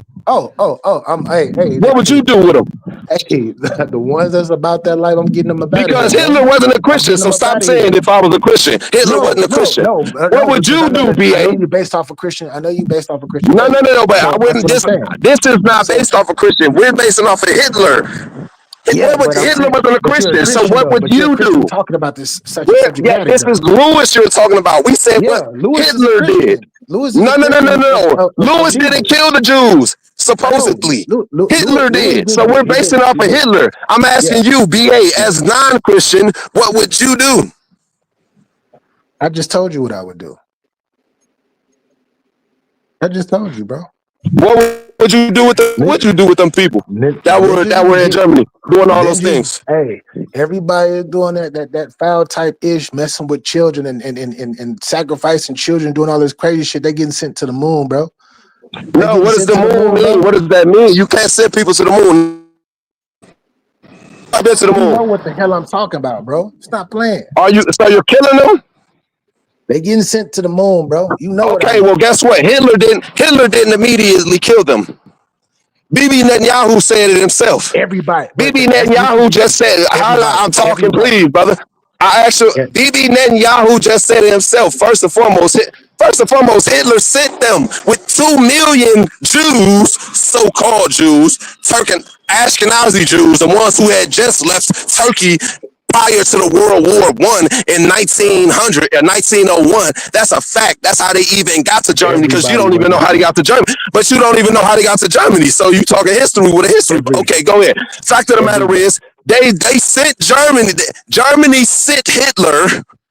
hey. What would you do with them? Hey, the ones that's about that life, I'm getting them about Because it. Because Hitler wasn't a Christian, so stop saying if I was a Christian. Hitler wasn't a Christian. What would you do, I BA? know you based off of Christian. I know you based off of Christian. No, but so I wouldn't. that's what I'm saying. This is not based off of Christian. We're basing off of Hitler. Yeah, but Hitler wasn't a but you're a Christian, so Christian, what though. would But you're a you Christian do? talking about this such and such This is Lewis you're talking about. We said what Lewis is a Hitler Christian. did. Lewis is No. a Christian of Lewis Jesus. didn't kill the Jews, supposedly. Hitler did. So we're basing off of Hitler. I'm asking you, BA, as non-Christian, what would you do? I just told you what I would do. I just told you, bro. What would you do with them people that were in Germany doing all those things? Hey, everybody is doing that foul type ish, messing with children and sacrificing children, doing all this crazy shit. They getting sent to the moon, bro. No, what does the moon mean? What does that mean? You can't send people to the moon. I've been to the moon. You know what the hell I'm talking about, bro. Stop playing. So you're killing them? They getting sent to the moon, bro. You know. Okay, well, guess what? Hitler didn't immediately kill them. Bibi Netanyahu said it himself. Everybody. Bibi Netanyahu just said, I'm talking, please, brother. Bibi Netanyahu just said it himself. First and foremost, First and foremost, Hitler sent them with 2 million Jews, so-called Jews, Ashkenazi Jews, the ones who had just left Turkey prior to the World War I in 1901. That's a fact. That's how they even got to Germany, because you don't even know how they got to Germany. But you don't even know how they got to Germany. So you talking history with a history. Okay, go ahead. Fact of the matter is, they sent Germany. Germany sent Hitler,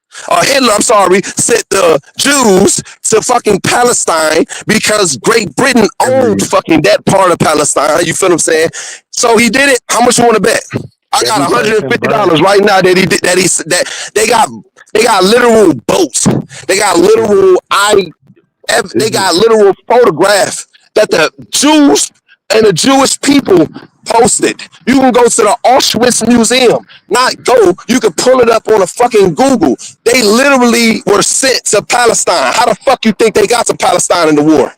sent the Jews to fucking Palestine because Great Britain owned fucking that part of Palestine. You feel what I'm saying? So he did it. How much you want to bet? I got $150 right now that they got literal boats. They got literal photographs that the Jews and the Jewish people posted. You can go to the Auschwitz Museum. You can pull it up on a fucking Google. They literally were sent to Palestine. How the fuck you think they got to Palestine in the war?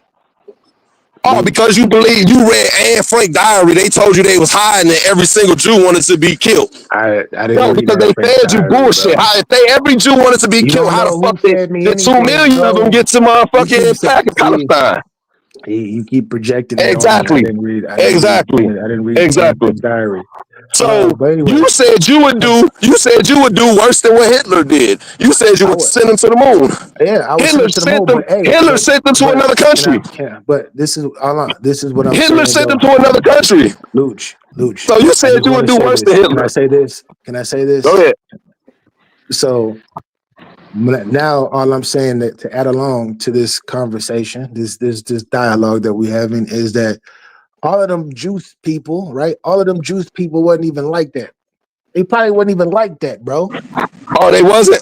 Oh, because you read Anne Frank diary. They told you they was hiding and every single Jew wanted to be killed. I didn't No, read because Anne they Frank fed you diary, bullshit. bro. If every Jew wanted to be You killed, don't how know the who fuck fed me the 2 anything, million of them bro. get to motherfucking Palestine? You keep projecting it Exactly. on me. I didn't read Exactly. Anne Frank's diary. So But anyway, you said you would do worse than what Hitler did. You said you would send them to the moon. Yeah, I was Hitler sent them. Hitler sent them to another country. But this is what I'm Hitler saying. sent them to another country. Luch. So you said you would do worse than Hitler. Can I say this? Go ahead. So now all I'm saying that to add along to this conversation, this dialogue that we're having, is that all of them Jewish people, right? All of them Jewish people wasn't even like that. They probably wasn't even like that, bro. Oh, they wasn't?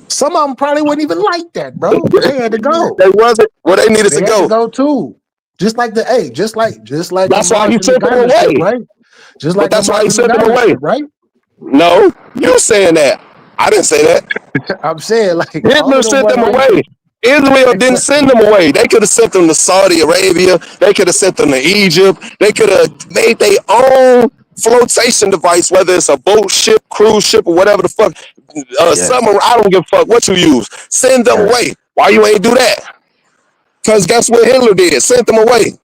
Some of them probably wasn't even like that, bro. They had to go. They wasn't? Well, they needed to had go. to go too. Just like That's the why he Martin sent them Luther away. shit, right? Just like That's the why he Martin sent them Luther away. shit, right? No, you saying that. I didn't say that. I'm saying like Hitler sent them away. Israel didn't send them away. They could have sent them to Saudi Arabia. They could have sent them to Egypt. They could have made their own flotation device, whether it's a boat, ship, cruise ship, or whatever the fuck. Submarine, I don't give a fuck what you use. Send them away. Why you ain't do that? Because guess what Hitler did? Sent them away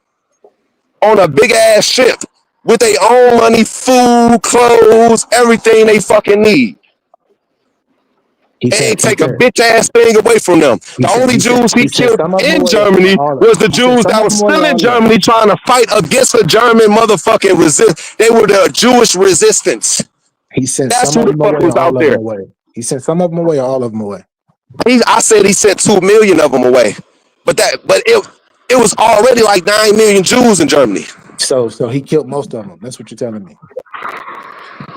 on a big ass ship with their own money, food, clothes, everything they fucking need. And take a bitch ass thing away from them. The only Jews he killed in Germany was the Jews that were still in Germany trying to fight against the German motherfucking resist. They were the Jewish resistance. He sent That's some who of the them fuck away, was all out of there. them away. He sent some of them away, or all of them away. I said he sent 2 million of them away, but it was already like 9 million Jews in Germany. So he killed most of them. That's what you're telling me.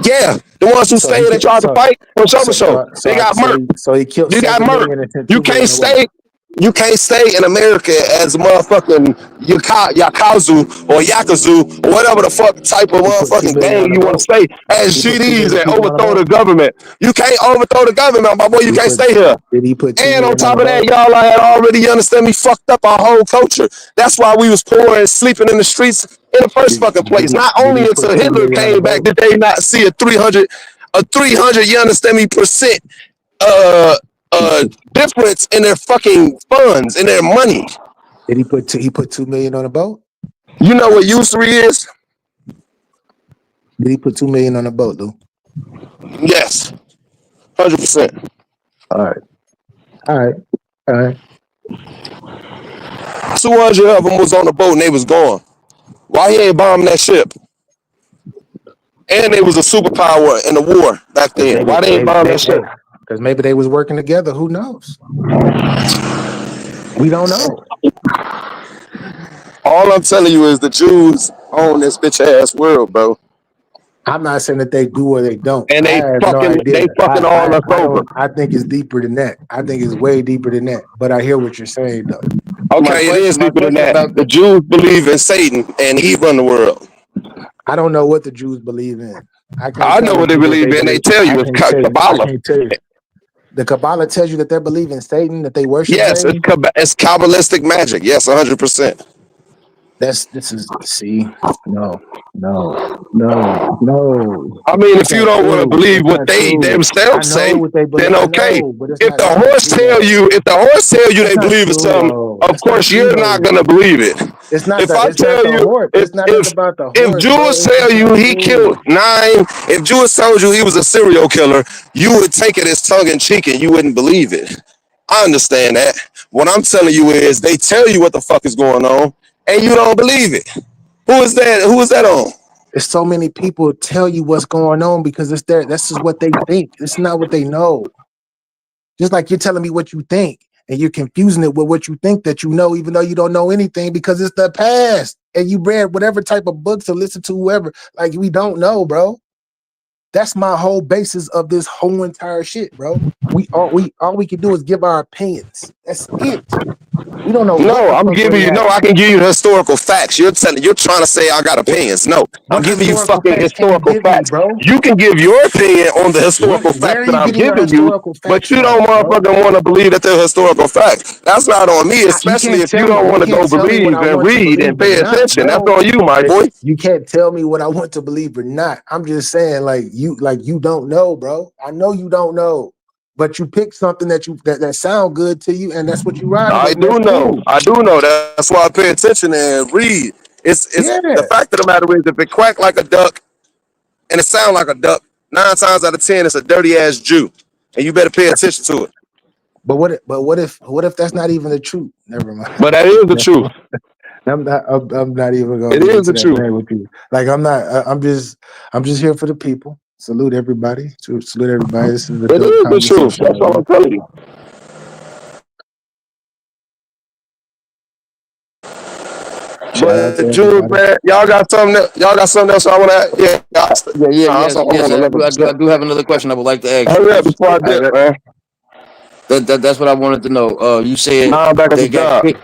Yeah, the ones who stayed and tried to fight on Summer Show, they got murked. So he killed. You got 7 murked. million and sent You 2 million can't away. stay. You can't stay in America as a motherfucking Yakazu or Yakazu or whatever the fuck type of motherfucking gang you want to stay as GDs and overthrow the government. You can't overthrow the government, my boy. You can't stay here. Did he put? And on top of that, y'all had already, you understand me, fucked up our whole culture. That's why we was poor and sleeping in the streets in the first fucking place. Not only until Hitler came back did they not see a 300, you understand me, percent difference in their fucking funds, in their money. Did he put? He put 2 million on a boat. You know what usury is? Did he put 2 million on a boat, Lou? Yes, 100%. All right. 200 of them was on the boat and they was gone. Why he ain't bombing that ship? And they was a superpower in the war back then. Why they ain't bombing that ship? Because maybe they was working together. Who knows? We don't know. All I'm telling you is the Jews own this bitch ass world, bro. I'm not saying that they do or they don't. And they fucking all us over. I think it's deeper than that. I think it's way deeper than that. But I hear what you're saying, though. Okay, it is deeper than that. The Jews believe in Satan and he run the world. I don't know what the Jews believe in. I know what they believe in. They tell you it's Kabbalah. I can't tell you. The Kabbalah tells you that they believe in Satan, that they worship Yes, Satan. it's Kabbalistic magic. Yes, 100%. This is see, no. I mean, if That's you not don't want to true. believe That's what not they true. I themselves say, know what they believe. then I okay. know, but it's If the not horse true tell though. you, That's they not believe in true something, though. of That's not course true you're not though. gonna believe it. It's not If the I it's not tell the you, horse. It's not nothing about the if horse, bro. Jules It's tell just you not he killed true. 9, if Jules told you he was a serial killer, you would take it as tongue in cheek and you wouldn't believe it. I understand that. What I'm telling you is they tell you what the fuck is going on and you don't believe it. Who is that? Who is that on? There's so many people tell you what's going on because it's there. That's just what they think. It's not what they know. Just like you're telling me what you think and you're confusing it with what you think that you know, even though you don't know anything because it's the past. And you read whatever type of books or listen to whoever. Like we don't know, bro. That's my whole basis of this whole entire shit, bro. All we can do is give our opinions. That's it. We don't know what No, the I'm fuck giving really you. No, I happened. can give you the historical facts. You're trying to say I got What opinions. No, I'm what giving you historical fucking facts can you historical give me, facts. bro? You can give your opinion on the historical Where facts are that you I'm getting your giving you, historical but facts you don't from, bro? motherfucking want to believe that they're historical facts. That's not on me, You especially can't if you tell me. don't You want to can't go tell me what believe I and want to read and believe or pay not, attention. That's bro. on you, my boy. You can't tell me what I want to believe or not. I'm just saying, like you don't know, bro. I know you don't know, but you pick something that sound good to you, and that's what you riding I with. And that's do know. cool. I do know. That's why I pay attention and read. It's the Yeah, fact of the matter is, if it quack like a duck and it sound like a duck, 9 times out of 10, it's a dirty ass Jew, and you better pay attention to it. but what if that's not even the truth? Never mind. But that is the truth. I'm not even gonna It get is into the that truth. bag with you. Like I'm just here for the people. Salute everybody. Salute everybody. This is a It dope is the truth. conversation, That's man. all I'm telling you. Shout out to But Jules, everybody. man, y'all got something else I want to. Yeah, Yes, I want yes. to I let do, them I do. I step. do have another question I would like to ask you. Hurry up before I dip, man. That's what I wanted to know. You said Now I'm back at the they got job. kicked.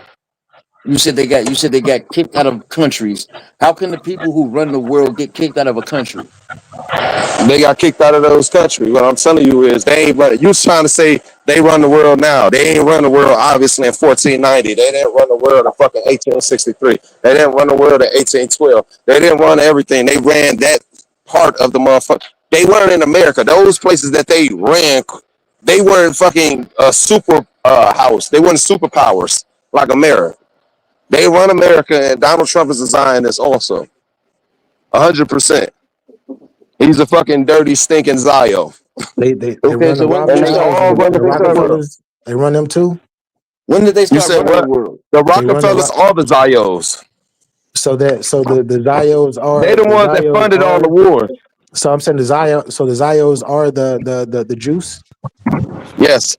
You said they got kicked out of countries. How can the people who run the world get kicked out of a country? They got kicked out of those countries. What I'm telling you is they ain't run. You trying to say they run the world now? They ain't run the world obviously in 1490. They didn't run the world in fucking 1863. They didn't run the world in 1812. They didn't run everything. They ran that part of the motherfucker. They weren't in America. Those places that they ran, they weren't fucking super house. They weren't superpowers like America. They run America, and Donald Trump is a Zionist also. 100%. He's a fucking dirty, stinking Zio. They Okay, run the so when did And they they start Rockefellers all running and the the 100% world? of them. Rockefellers. They run them too. When did they You start said running the what? world? The They run the Rockefellers rock. are the Zios. So the Zios They are the ones that funded all the wars. So I'm saying the Zio. So the Zios are the Jews. Yes,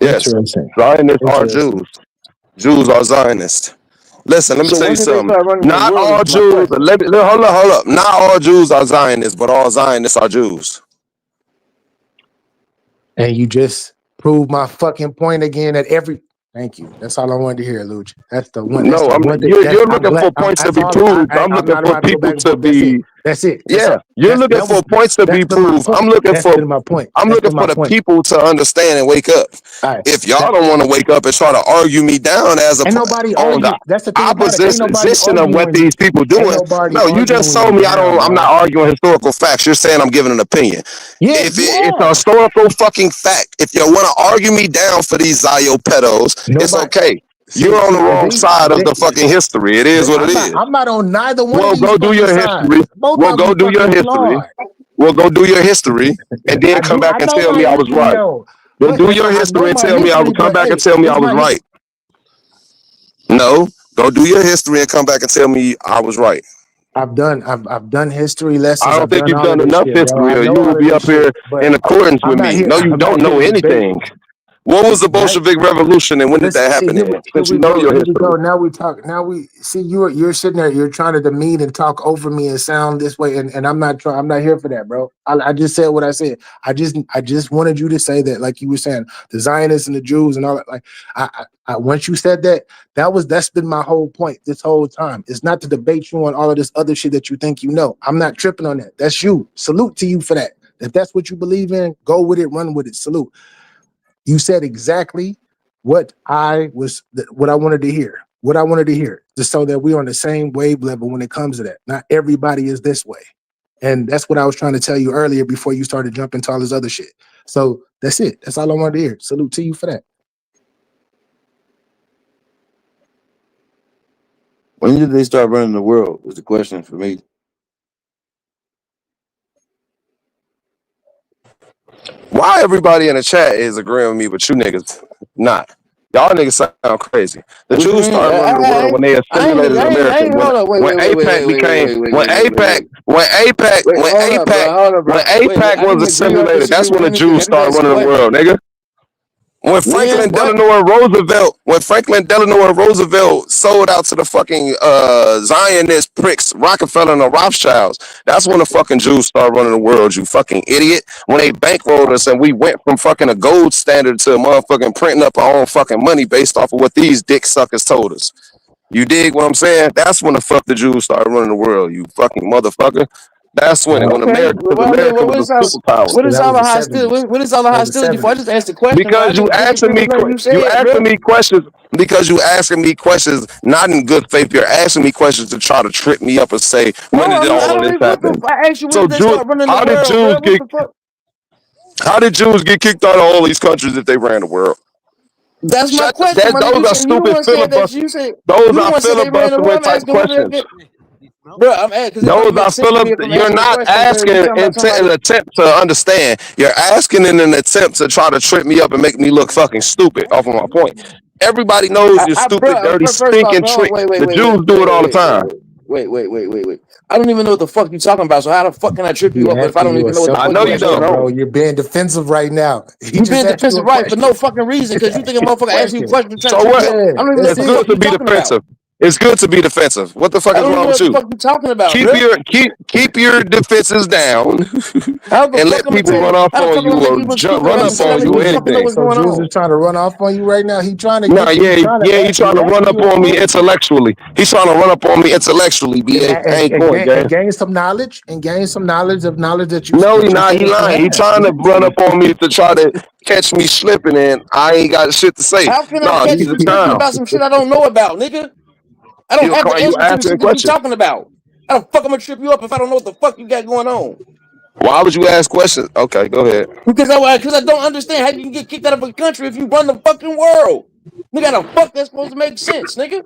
yes. Interesting. Zionists are Interesting. Jews. Jews are Zionists. Listen, let me So tell you when did they something. start running the Not world? all Is my Jews. question. Hold up. Not all Jews are Zionists, but all Zionists are Jews. And you just proved my fucking point again. Thank you. That's all I wanted to hear, Luch. That's the one. That's No, the I'm. one thing. You're I'm looking glad. for points to That's be all. proved. I'm I'm looking not for about to go people back and to forth. That's it. be. That's it. That's Yeah, all. you're looking That was. for points to That's be been my proved. point. That's been my point. I'm That's looking been my for the point. people to understand and wake up. All right. If y'all That don't want to wake up and try to argue me down as ain't nobody on the arguing. That's the thing about it. Ain't nobody opposition of what arguing. these people Ain't doing, nobody no, you just arguing told you me down, I'm not bro. arguing historical facts. You're saying I'm giving an opinion. Yeah, If you it's a are. historical fucking fact, if you want to argue me down for these Zio pedos, it's Nobody. okay. You're See, on the see, wrong side of the fucking history. It is what it is. I'm not on neither one of Well, these go do fucking your sides. history. Both Well, of them go is do your fucking history. flawed. Well, go do your history, and then come back I and know tell my me I was history right. though. Then But do listen, your I know history and my tell me I history, would come but back and hey, tell me I it's was my right. No, go do your history and come back and tell me I was right. I've done history I lessons. don't I've think done you've all of done this enough shit, bro. history, I or know you will all of be this up here shit, but in accordance with me. No, you I'm not don't here know to debate. anything. What was the Now, Bolshevik Revolution and when did listen, that see, happen in? here Since we you know go. your Here we go. history. Now we talk. Now we see you're sitting there. You're trying to demean and talk over me and sound this way, and I'm not trying. I'm not here for that, bro. I just said what I said. I just wanted you to say that, like you were saying, the Zionists and the Jews and all that. Like I once you said that, that's been my whole point this whole time. It's not to debate you on all of this other shit that you think you know. I'm not tripping on that. That's you. Salute to you for that. If that's what you believe in, go with it. Run with it. Salute. You said exactly what I wanted to hear. what I wanted to hear, just so that we're on the same wave level when it comes to that. Not everybody is this way. And that's what I was trying to tell you earlier before you started jumping to all this other shit. So that's it. That's all I wanted to hear. Salute to you for that. When did they start running the world? Was the question for me. Why everybody in the chat is agreeing with me, but you niggas not? Y'all niggas sound crazy. The What you Jews mean? started running the world when they assimilated America. Hold up. When APAC became, when APAC was assimilated, that's when the Jews started running the world, nigga. When Franklin Delano Roosevelt sold out to the fucking Zionist pricks, Rockefeller and the Rothschilds, that's when the fucking Jews started running the world, you fucking idiot. When they bankrolled us and we went from fucking a gold standard to motherfucking printing up our own fucking money based off of what these dick suckers told us. You dig what I'm saying? That's when the fuck the Jews started running the world, you fucking motherfucker. That's when America was a superpower. What is all the hostility? What is all the hostility for? I just asked the question. Because you asking me questions, not in good faith. You're asking me questions to try to trip me up and say, when did all of this happen? So how did Jews get kicked out of all these countries if they ran the world? That's my question. Those are stupid filibuster. Those are filibuster type questions. Bro, I'm asking. Those are you're not asking in an attempt to understand. You're asking in an attempt to try to trip me up and make me look fucking stupid off of my point. Everybody knows you're stupid, dirty, stinking trick. The Jews do it all the time. Wait. I don't even know what the fuck you're talking about. So how the fuck can I trip you up if I don't even know what the fuck I know you don't, bro. You're being defensive right now. You're being defensive right for no fucking reason because you think a motherfucker asking you questions. So what? It's good to be defensive. It's good to be defensive. What the fuck is wrong with you? What the fuck you talking about? Keep your defenses down and let people run off on you or run up on you or anything. So Jews is trying to run off on you right now. He trying to. He's trying to run up on me intellectually. He's trying to run up on me intellectually. And gain some knowledge and gain some knowledge of knowledge that you. No, he's not. He lying. He trying to run up on me to try to catch me slipping, and I ain't got shit to say. How can I catch you slipping about some shit I don't know about, nigga? I don't have to answer to what you're talking about. How the fuck I'm gonna trip you up if I don't know what the fuck you got going on? Why would you ask questions? Okay, go ahead. Because I don't understand how you can get kicked out of a country if you run the fucking world. Nigga, how the fuck that's supposed to make sense, nigga?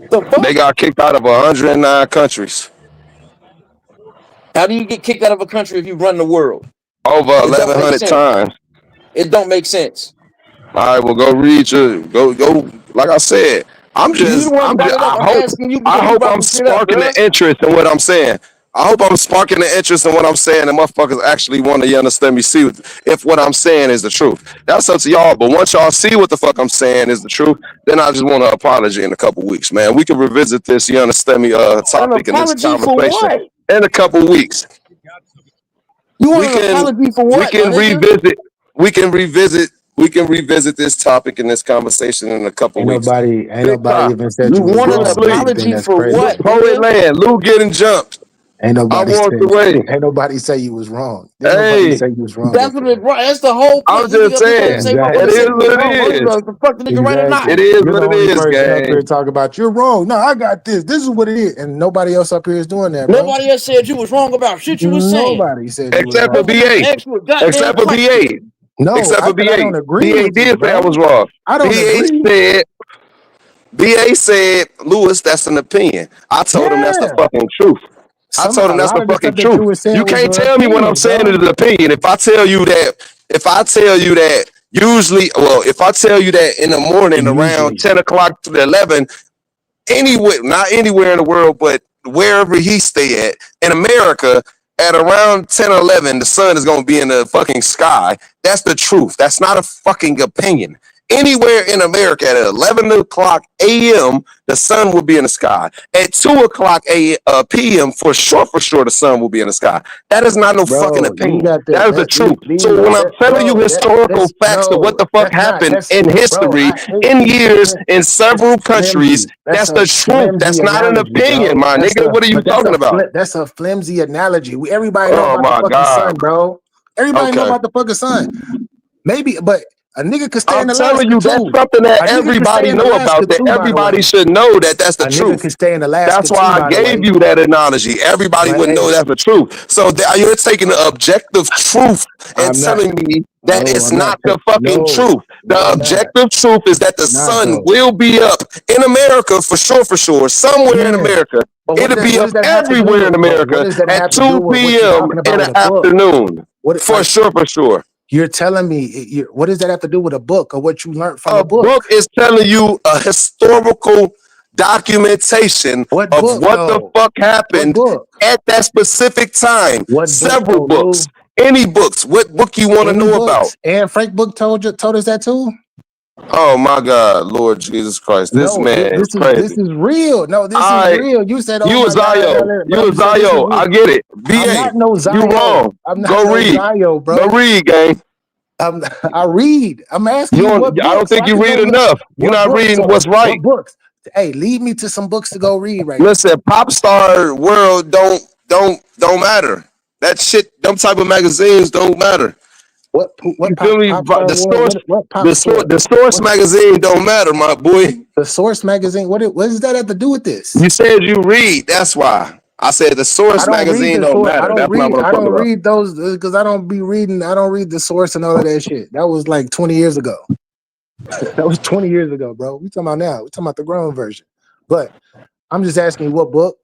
The fuck? They got kicked out of 109 countries. How do you get kicked out of a country if you run the world? Over 1,100 times. It don't make sense. All right, well, go read your go. Like I said, I hope I'm sparking the interest in what I'm saying. I hope I'm sparking the interest in what I'm saying, and motherfuckers actually want to understand me, see if what I'm saying is the truth. That's up to y'all. But once y'all see what the fuck I'm saying is the truth, then I just want an apology in a couple weeks, man. We can revisit this, you understand me, topic in this conversation in a couple weeks. You want an apology for what? We can revisit this topic in this conversation in a couple weeks. Ain't nobody even said you want an apology for what? Poet Land, Lou getting jumped. Ain't nobody say you was wrong. Nobody say you was wrong. That's what that's the whole point. I'm just saying. It is what it is. It is what it is, gang. Talk about you're wrong. No, I got this. This is what it is. And nobody else up here is doing that, bro. Nobody else said you was wrong about shit you was saying. Nobody said except for BA. Except for BA. No, except for BA. BA did say I was wrong. I don't agree. BA said, Lewis, that's an opinion. I told him that's the fucking truth. I told him that's the fucking truth. You can't tell me what I'm saying is an opinion. If I tell you that usually, if I tell you that in the morning around 10 o'clock to 11, not anywhere in the world, but wherever he stay at, in America, at around 10 or 11, the sun is going to be in the fucking sky. That's the truth. That's not a fucking opinion. Anywhere in America at 11 o'clock a.m., the sun will be in the sky. At 2 o'clock p.m., for sure, the sun will be in the sky. That is not no fucking opinion. That is the truth. So when I'm telling you historical facts of what the fuck happened in history, in years, in several countries, that's the truth. That's not an opinion, my nigga. What are you talking about? That's a flimsy analogy. Everybody know about the fucking sun, bro. Everybody know about the fucking sun. Maybe, but A nigga could stay I'm in telling Alaska you, that's too. something that A nigga could everybody stay in know Alaska about. That too, by the everybody way. should know that that's the A nigga truth. could stay in Alaska That's too, why I by the gave way. you that analogy. Everybody But would know hey, that's the truth. So you're taking the objective truth and I'm not. telling me that No, it's I'm not. not the fucking No, truth. no, The I'm not. objective truth is that the I'm not sun though. will be up in America for sure, somewhere in Yeah. America. But what It'll be what up does that have to do everywhere in with? But what America does that at have to do 2 with what you're p.m. talking in about with the a book? afternoon. What For like sure. you're telling me? What does that have to do with a book or what you learned from A a book? book is telling you a historical documentation What of book what the though? fuck What happened book? at that specific time. What book Several though, books. Lou? Any books. What book you want to Any know about? books? And Frank Book told us that too. Oh my God, Lord Jesus Christ. This No, man is this crazy. is real. No, this is I real. You said, "Oh you a my God," Zio. earlier, You bro. a You said this is Zio. real. I get it. I'm BA. not no You Zio. wrong. I'm not Go no read. Zio, bro. Go read, gang. I read. I'm asking You you don't what I don't books so think I you can go read look. enough. You're What not books reading though? what's right. What books? Hey, lead me to some books to go read right now. Listen, pop star world don't matter. That shit, them type of magazines don't matter. What You feel me? pop star The world? source, What pop star? the source What magazine don't matter, my boy. the Source magazine? What does that have to do with this? You said you read. That's why I said the I source don't read magazine the don't Source. I matter. don't That's not read. what I'm I talking don't about. read those because I don't be reading. I don't read the Source and all of that shit. That was like 20 years ago. That was 20 years ago, bro. We talking about now. We talking about the grown version. But I'm just asking you what book,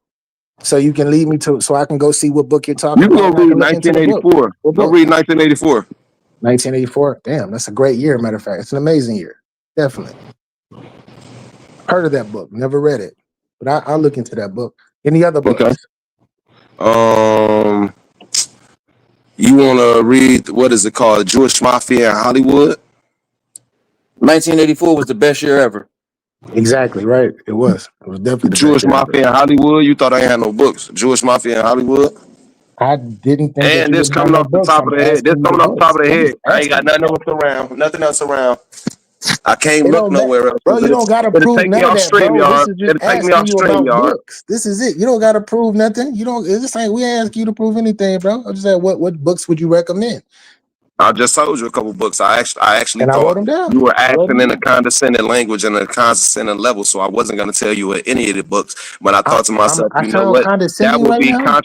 so you can lead me to, so I can go see what book you're talking You can about. go And I read can look into the book. 1984. What Go book? read 1984. 1984. Damn, that's a great year. Matter of fact, it's an amazing year. Definitely heard of that book. Never read it, but I'll look into that book. Any other books? Okay. You want to read, what is it called? Jewish Mafia in Hollywood? 1984 was the best year ever. Exactly right. It was. It was definitely the Jewish best year ever. Mafia in Hollywood? You thought I ain't had no books. Jewish Mafia in Hollywood? I didn't think that And you this didn't have coming no off the books. top of I'm the head. This asking you the coming off the top books. of the I'm head. just I ain't got asking. nothing else around. I can't It look don't matter, nowhere else. bro. You don't gotta It'll prove take me none of off that, bro. This StreamYard. is just It'll take me asking off you about StreamYard. books. This is it. You don't gotta prove nothing. You don't. This ain't. We ain't asking you to prove anything, bro. I just said, what books would you recommend? I just told you a couple books. I actually And I wrote thought them down. you were I wrote them acting in a down. condescending language and a condescending level, so I wasn't going to tell you any of the books. But I thought to myself, I you know sound what? That condescending would right be now.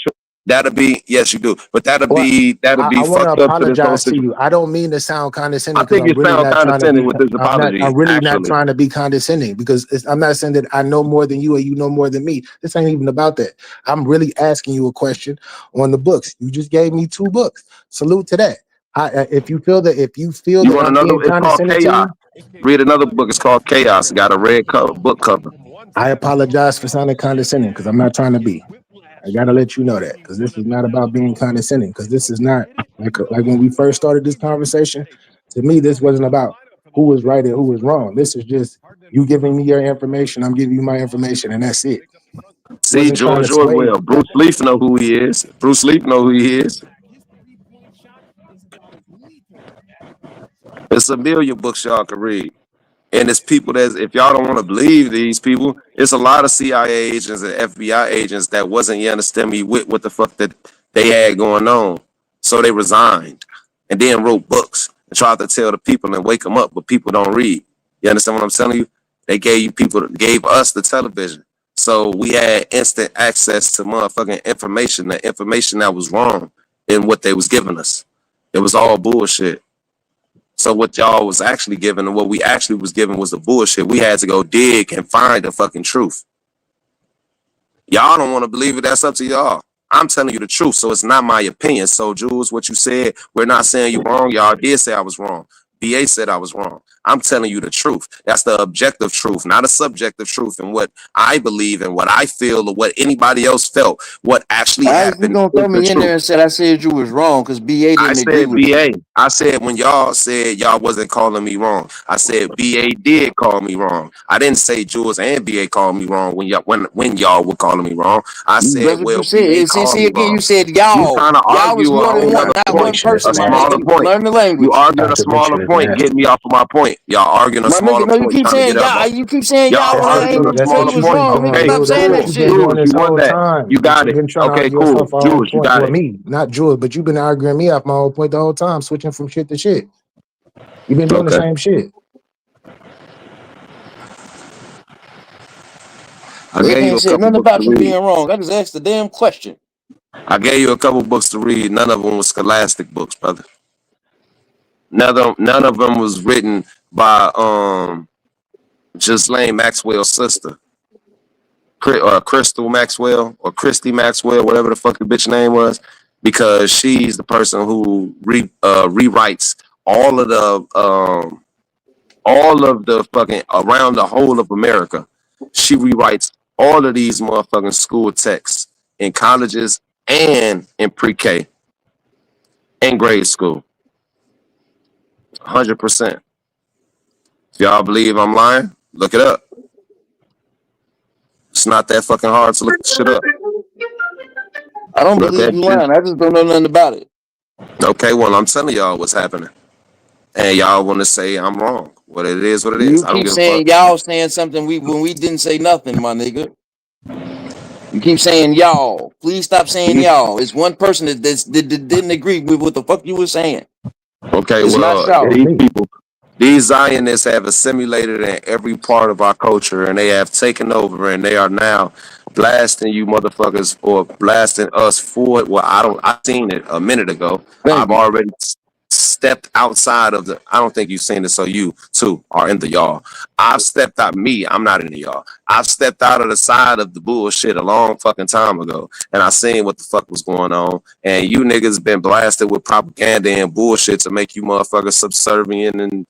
That'll be, yes, you do. But that'll Well, be I want to fucked up to this whole apologize to situation. you. I don't mean to sound condescending I because think I'm you really sound not trying to condescending be. with this apology, I'm really not actually. trying to be condescending because I'm not saying that I know more than you or you know more than me. This ain't even about that. I'm really asking you a question on the books. You just gave me 2 books. Salute to that. If you feel that You want I'm another? being It's called condescending to Chaos. you, Read another book. It's called Chaos. It got a red book cover. I apologize for sounding condescending because I'm not trying to be. I gotta let you know that because this is not about being condescending. Because this is not like when we first started this conversation. To me, this wasn't about who was right and who was wrong. This is just you giving me your information. I'm giving you my information, and that's it. See, Wasn't trying to George sway. Orwell. Bruce Leaf know who he is. Bruce Leaf know who he is. It's a million books y'all can read. And it's people that, if y'all don't want to believe these people, it's a lot of CIA agents and FBI agents that wasn't, you understand me, with what the fuck that they had going on. So they resigned and then wrote books and tried to tell the people and wake them up, but people don't read. You understand what I'm telling you? They gave us the television. So we had instant access to motherfucking information, the information that was wrong in what they was giving us. It was all bullshit. So what y'all was actually given and what we actually was given was the bullshit. We had to go dig and find the fucking truth. Y'all don't want to believe it. That's up to y'all. I'm telling you the truth, so it's not my opinion. So, Jules, what you said, we're not saying you wrong. Y'all did say I was wrong. BA said I was wrong. I'm telling you the truth. That's the objective truth, not a subjective truth. And what I believe and what I feel or what anybody else felt, what actually Why you happened gonna is throw the me in truth. there and said I said you was wrong because BA I didn't agree said with you? BA. I said when y'all said y'all wasn't calling me wrong. I said BA did call me wrong. I didn't say Jules and BA called me wrong when y'all were calling me wrong. I said, That's what you well, said. BA See, called see me again, wrong. you said You y'all. trying to Y'all was argue a more than whole one, nother not point, one person, a my smaller nigga. point. Learn the You language. arguing a smaller point, get me off of my point. Y'all arguing a My nigga, smaller no, you point, keep trying to saying get up y'all. off. You keep saying Y'all y'all when I ain't arguing a even say you smaller was what you've point. been wrong, doing, nigga. Okay, Stop dude. That's saying what that cool. you've been shit. doing Jules, this you whole want that? time. You But got you've it. been trying to Okay, argue cool. yourself my own Jules, you point got or it. me, not Jules. But you've been arguing me off my own point the whole time, switching from shit to shit. You've been doing the Okay. same shit. I They gave you ain't a said couple nothing books to about you read. being wrong. I just asked the damn question. I gave you a couple books to read. None of them was scholastic books, brother. None of them was written by Ghislaine Maxwell's sister, Crystal Maxwell or Christy Maxwell, whatever the fuck the bitch name was, because she's the person who rewrites all of the fucking around the whole of America. She rewrites all of these motherfucking school texts in colleges and in pre-K and grade school. 100%. If y'all believe I'm lying, look it up. It's not that fucking hard to look the shit up. I don't Look believe that you shit. lying. I just don't know nothing about it. Okay, well, I'm telling y'all what's happening. And y'all want to say I'm wrong. What it is, what it is. You I don't keep give a fuck. saying y'all saying something when we didn't say nothing, my nigga. You keep saying y'all. Please stop saying y'all. It's one person that didn't agree with what the fuck you were saying. Okay, It's not well, y'all. these people, these Zionists have assimilated in every part of our culture, and they have taken over, and they are now blasting you motherfuckers or blasting us for it. Well, I seen it a minute ago. I've already stepped outside of the. I don't think you've seen it, so you too are in the y'all. I've stepped out. I'm not in the y'all. I've stepped out of the side of the bullshit a long fucking time ago, and I seen what the fuck was going on. And you niggas been blasted with propaganda and bullshit to make you motherfuckers subservient and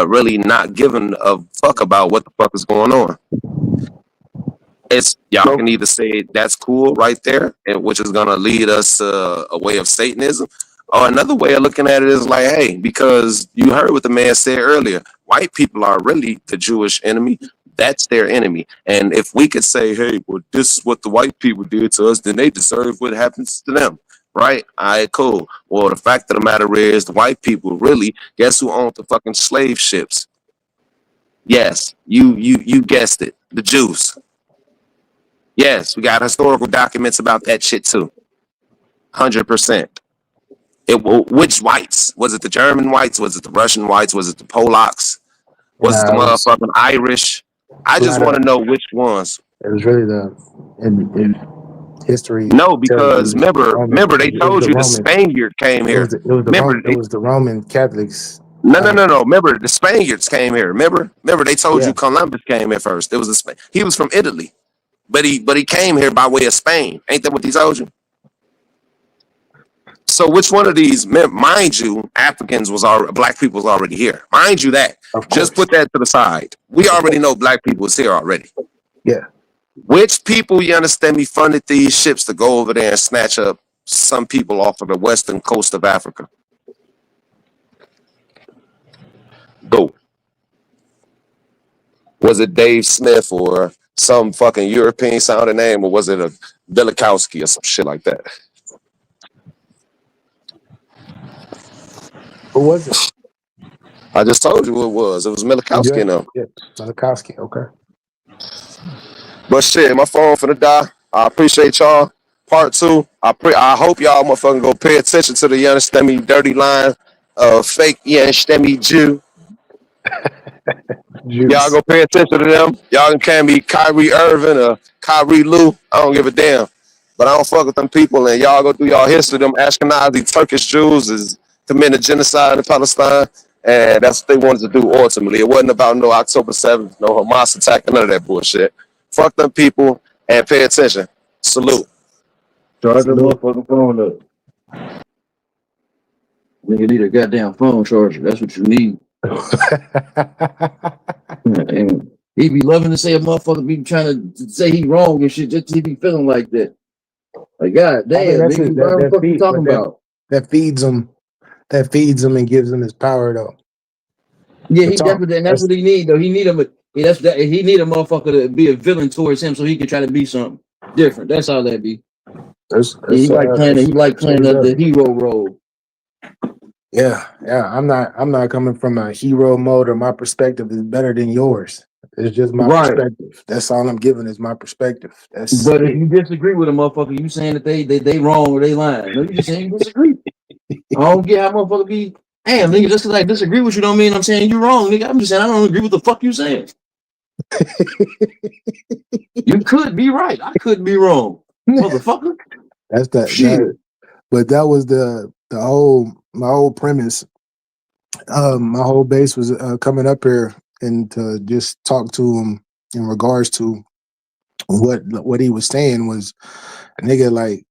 really not giving a fuck about what the fuck is going on. It's y'all can either say that's cool right there, and which is gonna lead us to a way of Satanism, or another way of looking at it is like, hey, because you heard what the man said earlier, white people are really the Jewish enemy. That's their enemy. And if we could say, hey, well, this is what the white people did to us, then they deserve what happens to them. Right? All right, cool. Well, the fact of the matter is the white people really, guess who owned the fucking slave ships? Yes, you guessed it. The Jews. Yes, we got historical documents about that shit too. 100%. Which whites? Was it the German whites? Was it the Russian whites? Was it the Polacks? Was it the Nah, it was motherfucking Irish? I a just lot want of. to know which ones. It was really the in history. No, Tells because you the Roman. remember they It was told the you the Roman. Spaniard came It was here. the, it was the Remember Rom, it was the Roman Catholics. no. Remember the Spaniards came here. Remember they told Yeah. you Columbus came here first. It was he was from Italy, but he came here by way of Spain. Ain't that what they told you? So which one of these, mind you, Africans black people was already here. Mind you that. Just put that to the side. We already know black people was here already. Yeah. Which people, you understand me, funded these ships to go over there and snatch up some people off of the western coast of Africa? Go. Was it Dave Smith or some fucking European sounding name, or was it a Velikovsky or some shit like that? Who was it? I just told you who it was. It was Milikowski and them. Yeah, Milikowski. Okay. But shit, my phone finna die. I appreciate y'all. Part 2. I hope y'all motherfucking go pay attention to the You Understand Me dirty line of fake You Understand Me Jew. Y'all go pay attention to them. Y'all can be Kyrie Irving or Kyrie Lou. I don't give a damn. But I don't fuck with them people, and y'all go through y'all history. Them Ashkenazi Turkish Jews is committing genocide in Palestine, and that's what they wanted to do ultimately. It wasn't about no October 7th, no Hamas attack, none of that bullshit. Fuck them people and pay attention. Salute. Charge the motherfucking phone up. Nigga need a goddamn phone charger. That's what you need. And he be loving to say a motherfucker be trying to say he wrong and shit, just he be feeling like that. Like, god damn, that's nigga, it. what the fuck you talking about? That feeds him. That feeds him and gives him his power, though. Yeah, he definitely, and that's what he need though. He need him. He need a motherfucker to be a villain towards him, so he can try to be something different. That's all that be. He like playing the hero role. Yeah. I'm not coming from a hero mode, or my perspective is better than yours. It's just my perspective. That's all I'm giving is my perspective. But if you disagree with a motherfucker, you saying that they wrong or they lying. No, you just saying you disagree. I don't get how motherfucker be Damn, nigga, just because I disagree with you don't mean I'm saying you're wrong, nigga. I'm just saying I don't agree with the fuck you saying. You could be right. I could be wrong, motherfucker. That's that. But that was my whole premise. My whole base was coming up here and to just talk to him in regards to what he was saying was, nigga, like,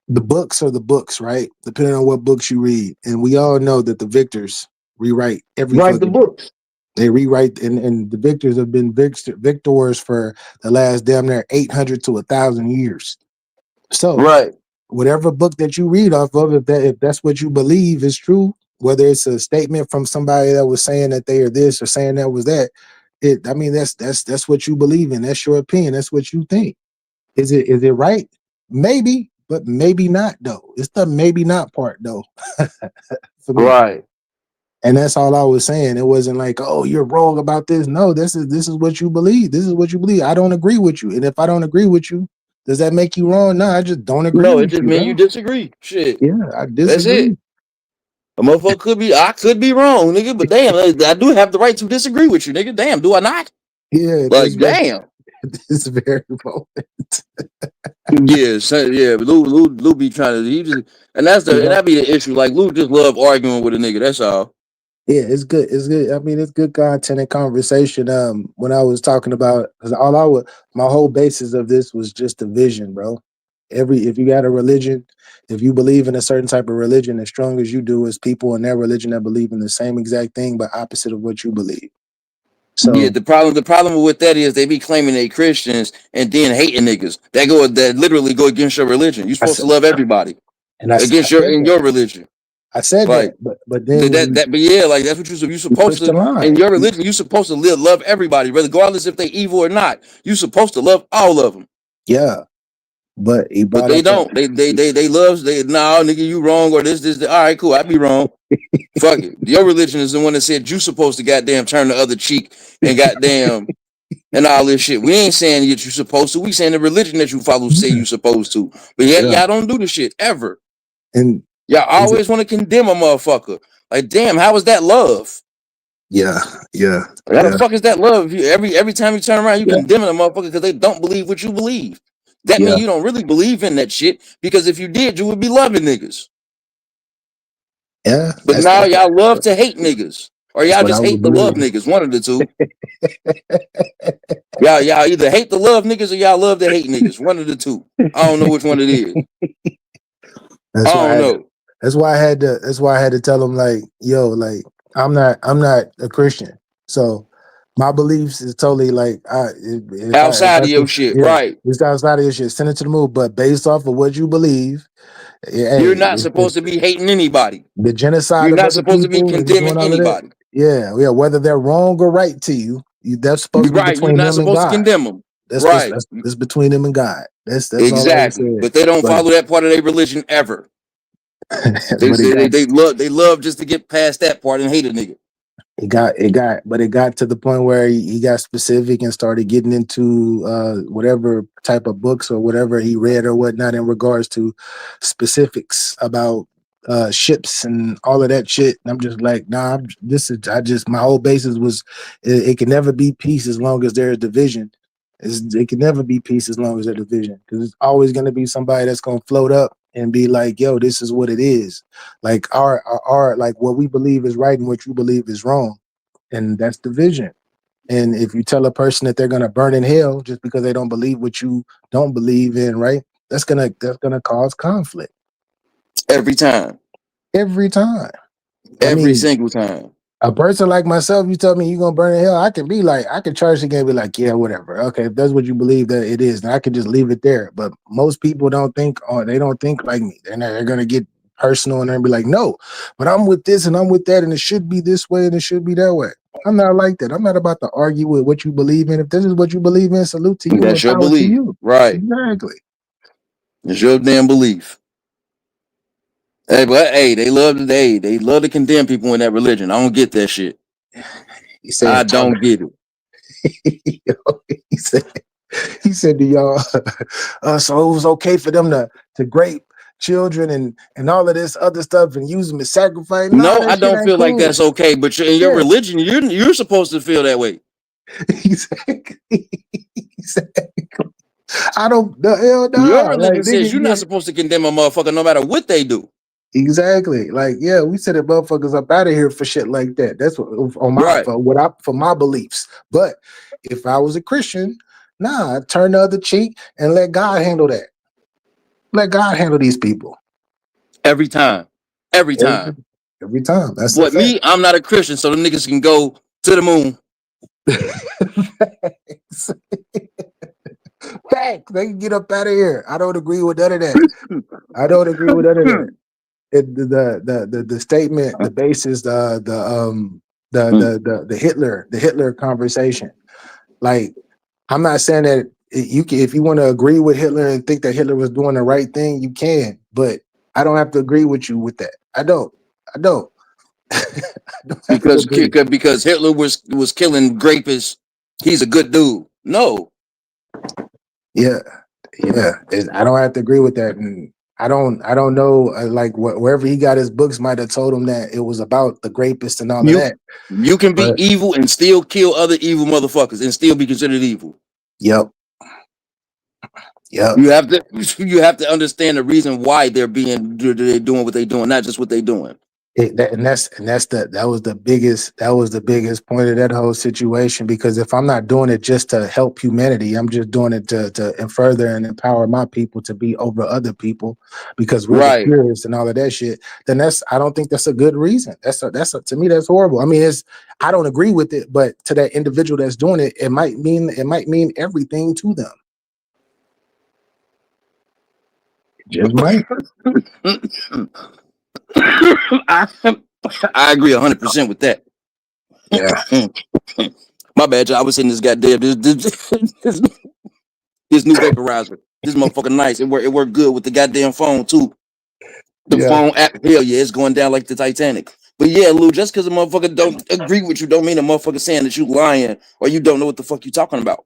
the books are the books, right? Depending on what books you read. And we all know that the victors rewrite every the books. They rewrite, and the victors have been victors for the last damn near 800 to 1,000 years. So whatever book that you read off of, if that's what you believe is true, whether it's a statement from somebody that was saying that they are this or saying that was that, that's what you believe in. That's your opinion. That's what you think. Is it right? Maybe, but maybe not though. It's the maybe not part though. Right. And that's all I was saying. It wasn't like, oh, you're wrong about this. No, this is what you believe. This is what you believe. I don't agree with you. And if I don't agree with you, does that make you wrong? No, I just don't agree. No, it just means you disagree. Shit. Yeah, I disagree. That's it. A motherfucker I could be wrong, nigga, but damn, I do have the right to disagree with you, nigga. Damn, do I not? Yeah. Like, damn. This very moment. Yeah, but Lou be trying to, and that'd be the issue. Like, Lou just love arguing with a nigga, that's all. Yeah, it's good. It's good. I mean, it's good content and conversation. When I was talking about, because my whole basis of this was just a vision, bro. If you got a religion, if you believe in a certain type of religion, as strong as you do, is people in that religion that believe in the same exact thing, but opposite of what you believe. So yeah, the problem with that is they be claiming they Christians and then hating niggas. That literally go against your religion. You're supposed to love everybody, and against your religion. I said like, that, but then but yeah, like that's what you're supposed to. In your religion, you're supposed to love everybody, regardless if they evil or not. You're supposed to love all of them. Yeah, but they don't. They love. Nah, nigga, you wrong or this. All right, cool. I be wrong. Fuck it. Your religion is the one that said you supposed to goddamn turn the other cheek and goddamn and all this shit. We ain't saying that you supposed to. We saying the religion that you follow say you supposed to. But y'all don't do the shit ever. And y'all always want to condemn a motherfucker. Like, damn, how is that love? Yeah. How the fuck is that love? Every time you turn around, you condemning a motherfucker because they don't believe what you believe. That means you don't really believe in that shit. Because if you did, you would be loving niggas. Yeah. But now y'all love to hate niggas. Or y'all just hate to love niggas. One of the two. y'all either hate to love niggas or y'all love to hate niggas. One of the two. I don't know which one it is. I don't know. That's why I had to tell them, like, yo, like, I'm not a Christian. So my beliefs is totally like outside of your shit, right? It's outside of your shit. Send it to the moon. But based off of what you believe, you're not supposed to be hating anybody. The genocide. You're not supposed to be condemning anybody. Yeah, whether they're wrong or right to you, that's supposed to be between them and God. You're not supposed to condemn them. That's between them and God. That's exactly. But they don't follow that part of their religion ever. They love just to get past that part and hate a nigga. It got to the point where he got specific and started getting into whatever type of books or whatever he read or whatnot in regards to specifics about ships and all of that shit. And I'm just like, nah, my whole basis was it can never be peace as long as there's division. It can never be peace as long as there's division, because it's always going to be somebody that's going to float up and be like, yo, this is what it is. Like our like what we believe is right and what you believe is wrong. And that's division. And if you tell a person that they're gonna burn in hell just because they don't believe what you don't believe in, right? That's gonna cause conflict. Every time. Every single time. A person like myself, you tell me you're gonna burn in hell, I can charge the game and be like, yeah, whatever. Okay, if that's what you believe that it is, then I can just leave it there. But most people don't think like me. They're gonna get personal and they're be like, no, but I'm with this and I'm with that, and it should be this way and it should be that way. I'm not like that. I'm not about to argue with what you believe in. If this is what you believe in, salute to you. That's your belief. Right. Exactly. It's your damn belief. Hey, but they love to condemn people in that religion. I don't get that shit. I don't get it. He said to y'all, so it was okay for them to children and all of this other stuff and use them as sacrifice. No, that I shit don't ain't feel like cool. that's okay. But in your Yeah. religion, you're supposed to feel that way. Exactly. I don't. The hell no. Your religion Like, says nigga, you're not supposed to condemn a motherfucker no matter what they do. Exactly. Like, yeah, we send the motherfuckers up out of here for shit like that. That's what on my Right. for my beliefs. But if I was a Christian, nah, I'd turn the other cheek and let God handle that. Let God handle these people. Every time. Every time. Every time. That's But me, I'm not a Christian, so the niggas can go to the moon. Facts. They can get up out of here. I don't agree with none of that. I don't agree with none of that. The statement, the basis, the Hitler conversation. Like, I'm not saying that you can, if you want to agree with Hitler and think that Hitler was doing the right thing, you can, but I don't have to agree with you with that. I don't. Because Hitler was killing grapists. He's a good dude. No. Yeah. I don't have to agree with that, and I don't know. Like wherever he got his books, might have told him that it was about the grapists and all of that. You can be evil and still kill other evil motherfuckers and still be considered evil. Yep. You have to understand the reason why they're doing what they're doing, not just what they're doing. That was the biggest point of that whole situation, because if I'm not doing it just to help humanity, I'm just doing it to further and empower my people to be over other people because we're the purists and all of that shit, then I don't think that's a good reason. To me, that's horrible. I mean, I don't agree with it, but to that individual that's doing it, it might mean everything to them. Just might. I agree 100% with that. Yeah. My bad, y'all. I was in this goddamn this new vaporizer. This motherfucker nice. It worked good with the goddamn phone too. The phone app, hell yeah, it's going down like the Titanic. But yeah, Lou, just because a motherfucker don't agree with you, don't mean a motherfucker saying that you lying or you don't know what the fuck you talking about.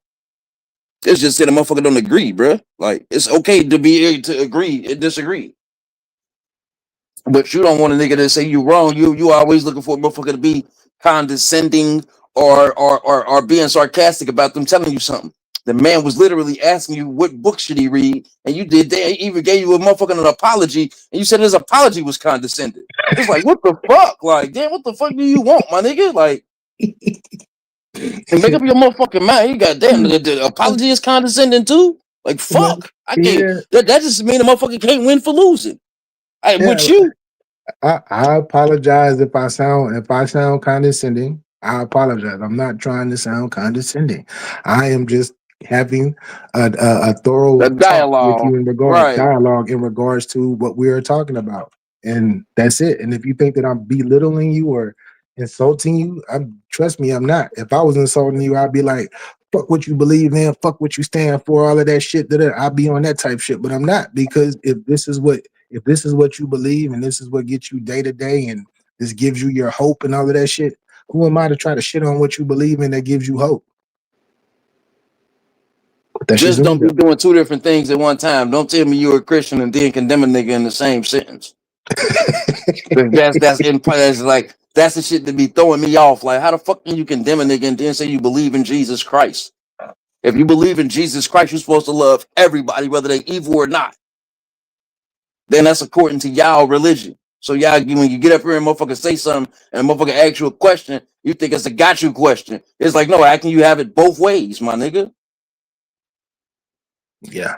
It's just that a motherfucker don't agree, bruh. Like, it's okay to agree and disagree. But you don't want a nigga to say you wrong. You always looking for a motherfucker to be condescending or being sarcastic about them telling you something. The man was literally asking you what book should he read, and you did. They even gave you a motherfucking an apology, and you said his apology was condescending. It's like, what the fuck? Like, damn, what the fuck do you want, my nigga? Like, and make up your motherfucking mind. You goddamn, the apology is condescending too. Like, fuck, I can't. That just mean the motherfucker can't win for losing. With you. I apologize if I sound condescending. I apologize. I'm not trying to sound condescending. I am just having a thorough dialogue talk with you in regards to what we are talking about, and that's it. And if you think that I'm belittling you or insulting you, trust me, I'm not. If I was insulting you, I'd be like, fuck what you believe in, fuck what you stand for, all of that shit. I'd be on that type shit, but I'm not, because if this is what you believe and this is what gets you day to day and this gives you your hope and all of that shit, who am I to try to shit on what you believe in that gives you hope? Just don't be doing two different things at one time. Don't tell me you're a Christian and then condemn a nigga in the same sentence. that's the shit that be throwing me off. Like, how the fuck can you condemn a nigga and then say you believe in Jesus Christ? If you believe in Jesus Christ, you're supposed to love everybody, whether they evil or not. Then that's according to y'all religion. So y'all, when you get up here and motherfucker say something and a motherfucker asks you a question, you think it's a got you question. It's like, no, how can you have it both ways, my nigga? Yeah.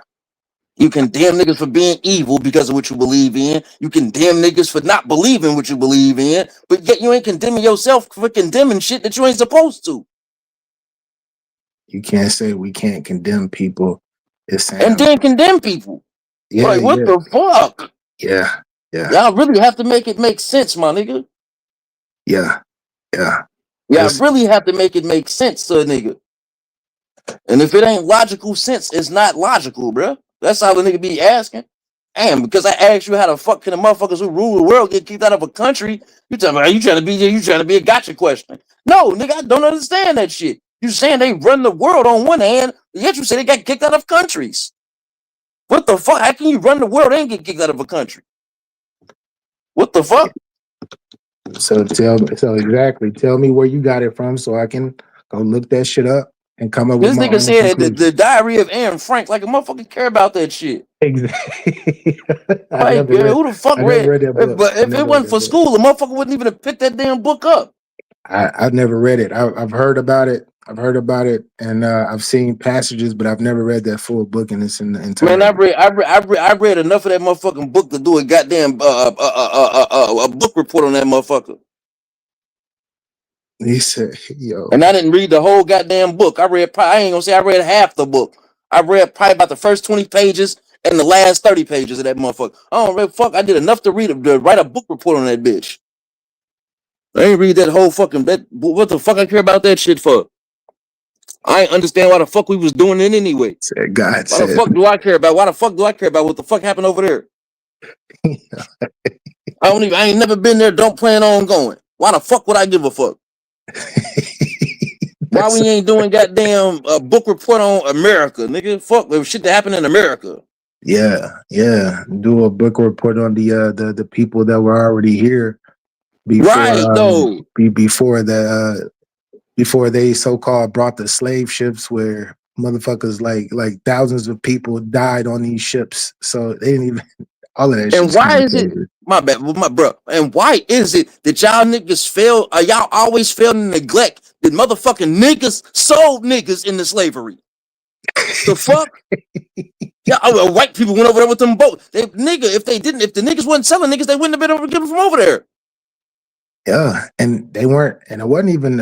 You condemn niggas for being evil because of what you believe in. You condemn niggas for not believing what you believe in, but yet you ain't condemning yourself for condemning shit that you ain't supposed to. You can't say we can't condemn people. And then condemn people. Yeah, like, what the fuck? Yeah. Y'all really have to make it make sense, my nigga. Yeah. Y'all really have to make it make sense to a nigga. And if it ain't logical sense, it's not logical, bro. That's how the nigga be asking. And because I asked you how the fuck can the motherfuckers who rule the world get kicked out of a country, you tell me, you trying to be a gotcha question. No, nigga, I don't understand that shit. You saying they run the world on one hand, yet you say they got kicked out of countries. What the fuck? How can you run the world and get kicked out of a country? What the fuck? So exactly. Tell me where you got it from so I can go look that shit up and come up with This my nigga own said conclusion. the Diary of Anne Frank, like a motherfucker care about that shit. Exactly. Like, who the fuck I never read? read that book. But if it wasn't for school, the motherfucker wouldn't even have picked that damn book up. I've never read it. I've heard about it. And I've seen passages, but I've never read that full book in its entirety. Man, I read enough of that motherfucking book to do a goddamn a book report on that motherfucker. He said, "Yo," and I didn't read the whole goddamn book. I ain't gonna say I read half the book. I read probably about the first 20 pages and the last 30 pages of that motherfucker. I don't read fuck. I did enough to write a book report on that bitch. I ain't read that whole fucking what the fuck I care about that shit for? I ain't understand why the fuck we was doing it anyway. Why the fuck do I care about? Why the fuck do I care about what the fuck happened over there? I ain't never been there. Don't plan on going. Why the fuck would I give a fuck? Why we ain't doing goddamn book report on America, nigga? Fuck the shit that happened in America. Yeah. Do a book report on the people that were already here before, before they so-called brought the slave ships, where motherfuckers like thousands of people died on these ships. So they didn't even all of that. And why is it my bad, my bro? And why is it that y'all niggas fail? Y'all always fail to neglect that motherfucking niggas sold niggas into slavery? The fuck? Yeah, white people went over there with them boats. If the niggas wasn't selling niggas, they wouldn't have been able to get them from over there. Yeah, and they weren't, and it wasn't even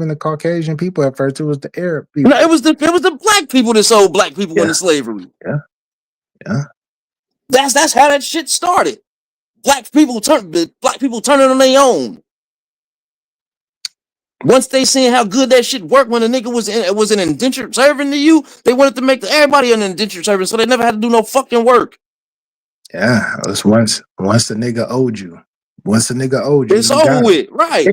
the Caucasian people at first. It was the Arab people. No, it was the black people that sold black people into slavery. Yeah. That's how that shit started. Black people turning on their own. Once they seen how good that shit worked, when a nigga was an indentured servant to you, they wanted to make everybody an indentured servant, so they never had to do no fucking work. Yeah, it was once the nigga owed you. Once the nigga owed you, it's over with, right?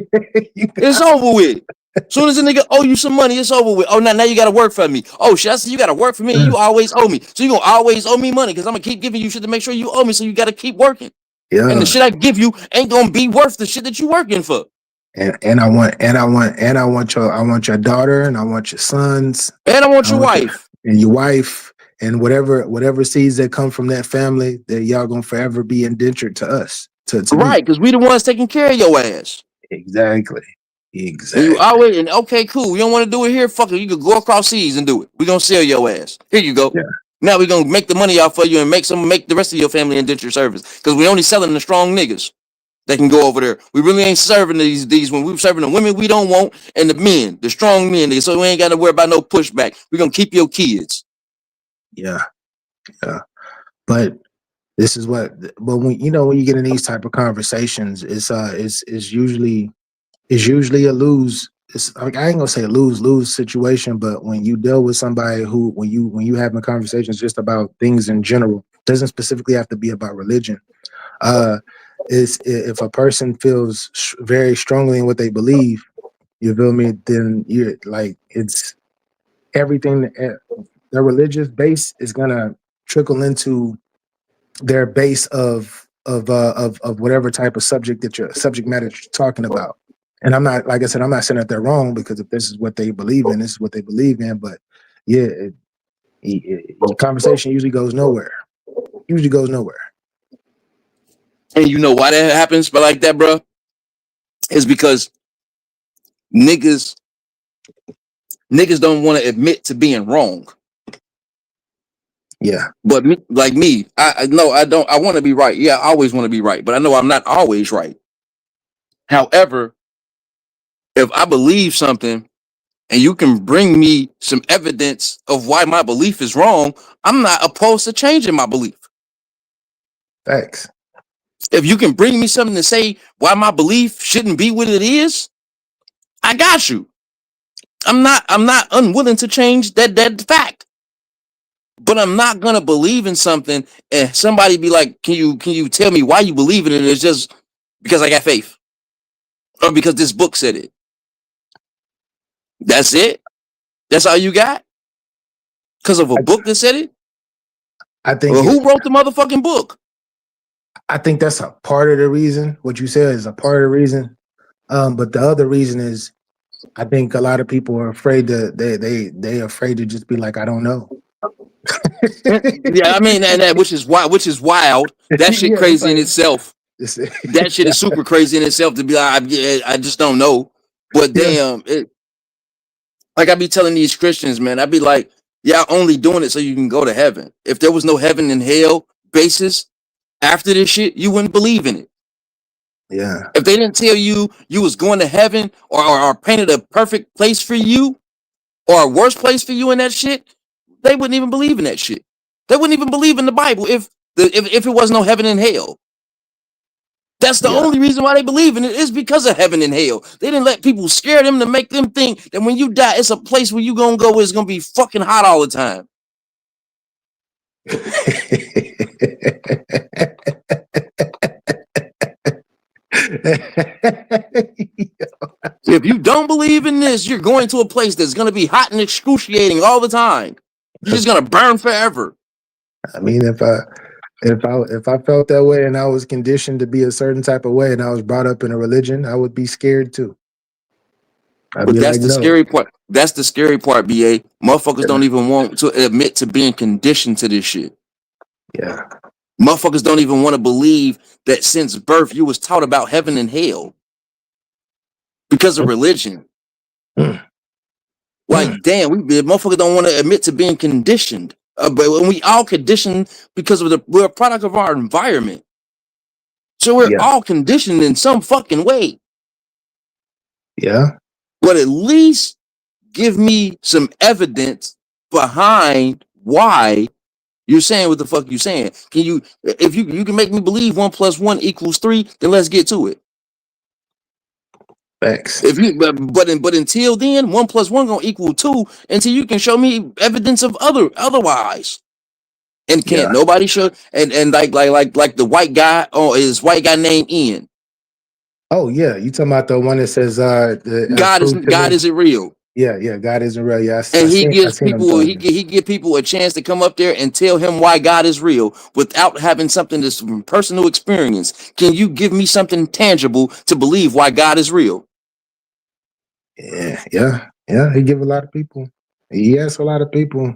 It's over with. Soon as a nigga owe you some money, it's over with. Oh, now you gotta work for me. Oh shit, I see you gotta work for me, and you always owe me. So you gonna always owe me money because I'm gonna keep giving you shit to make sure you owe me. So you gotta keep working. Yeah. And the shit I give you ain't gonna be worth the shit that you working for. And I want your daughter, and I want your sons, and I want your wife, and your wife, and whatever seeds that come from that family, that y'all gonna forever be indentured to us. To right, because we the ones taking care of your ass. Exactly. And you always okay, cool. You don't want to do it here? Fuck it. You could go across seas and do it. We gonna sell your ass. Here you go. Yeah. Now we gonna make the money off for you and make the rest of your family indentured service. Because we only selling the strong niggas that can go over there. We really ain't serving these when we're serving the women we don't want and the men, the strong men. So we ain't got to worry about no pushback. We're gonna keep your kids. Yeah. But this is when you get in these type of conversations, it's usually a lose. I ain't gonna say a lose situation, but when you deal with somebody who, when you having conversations just about things in general, doesn't specifically have to be about religion. Is if a person feels very strongly in what they believe, you feel me? Then you're like, it's everything. Their religious base is gonna trickle into their base of whatever type of subject matter you're talking about. And I'm not, like I said, I'm not saying that they're wrong, because if this is what they believe in, this is what they believe in. But yeah, the conversation usually goes nowhere. And you know why that happens? But like that, bro, is because niggas don't want to admit to being wrong. Yeah. But I don't. I want to be right. Yeah, I always want to be right, but I know I'm not always right. However, if I believe something and you can bring me some evidence of why my belief is wrong, I'm not opposed to changing my belief. Thanks. If you can bring me something to say why my belief shouldn't be what it is, I got you. I'm not unwilling to change that fact. But I'm not gonna believe in something and somebody be like, can you tell me why you believe in it? It's just because I got faith. Or because this book said it. That's it? That's all you got? Because of a book that said it? I think Well, who wrote the motherfucking book? I think that's a part of the reason. What you said is a part of the reason. But the other reason is, I think a lot of people are afraid to they afraid to just be like, I don't know. Yeah, I mean, and that which is wild. That shit Yeah, crazy it's like- in itself. That shit is super crazy in itself to be like, I just don't know. But damn, like I be telling these Christians, man, I be like, y'all only doing it so you can go to heaven. If there was no heaven and hell basis after this shit, you wouldn't believe in it. Yeah. If they didn't tell you you was going to heaven or painted a perfect place for you or a worse place for you in that shit, they wouldn't even believe in that shit. They wouldn't even believe in the Bible if it was no heaven and hell. That's the only reason why they believe in it is because of heaven and hell. They didn't let people scare them to make them think that when you die, it's a place where you gonna go where it's gonna be fucking hot all the time. If you don't believe in this, you're going to a place that's gonna be hot and excruciating all the time. You're just gonna burn forever. I mean, if I felt that way and I was conditioned to be a certain type of way and I was brought up in a religion, I would be scared too. But that's the scary part. That's the scary part, BA. Motherfuckers don't even want to admit to being conditioned to this shit. Yeah. Motherfuckers don't even want to believe that since birth you was taught about heaven and hell because of religion. Like, damn, motherfuckers don't want to admit to being conditioned. But when we all conditioned because of we're a product of our environment. So we're all conditioned in some fucking way. Yeah. But at least give me some evidence behind why you're saying what the fuck you're saying. Can you, if you can make me believe 1 + 1 = 3, then let's get to it. Facts. If you but until then, 1 + 1 gonna equal 2 until you can show me evidence of otherwise. And can't nobody show and like the white guy is white guy named Ian. Oh yeah, you talking about the one that says God isn't real. Yeah, God isn't real. Yeah, He give people a chance to come up there and tell him why God is real without having something that's from personal experience. Can you give me something tangible to believe why God is real? Yeah. He give a lot of people. He asks a lot of people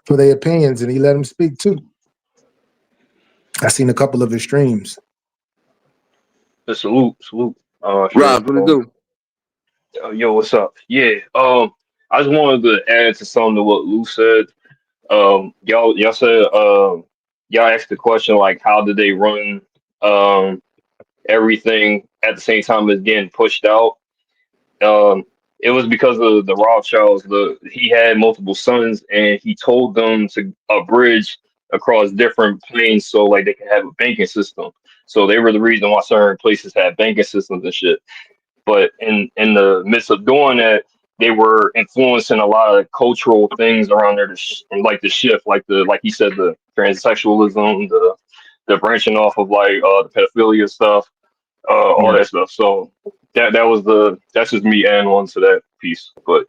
for their opinions, and he let them speak too. I seen a couple of his streams. Salute. Rob, what do you do? Yo, what's up? Yeah. I just wanted to add to something to what Lou said. Y'all said y'all asked the question like, how did they run everything at the same time as getting pushed out? It was because of the Rothschilds. He had multiple sons, and he told them to bridge across different planes so like they can have a banking system. So they were the reason why certain places had banking systems and shit. But in the midst of doing that, they were influencing a lot of cultural things around there, like the shift, like he said, the transsexualism, the branching off of like the pedophilia stuff, all that stuff. So that's just me adding on to that piece. But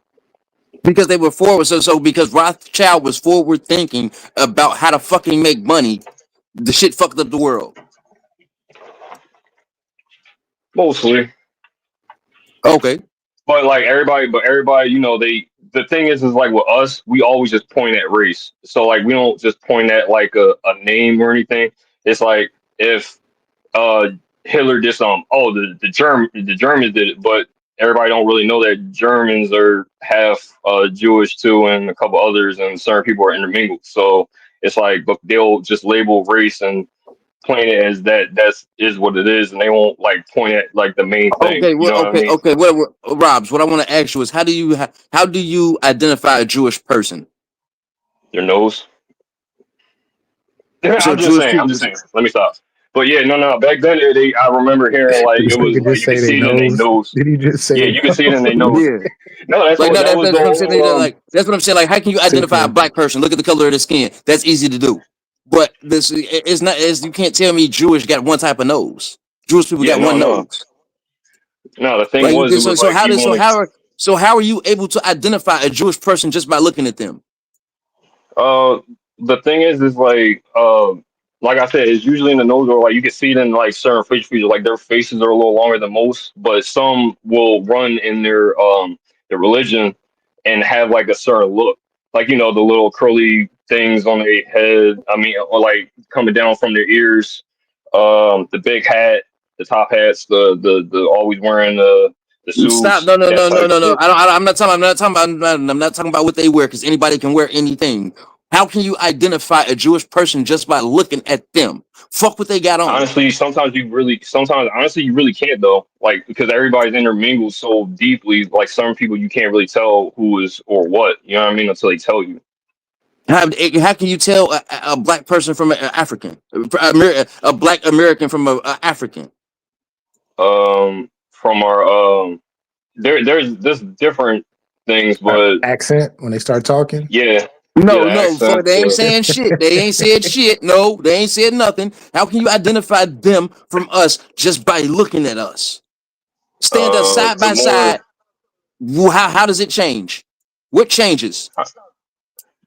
because they were forward, so because Rothschild was forward thinking about how to fucking make money, the shit fucked up the world. Mostly. Okay. But everybody, you know, the thing is like with us, we always just point at race. So like we don't just point at like a name or anything. It's like if Hitler did something, the Germans did it, but everybody don't really know that Germans are half Jewish too, and a couple others, and certain people are intermingled. So it's like they'll just label race and point it as that's what it is, and they won't like point at like the main thing. Okay, you know what I mean? okay. Robs, what I want to ask you is how do you identify a Jewish person? Their nose. So I'm just saying. Let me stop. But yeah, no. Back then, I remember hearing like it was like you could see it in their nose. Did he just say? Yeah, you can see it in their nose. Yeah. No, that's like what that's what I'm saying. That's what I'm saying. Like, how can you identify a black person? Look at the color of the skin. That's easy to do. But this it's not as you can't tell me Jewish got one type of nose. Jewish people got one nose. No, the thing like, was how are you able to identify a Jewish person just by looking at them? the thing is like I said, it's usually in the nose, or like you can see it in like certain fish features, like their faces are a little longer than most, but some will run in their religion and have like a certain look, like the little curly things on their head. I mean, or like coming down from their ears, the big hat, the top hats, the always wearing the Stop! suits, No, no, that no, no, type no, no. shit. I'm not talking. I'm not talking about what they wear because anybody can wear anything. How can you identify a Jewish person just by looking at them? Fuck what they got on. Honestly, honestly, you really can't though. Like, because everybody's intermingled so deeply, like some people you can't really tell who is or what. You know what I mean? Until they tell you. How can you tell a black person from an African, a black American from a African? From our there's different things, but Accent when they start talking. yeah, No, the no, for accents. they ain't saying shit. They ain't said shit. No, they ain't said nothing. How can you identify them from us just by looking at us? Stand us side The by more side. How does it change? What changes?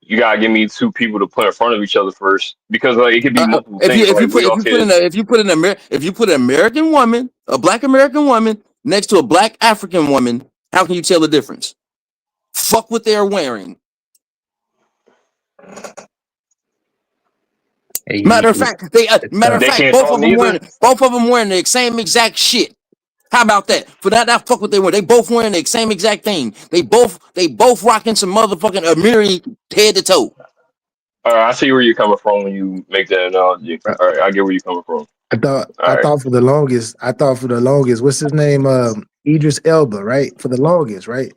you gotta give me two people to put in front of each other first, because like it could be multiple If things. Like we all could. if you put an American woman, a black American woman next to a black African woman, how can you tell the difference? Fuck what they're wearing. Matter of fact, They can't both tell of them neither. wearing the same exact shit. How about that? For that fuck what they wear. They both wearing the same exact thing. They both rocking some motherfucking Amiri head to toe. All right, I see where you're coming from when you make that analogy. All right, I get where you're coming from. I thought All right. for the longest, what's his name? Idris Elba, right? For the longest, right?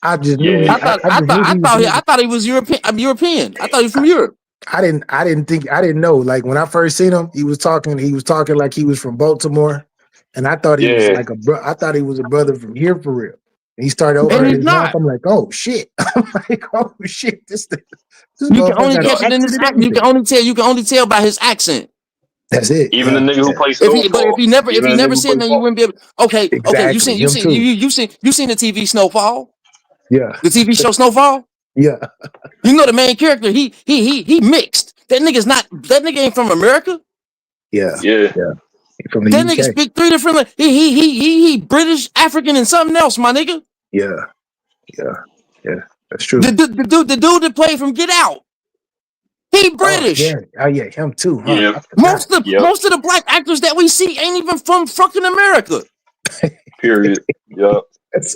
I just knew Yeah. I thought he was European. I'm European. I thought he was from Europe. I didn't know. Like when I first seen him, he was talking like he was from Baltimore. And I thought he was Yeah. like I thought he was a brother from here for real. And he started And opening he's his mouth. not. I'm like, oh shit. I'm like, oh shit. This You can motherfucker only got catch an it in his accent and accent. You can only tell by his accent. That's it. Even the nigga who plays If Snowfall. he never said that, you wouldn't be able. Okay, Exactly. you seen Him you seen the TV Snowfall, Yeah. the TV show Snowfall. Yeah. You know the main character. He mixed. That nigga ain't from America. Yeah. Yeah. From the That UK. nigga speak three different. He British, African, and something else. My nigga. Yeah. That's true. The dude that played from Get Out. He British. Oh yeah, him too, huh? Yeah. Most of the black actors that we see ain't even from fucking America. Period. Yeah.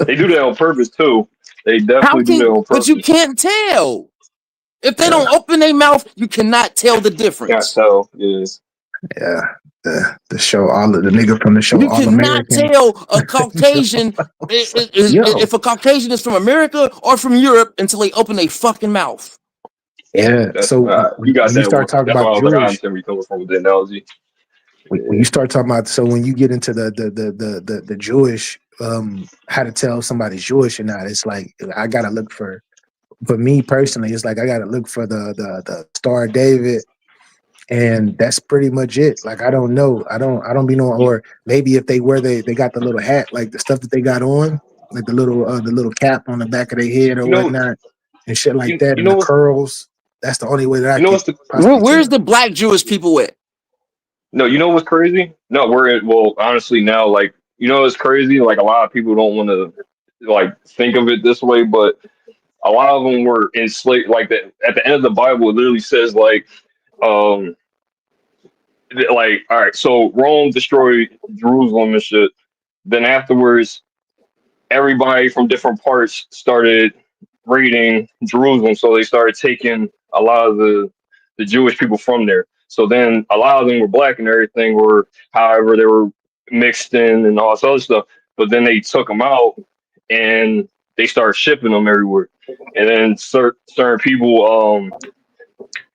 They do that on purpose too. They definitely do that on purpose. But you can't tell. If they don't open their mouth, you cannot tell the difference. Can't tell. Yeah. Yeah. The show, the nigga from the show, You All cannot American. tell a Caucasian if a Caucasian is from America or from Europe until they open their fucking mouth. Yeah. So you got when you that start one. talking That's why I about was like, I Jewish, understand where you're coming from with the analogy. when you start talking about, so when you get into the Jewish, how to tell if somebody's Jewish or not, it's like I gotta look for me personally, it's like I gotta look for the Star of David, and that's pretty much it. Like I don't know, I don't be knowing, or maybe if they wear they got the little hat, like the stuff that they got on, like the little cap on the back of their head or whatnot, and shit like that, and the curls. That's the only way that I can possibly Where's tell. the black Jewish people at? No, you know what's crazy? No, honestly now, like, it's crazy. Like a lot of people don't want to like think of it this way, but a lot of them were enslaved. Like that at the end of the Bible, it literally says like, all right, so Rome destroyed Jerusalem and shit. Then afterwards, everybody from different parts started raiding Jerusalem, so they started taking a lot of the Jewish people from there. So then a lot of them were black and everything, or however they were mixed in and all this other stuff. But then they took them out and they started shipping them everywhere. And then certain people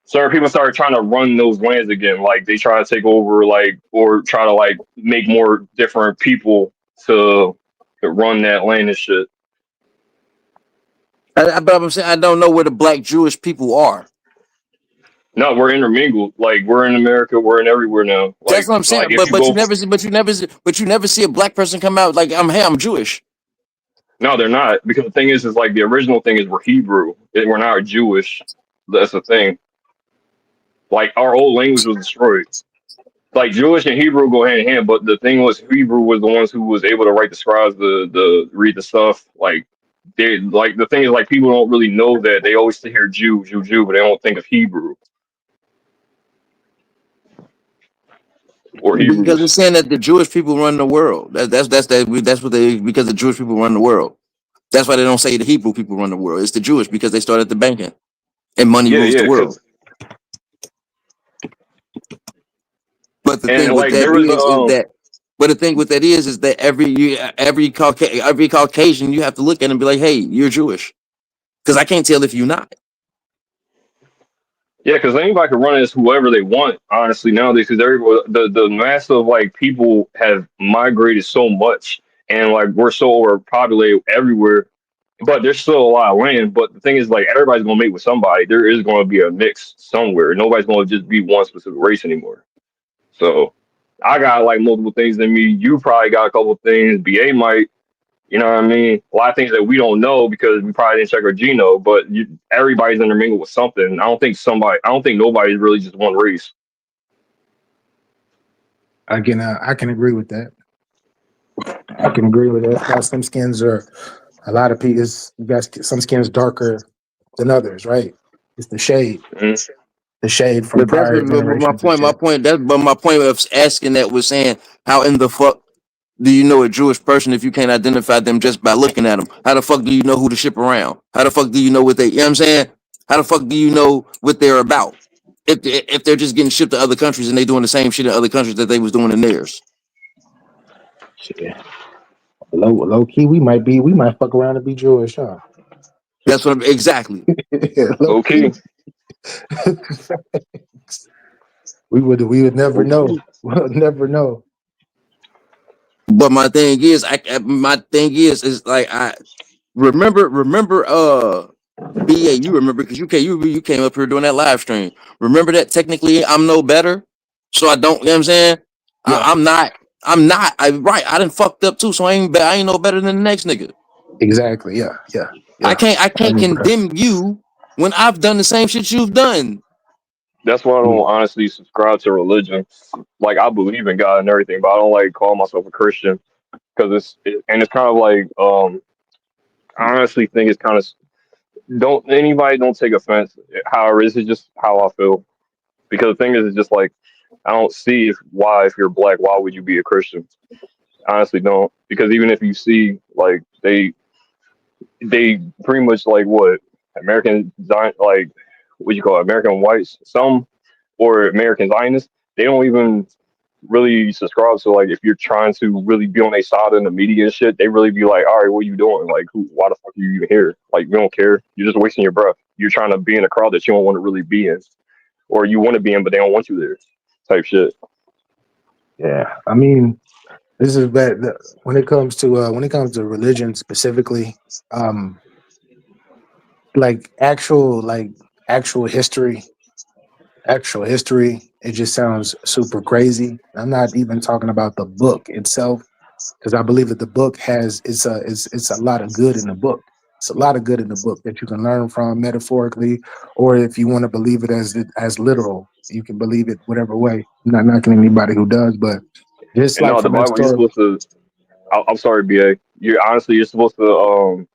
started trying to run those lands again. Like they try to take over, or try to make more different people to run that land and shit. But I'm saying I don't know where the black Jewish people are. No, we're intermingled. Like we're in America, we're in everywhere now. That's what I'm saying. But you never see a black person come out like I'm Jewish. No, they're not, because the thing is like the original thing is we're Hebrew. We're not Jewish. That's the thing. Like our old language was destroyed. Like Jewish and Hebrew go hand in hand, but the thing was Hebrew was the ones who was able to write the scribes, the read the stuff. Like they like the thing is like people don't really know that they always hear Jew, Jew, Jew, but they don't think of Hebrew or Because Hebrews. it's saying that the Jewish people run the world. That's what they because the Jewish people run the world. That's why they don't say the Hebrew people run the world. It's the Jewish because they started the banking and money rules the world. But the thing with that is that. But the thing with that is that every Caucasian you have to look at and be like, hey, you're Jewish, because I can't tell if you're not. Yeah, because anybody can run as whoever they want, honestly, nowadays. Because the mass of like people have migrated so much, and like we're so overpopulated everywhere. But there's still a lot of land. But the thing is, like everybody's gonna mate with somebody. There is gonna be a mix somewhere. Nobody's gonna just be one specific race anymore. So I got like multiple things in me. You probably got a couple things. BA might. You know what I mean? A lot of things that we don't know because we probably didn't check our genome, but everybody's intermingled with something. I don't think nobody's really just one race. I can agree with that. I can agree with that. Now, some skins are a lot of people. You got some skins darker than others, right? It's the shade. Mm-hmm. The shade from prior generations. My point of asking that was saying, how in the fuck do you know a Jewish person if you can't identify them just by looking at them? How the fuck do you know who to ship around? How the fuck do you know what you know what I'm saying? How the fuck do you know what they're about? If they're just getting shipped to other countries and they doing the same shit in other countries that they was doing in theirs. Shit. Low key, we might fuck around and be Jewish, huh? That's what exactly. Low key. we would never know. We'll never know. But my thing is like I remember BA, you remember because you came up here doing that live stream. Remember that technically I'm no better, so I don't. You know what I'm saying? Yeah. I'm not. I done fucked up too, so I ain't no better than the next nigga. Exactly. Yeah. I can't condemn you when I've done the same shit you've done. That's why I don't honestly subscribe to religion. Like I believe in God and everything, but I don't like call myself a Christian because it's kind of like I honestly think it's kind of don't take offense. However, this is just how I feel because the thing is, it's just like I don't see if you're black, why would you be a Christian? I honestly don't, because even if you see like they pretty much like what American like what you call it, American whites, some or American Zionists, they don't even really subscribe. So like if you're trying to really be on their side in the media and shit, they really be like, all right, what are you doing? Like why the fuck are you even here? Like you don't care. You're just wasting your breath. You're trying to be in a crowd that you don't want to really be in. Or you want to be in but they don't want you there. Type shit. Yeah. I mean, this is bad when it comes to religion specifically, like actual history, it just sounds super crazy. I'm not even talking about the book itself, because I believe that the book it's a lot of good in the book. It's a lot of good in the book that you can learn from metaphorically, or if you want to believe it as literal, you can believe it whatever way. I'm not knocking anybody who does, but just like the Bible, you're supposed to. I'm sorry, BA. You're supposed to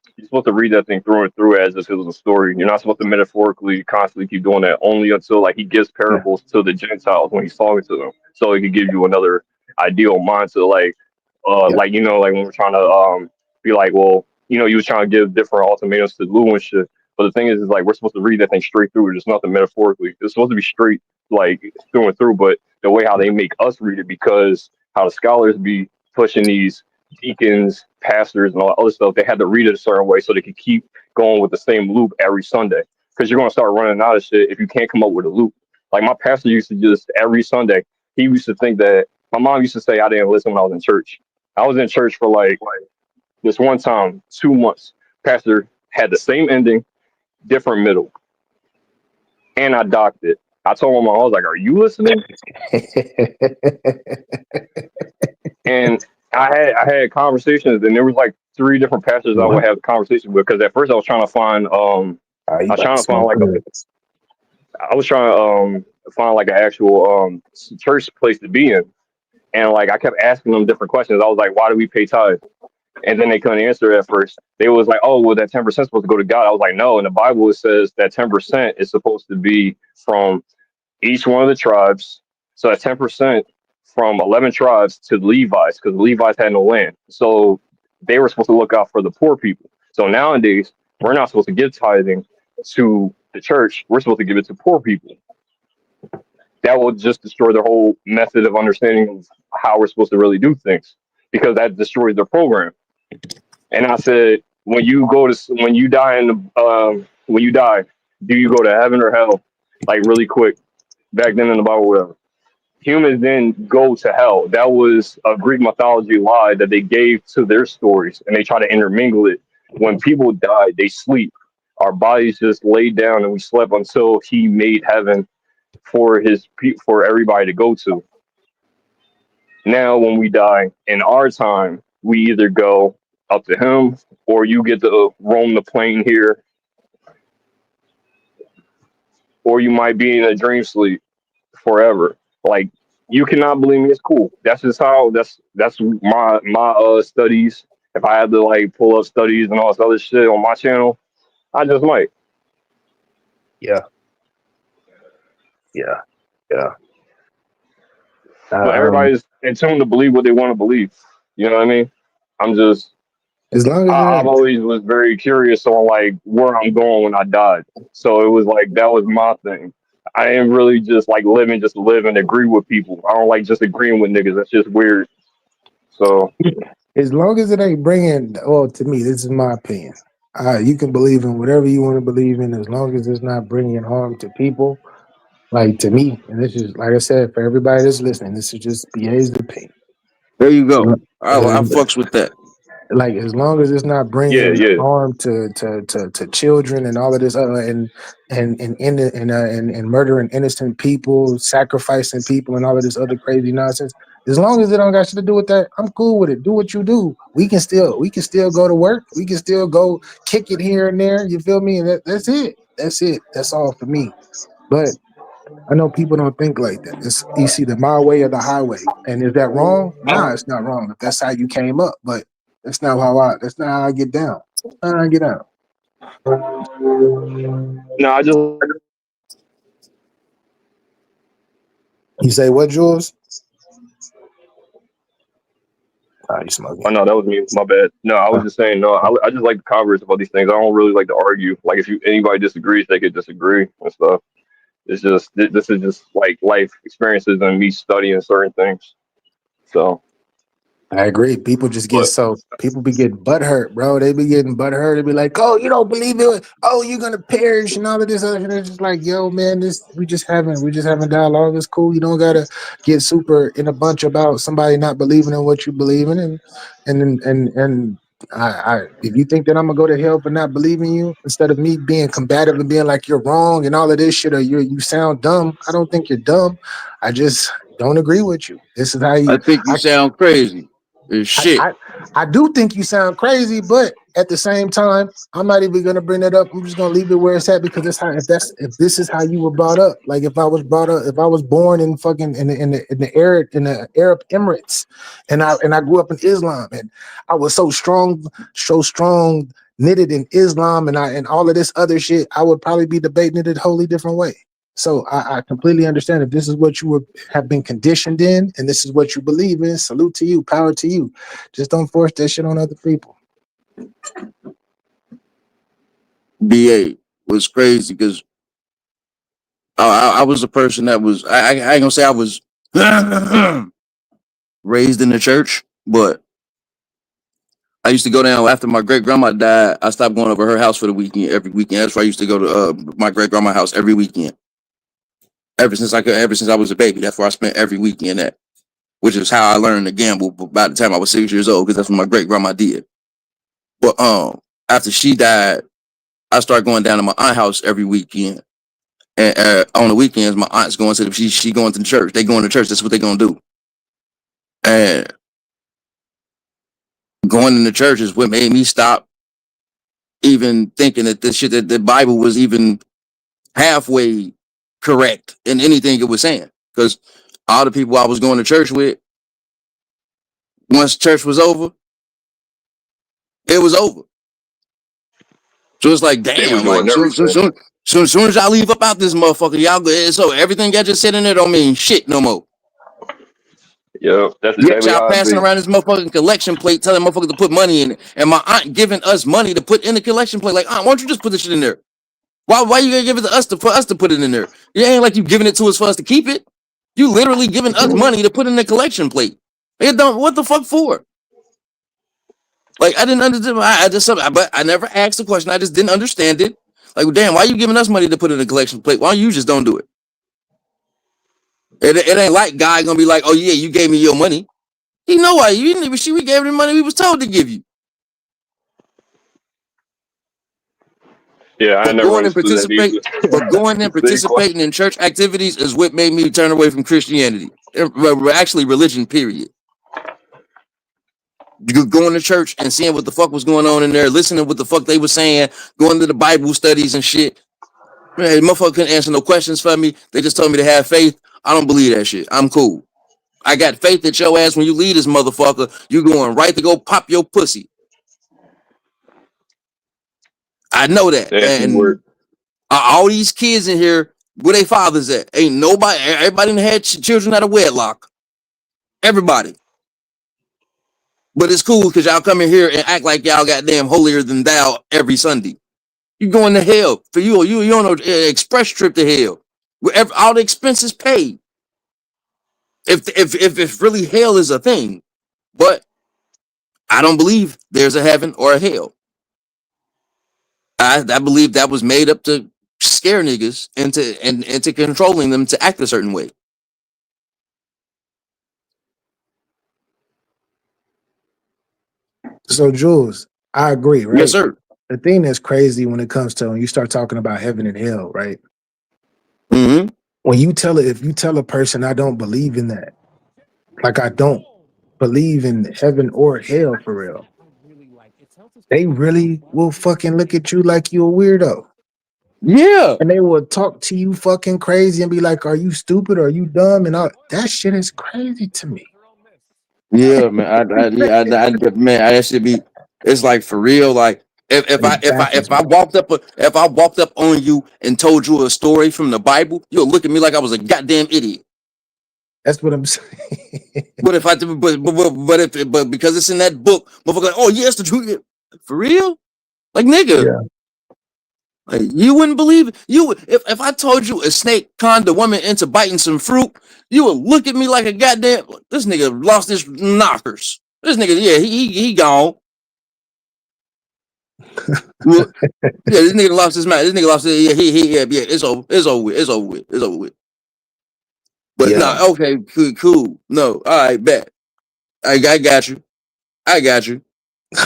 read that thing through and through as if it was a story. You're not supposed to metaphorically constantly keep doing that only until like he gives parables to the Gentiles when he's talking to them, so he can give you another ideal mind to like like you know, like when we're trying to be like, well, you know, you was trying to give different ultimatums to Lou and shit. But the thing is like we're supposed to read that thing straight through. There's nothing metaphorically. It's supposed to be straight like through and through. But the way how they make us read it, because how the scholars be pushing these deacons, pastors, and all that other stuff, they had to read it a certain way so they could keep going with the same loop every Sunday. Because you're gonna start running out of shit if you can't come up with a loop. Like my pastor used to just every Sunday, he used to think that my mom used to say I didn't listen when I was in church. I was in church for like this one time, 2 months. Pastor had the same ending, different middle. And I docked it. I told my mom, I was like, are you listening? And I had conversations, and there was like 3 different pastors I would have conversations with, because at first I was trying to find find like an actual church place to be in. And like I kept asking them different questions. I was like, why do we pay tithes? And then they couldn't answer it at first. They was like, oh, well, that 10% is supposed to go to God. I was like, no. In the Bible, it says that 10% is supposed to be from each one of the tribes. So that's 10% from 11 tribes to the Levites, because the Levites had no land. So they were supposed to look out for the poor people. So nowadays, we're not supposed to give tithing to the church. We're supposed to give it to poor people. That will just destroy the whole method of understanding of how we're supposed to really do things, because that destroys their program. And I said, when you die when you die, do you go to heaven or hell? Like really quick, back then in the Bible, whatever. Humans then go to hell. That was a Greek mythology lie that they gave to their stories, and they try to intermingle it. When people die, they sleep. Our bodies just laid down, and we slept until He made heaven for everybody to go to. Now, when we die in our time, we either go up to Him, or you get to roam the plane here, or you might be in a dream sleep forever. Like, you cannot believe me, it's cool. That's just how that's my studies. If I had to like pull up studies and all this other shit on my channel, I just might. Yeah. But everybody's in tune to believe what they want to believe. You know what I mean? I'm just as long as I've always was very curious on like where I'm going when I died. So it was like that was my thing. I ain't really just like just live and agree with people. I don't like just agreeing with niggas. That's just weird. So as long as it ain't bringing, well, to me, this is my opinion. You can believe in whatever you want to believe in, as long as it's not bringing harm to people. Like, to me, and this is, like I said, for everybody that's listening, this is just BA's opinion. There you go. I fucks with that. Like, as long as it's not bringing harm to children and all of this other and murdering innocent people, sacrificing people, and all of this other crazy nonsense. As long as it don't got shit to do with that, I'm cool with it. Do what you do. We can still go to work. We can still go kick it here and there. You feel me? And that's it. That's it. That's all for me. But I know people don't think like that. It's either my way or the highway. And is that wrong? Nah, it's not wrong. If that's how you came up, but that's not how I get down. I get out. No, I just. You say what, Jules? You smoking? Oh no, that was me. My bad. No, I was just saying. No, I just like to converse about these things. I don't really like to argue. Like if anybody disagrees, they could disagree and stuff. It's just this is just like life experiences and me studying certain things. So. I agree. People just get people be getting butthurt, bro. They be getting butthurt. They be like, "Oh, you don't believe it? Oh, you're gonna perish and all of this other shit." It's just like, yo, man, we just having dialogue. It's cool. You don't gotta get super in a bunch about somebody not believing in what you believe in, and I if you think that I'm gonna go to hell for not believing you, instead of me being combative and being like you're wrong and all of this shit, or you sound dumb. I don't think you're dumb. I just don't agree with you. This is how you. I think you sound crazy. Shit. I do think you sound crazy, but at the same time, I'm not even gonna bring that up. I'm just gonna leave it where it's at, because it's how if this is how you were brought up. Like if I was born in fucking in the Arab Emirates, and I grew up in Islam, and I was so strong knitted in Islam and all of this other shit, I would probably be debating it a wholly different way. So I completely understand if this is what you have been conditioned in and this is what you believe in. Salute to you, power to you. Just don't force that shit on other people. BA was crazy because I was a person that was I ain't gonna say I was raised in the church, but I used to go down after my great grandma died. I stopped going over her house for the weekend every weekend. That's why I used to go to my great grandma's house every weekend. Ever since I was a baby, that's where I spent every weekend at, which is how I learned to gamble by the time I was 6 years old, because that's what my great grandma did. But after she died, I started going down to my aunt's house every weekend. And on the weekends, my aunt's going to she going to the church. They going to church. That's what they gonna do. And going in the church is what made me stop even thinking that this shit, that the Bible was even halfway correct in anything it was saying. Because all the people I was going to church with, once church was over, it was over. So it's like, They was damn, doing like everything. soon as y'all leave up out this motherfucker, y'all go. So everything y'all just sitting there don't mean shit no more. Yeah, that's Yet exactly y'all how it passing be. around this motherfucking collection plate, telling motherfuckers to put money in it, and my aunt giving us money to put in the collection plate. Like, aunt, why don't you just put this shit in there? Why you gonna give it to us for us to put it in there? It ain't like you giving it to us for us to keep it. You literally giving us money to put in the collection plate. It don't. What the fuck for? Like, I didn't understand. But I never asked the question. I just didn't understand it. Like, damn, why you giving us money to put in the collection plate? Why you just don't do it? It ain't like God gonna be like, oh yeah, you gave me your money. He know why you didn't even see. We gave him the money we was told to give you. Yeah, I But never understood that either. going and participating in church activities is what made me turn away from Christianity. Actually, religion, period. Going to church and seeing what the fuck was going on in there, listening to what the fuck they were saying, going to the Bible studies and shit. Man, motherfucker couldn't answer no questions for me. They just told me to have faith. I don't believe that shit. I'm cool. I got faith that your ass, when you leave this motherfucker, you going right to go pop your pussy. I know that. And all these kids in here, where they fathers at? Ain't nobody, everybody done had children out of wedlock. Everybody. But it's cool because y'all come in here and act like y'all goddamn holier than thou every Sunday. You going to hell. For you on an express trip to hell. Wherever all the expenses paid. If really hell is a thing. But I don't believe there's a heaven or a hell. I believe that was made up to scare niggas into controlling them to act a certain way. So, Jules, I agree, right? Yes, sir. The thing that's crazy when it comes to when you start talking about heaven and hell, right? Mm-hmm. When you if you tell a person, I don't believe in that, like I don't believe in heaven or hell for real, they really will fucking look at you like you a weirdo. Yeah. And they will talk to you fucking crazy and be like, are you stupid? Are you dumb? And all that shit is crazy to me. Yeah, man. Man, I should be. It's like for real. Like if I walked up on you and told you a story from the Bible, you'll look at me like I was a goddamn idiot. That's what I'm saying. But if but because it's in that book, motherfucker, like, oh yes, the truth. For real, like nigga. Yeah. Like, you wouldn't believe it. If I told you a snake conned a woman into biting some fruit, you would look at me like a goddamn. This nigga lost his knockers. This nigga, yeah, he gone. Well, yeah, this nigga lost his mind. This nigga lost his. Yeah, it's over. It's over with. It's over with. It's over with. But no, okay, cool. No, all right, bet. I got you. I got you.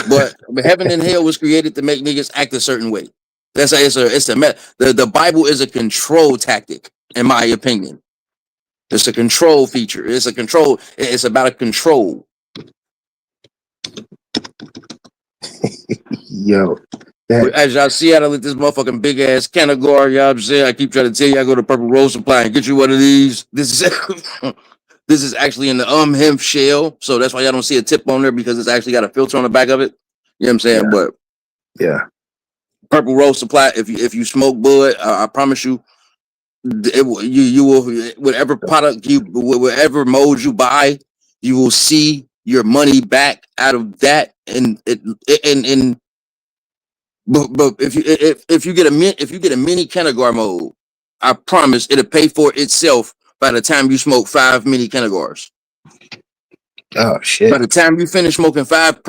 But heaven and hell was created to make niggas act a certain way. That's the Bible is a control tactic, in my opinion. It's a control feature. It's a control. It's about a control. Yo. As y'all see, I lit this motherfucking big ass Canagor. Y'all saying I keep trying to tell you, I go to Purple Rose Supply and get you one of these. This is actually in the hemp shell, so that's why y'all don't see a tip on there because it's actually got a filter on the back of it. You know what I'm saying? Yeah. But yeah. Purple Rose Supply. If you smoke bud, I promise you, you will whatever product whatever mode you buy, you will see your money back out of that. But if you get a mini Canagor mode, I promise it'll pay for itself by the time you smoke 5 mini Canagors. Oh shit! By the time you finish smoking 5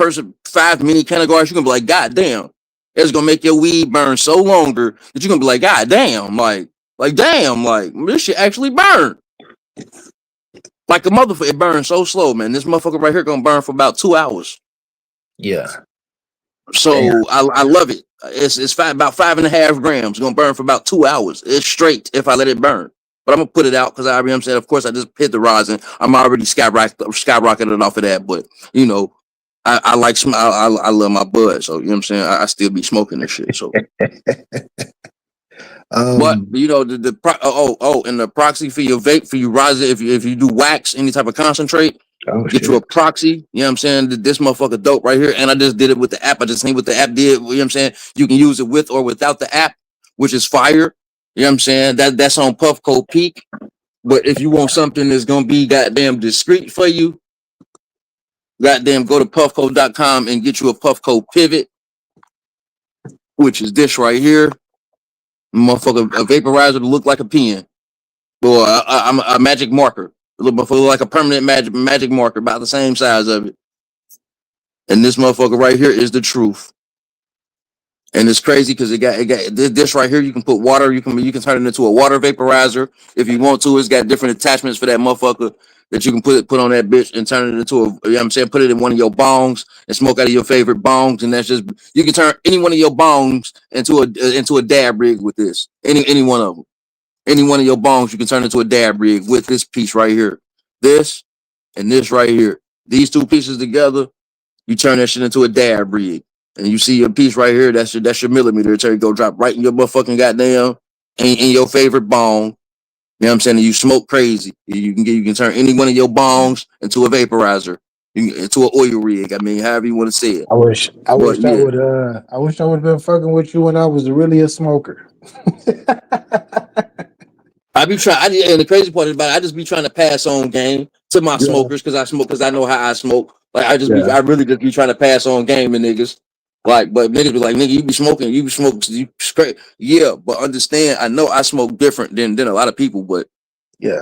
mini Canagors, you're gonna be like, God damn, it's gonna make your weed burn so longer that you're gonna be like, God damn, like damn, like this shit actually burn. Like a motherfucker, it burns so slow, man. This motherfucker right here gonna burn for about 2 hours. Yeah. So I love it. It's about 5.5 grams. Gonna burn for about 2 hours. It's straight if I let it burn. But I'm gonna put it out because I said, of course, I just hit the rosin. I'm already skyrocketed off of that. But you know, I like I love my bud. So you know what I'm saying. I still be smoking this shit. So But you know and the proxy for your vape for you rosin if you do wax any type of concentrate. Get you a proxy, you know what I'm saying? This motherfucker dope right here. And I just did it with the app. I just seen what the app did. You know what I'm saying? You can use it with or without the app, which is fire. You know what I'm saying? That's on Puffco Peak. But if you want something that's gonna be goddamn discreet for you, goddamn go to puffco.com and get you a Puffco Pivot, which is this right here. Motherfucker, a vaporizer to look like a pen. Or a magic marker. A little bit like a permanent magic marker, about the same size of it. And this motherfucker right here is the truth. And it's crazy because it got this right here. You can put water. You can turn it into a water vaporizer if you want to. It's got different attachments for that motherfucker that you can put on that bitch and turn it into a. You know what I'm saying? Put it in one of your bongs and smoke out of your favorite bongs. And that's just you can turn any one of your bongs into a dab rig with this. Any one of them. Any one of your bongs, you can turn into a dab rig with this piece right here. This and this right here. These two pieces together, you turn that shit into a dab rig. And you see your piece right here, that's your millimeter. It's go drop right in your motherfucking goddamn in your favorite bong. You know what I'm saying? And you smoke crazy. You can turn any one of your bongs into a vaporizer. Into an oil rig. I mean, however you want to say it. I wish I would have been fucking with you when I was really a smoker. I be trying, and the crazy part about it, I just be trying to pass on game to my smokers because I smoke, because I know how I smoke. Like I really just be trying to pass on game to niggas. Like, but niggas be like, nigga, you be smoking, you straight. Yeah, but understand, I know I smoke different than a lot of people, but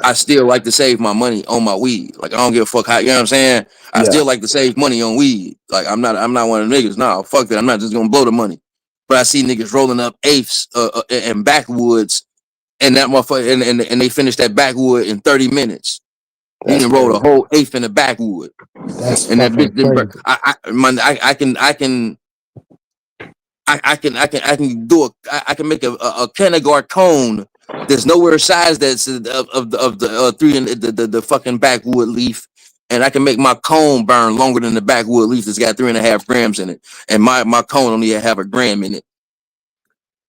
I still like to save my money on my weed. Like I don't give a fuck how, you know what I'm saying? I still like to save money on weed. Like I'm not one of the niggas. No, fuck that. I'm not just gonna blow the money. But I see niggas rolling up eighths and backwoods. And that motherfucker, and they finished that backwood in 30 minutes. You can roll a whole eighth in the backwood. And that bitch didn't burn. I can make a Kennegar cone. There's nowhere size that's of the three in the fucking backwood leaf. And I can make my cone burn longer than the backwood leaf that's got 3.5 grams in it. And my cone only have a gram in it.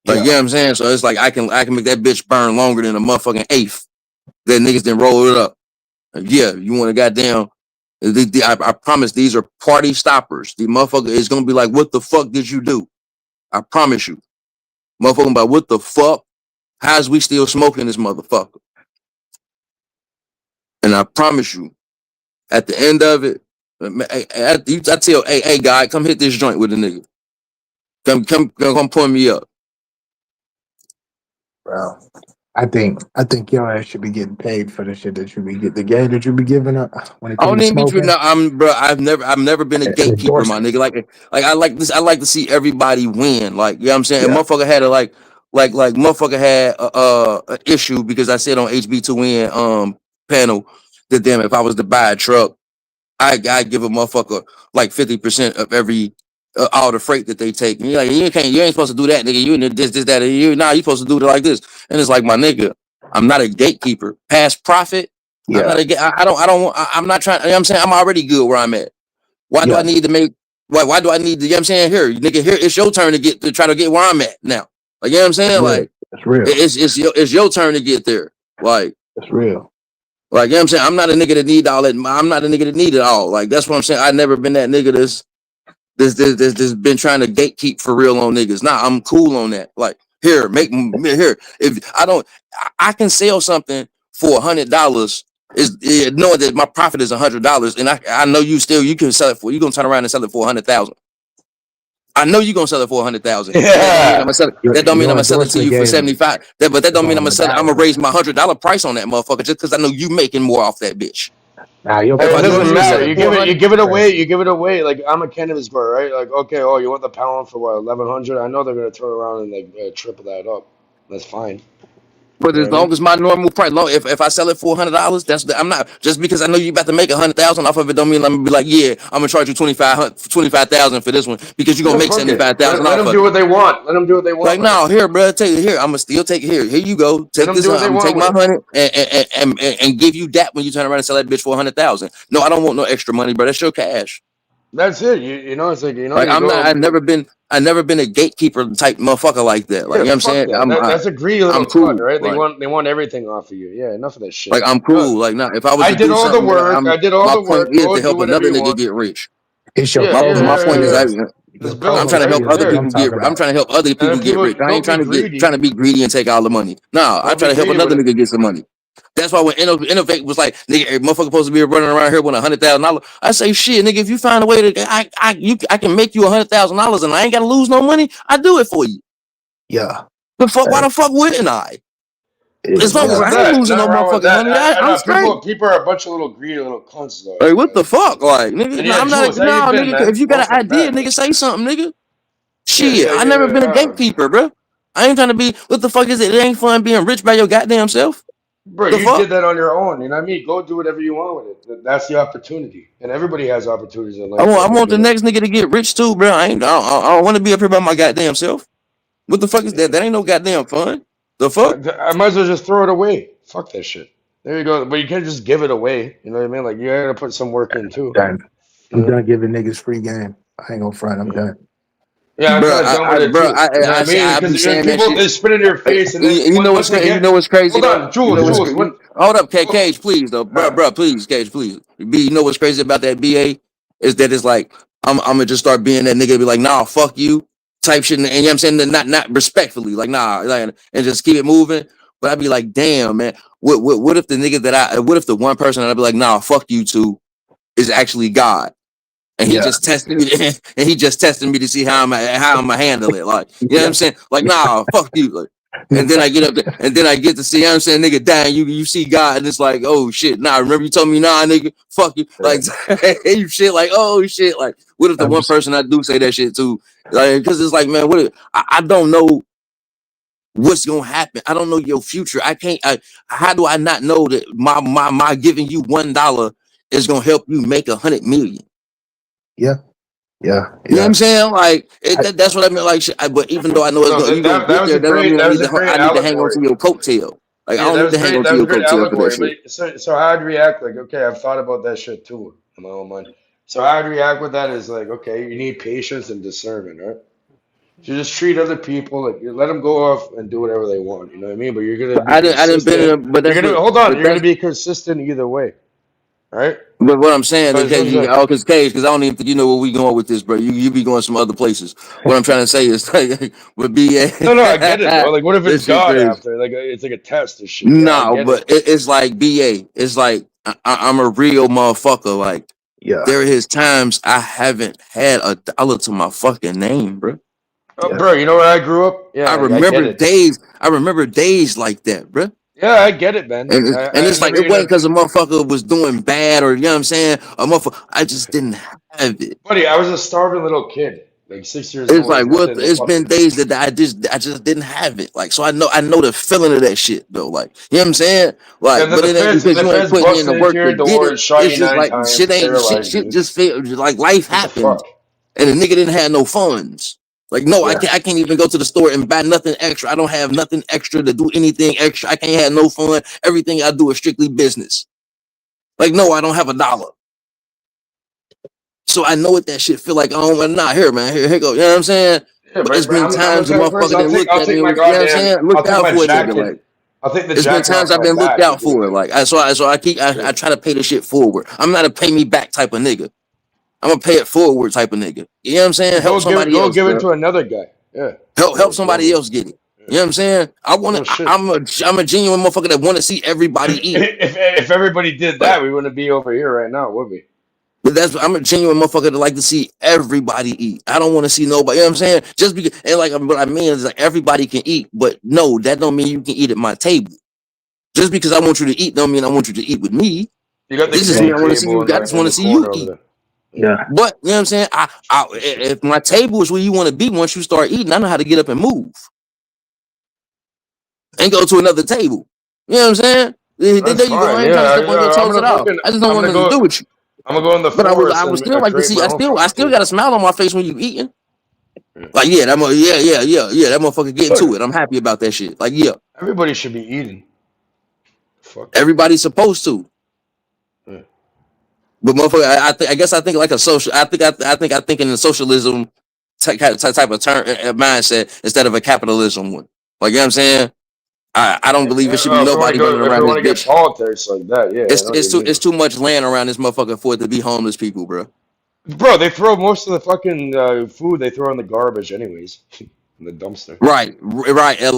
Like, you know what I'm saying? So it's like I can make that bitch burn longer than a motherfucking eighth. That niggas then roll it up. Yeah, you want to goddamn. I promise these are party stoppers. The motherfucker is gonna be like, what the fuck did you do? I promise you. Motherfucker about what the fuck? How's we still smoking this motherfucker? And I promise you, at the end of it, I tell, hey guy, come hit this joint with a nigga. Come point me up. Bro, I think your ass should be getting paid for the shit that you be getting, the game that you be giving up when it I don't comes to even be smoking. I've never been a gatekeeper, my nigga. Like I like this. I like to see everybody win. Like, you know what I'm saying? And motherfucker had like motherfucker had a issue because I said on HB2N panel that damn, if I was to buy a truck, I give a motherfucker like 50% of every all the freight that they take. And you're like, you ain't supposed to do that, nigga. You this, that, and you supposed to do it like this. And it's like, my nigga, I'm not a gatekeeper. Past profit. I'm not I'm not trying, you know what I'm saying? I'm already good where I'm at. Why do I need to make why do I need to, you know what I'm saying? Here, nigga, here it's your turn to try to get where I'm at now. Like, you know what I'm saying? Like, that's real. It's your turn to get there. Like, that's real. Like, you know what I'm saying? I'm not a nigga that need all that. I'm not a nigga that need it all. Like, that's what I'm saying. I've never been that nigga that's been trying to gatekeep for real on niggas. Nah, I'm cool on that. Like, here, if I can sell something for $100 is knowing that my profit is $100, and I know you can sell it for, you gonna turn around and sell it for 100,000. I know you're gonna sell it for 100,000. Yeah. That don't mean I'm gonna sell it to you for 75. But that don't mean I'm gonna raise my $100 price on that motherfucker just because I know you making more off that bitch. Nah, it doesn't matter. You give it away. You give it away. Like, I'm a cannabis grower, right? Like, okay, you want the pound for what, 1,100? I know they're gonna turn around and like triple that up. That's fine. But as long as my normal price, if I sell it for $100, I'm not, just because I know you about to make 100,000 off of it, don't mean I'm gonna be like, yeah, I'm gonna charge you 25,000 for this one because you're gonna make 75,000. Let them do what they want. Let them do what they want. Like, no, here, bro, take it here. I'm gonna still take it here. Here you go. Take this. I'm gonna take my 100 and give you that when you turn around and sell that bitch for 100,000. No, I don't want no extra money, bro. That's your cash. That's it. You know, it's like, you know, Like you I'm not. go. I've never been a gatekeeper type motherfucker like that. Like Yeah, you know what I'm fuck saying? that. That's a greedy little I'm cunt, cool. right? They Like want everything off of you. Yeah, enough of that shit. I'm cool. Like now, if I was I to did do all the something, work. I did all my the point work. is Go to do help whatever another you nigga want. get rich. It's your My promo point is skills. Let's Your build I'm it, promo trying to right? help skills other that Yeah. I'm people get. talking I'm about. trying to help other And people then get people rich. I ain't don't be greedy. trying to be greedy and take all the money. No, I'm Don't be trying to help greedy with another it. nigga get some money. That's why when Innovate was like, nigga, a motherfucker supposed to be running around here with $100,000. I say, shit, nigga, if you find a way to, I can make you $100,000 and I ain't got to lose no money. I do it for you. Yeah. The fuck? Why the fuck wouldn't I? As Nothing long wrong as with I ain't that. losing no Nothing wrong with motherfucking that. money, I I'm know straight. people are a bunch of little greedy little cunts though. Like what the fuck? Like nigga, And no, yeah, I'm not. Jules, how you No, been, nigga. man? If you got an Welcome idea, back. nigga, say something, nigga. Yeah, Shit, yeah, I yeah. never been a gatekeeper, bro. I ain't trying to be. What the fuck is it? It ain't fun being rich by your goddamn self. Bro, The you fuck? did that on your own. You know what I mean? Go do whatever you want with it. That's the opportunity, and everybody has opportunities in life. I Like, want you the know. next nigga to get rich too, bro. I don't want to be up here by my goddamn self. What the fuck is that? That ain't no goddamn fun. The fuck? I might as well just throw it away. Fuck that shit. There you go. But you can't just give it away. You know what I mean? Like you gotta put some work in too. Done. I'm Yeah. done giving niggas free game. I ain't gonna front. I'm done. Yeah, I'm Bro, kind of done with it too. You know what I mean? I be Because saying that people shit. they spit in your face, and then You know what's once they crazy? You get, know what's crazy hold on, though? You know Jules, what's Jules, when hold up, Cage, please though, bro, please, Cage, please. B, you know what's crazy about that BA is that it's like I'm gonna just start being that nigga, be like, nah, fuck you, type shit, and you know what I'm saying, not respectfully, like nah, like, and just keep it moving. But I'd be like, damn, man, what if the nigga what if the one person that I'd be like, nah, fuck you to is actually God? And he just tested me, and he just tested me to see how I'm gonna handle it. Like, you know what I'm saying? Like, nah, fuck you. Like, and then I get up there, and then I get to see, you know what I'm saying, nigga, dying. You see God, and it's like, oh shit, nah. Remember you told me, nah, nigga, fuck you. Like, you shit, like, oh shit, like, what if the one person I do say that shit to, like, because it's like, man, what? If, I don't know what's gonna happen. I don't know your future. I can't. How do I not know that my giving you $1 is gonna help you make 100 million? Yeah. You know what I'm saying? Like that's what I mean. Like, but even though I know no, you're gonna that get was there, a that don't great mean that was a I great need to hang on allegory. to your coattail. Like I Yeah, don't that need was to hang great. on That to was a your great coattail for that allegory. shit. But so I'd react like, okay, I've thought about that shit too in my own mind. So I'd react with that is like, okay, you need patience and discernment, right? You just treat other people like you let them go off and do whatever they want. You know what I mean? But you're gonna But be I didn't been in consistent. a, but You're that's gonna what hold on. but You're gonna that's be consistent either way, right? but what I'm saying So is it's just like, because Cage, because I don't even think you know where we going with this, bro. You be going some other places. What I'm trying to say is like with BA, no, I get it though. Like, what if it's this shit God crazy. after? Like, it's like a test and shit. Yeah, I No, get it. but it's like BA. It's like I'm a real motherfucker. Like there is times I haven't had $1 to my fucking name, bro. Bro, you know where I grew up? Yeah, I get it. I remember days like that, bro. Yeah, I get it, man. And I it's like remember it you wasn't know, because a motherfucker was doing bad or you know what I'm saying. A motherfucker, I just didn't have it. buddy, I was a starving little kid, like 6 years It's old. like There's what nothing, no it's been fucking. days that I just didn't have it. Like so I know the feeling of that shit though. Like you know what I'm saying. Like And then but it ain't because the you ain't feds putting in the busted into work to your get door it. and shot It's you just nine like times, shit ain't terrorized shit you. just feel like life What the happened fuck? and the nigga didn't have no funds. Like no, Yeah. I can't even go to the store and buy nothing extra. I don't have nothing extra to do anything extra. I can't have no fun. Everything I do is strictly business. Like no, I don't have $1. So I know what that shit feel like. Oh, nah, here, man, here go. You know what I'm saying? Yeah, But it's but been I'm the times a type of person. motherfucker that looked I'll at me take and my was, you know what I'm goddamn. saying? I'll Looked take out my for a nigga. Like jacket. I'll take the it's been jacket times off I've my been looked back and out do for. it. Like I try to pay the shit forward. I'm not a pay me back type of nigga. I'm a pay it forward type of nigga. You know what I'm saying? Help somebody else, Go give it bro. to another guy. Yeah. Help somebody else get it. You know what I'm saying? No shit. I'm a genuine motherfucker that want to see everybody eat. If everybody did Like, that, we wouldn't be over here right now, would we? but I'm a genuine motherfucker that like to see everybody eat. I don't want to see nobody. You know what I'm saying? Just because, and like what I mean is like everybody can eat, but no, that don't mean you can eat at my table. Just because I want you to eat, don't mean I want you to eat with me. You got the This just mean kitty I want to see table you. I just in want the to see you corner over eat. there. Yeah. But you know what I'm saying? If my table is where you want to be, once you start eating, I know how to get up and move and go to another table. You know what I'm saying? There That's you go. fine. I ain't trying to Yeah, step on your I'm toes gonna at all. fucking. I just don't want nothing to do with you. I'm gonna go in the But forest I would and still like to create see. my I own still fucking table. got a smile on my face when you eating. Like yeah, that that motherfucker getting to it. I'm happy about that shit. Like yeah, Everybody should be eating. Fuck. everybody's supposed to. Yeah. But motherfucker, I guess I think like a social. I think in the socialism type of turn mindset instead of a capitalism one. Like you know what I'm saying? I don't believe it should be nobody running If around you this want to get bitch. politics like that, yeah, I know what you mean. It's too much land around this motherfucker for it to be homeless people, bro. Bro, they throw most of the fucking food they throw in the garbage anyways, in the dumpster. Right. You know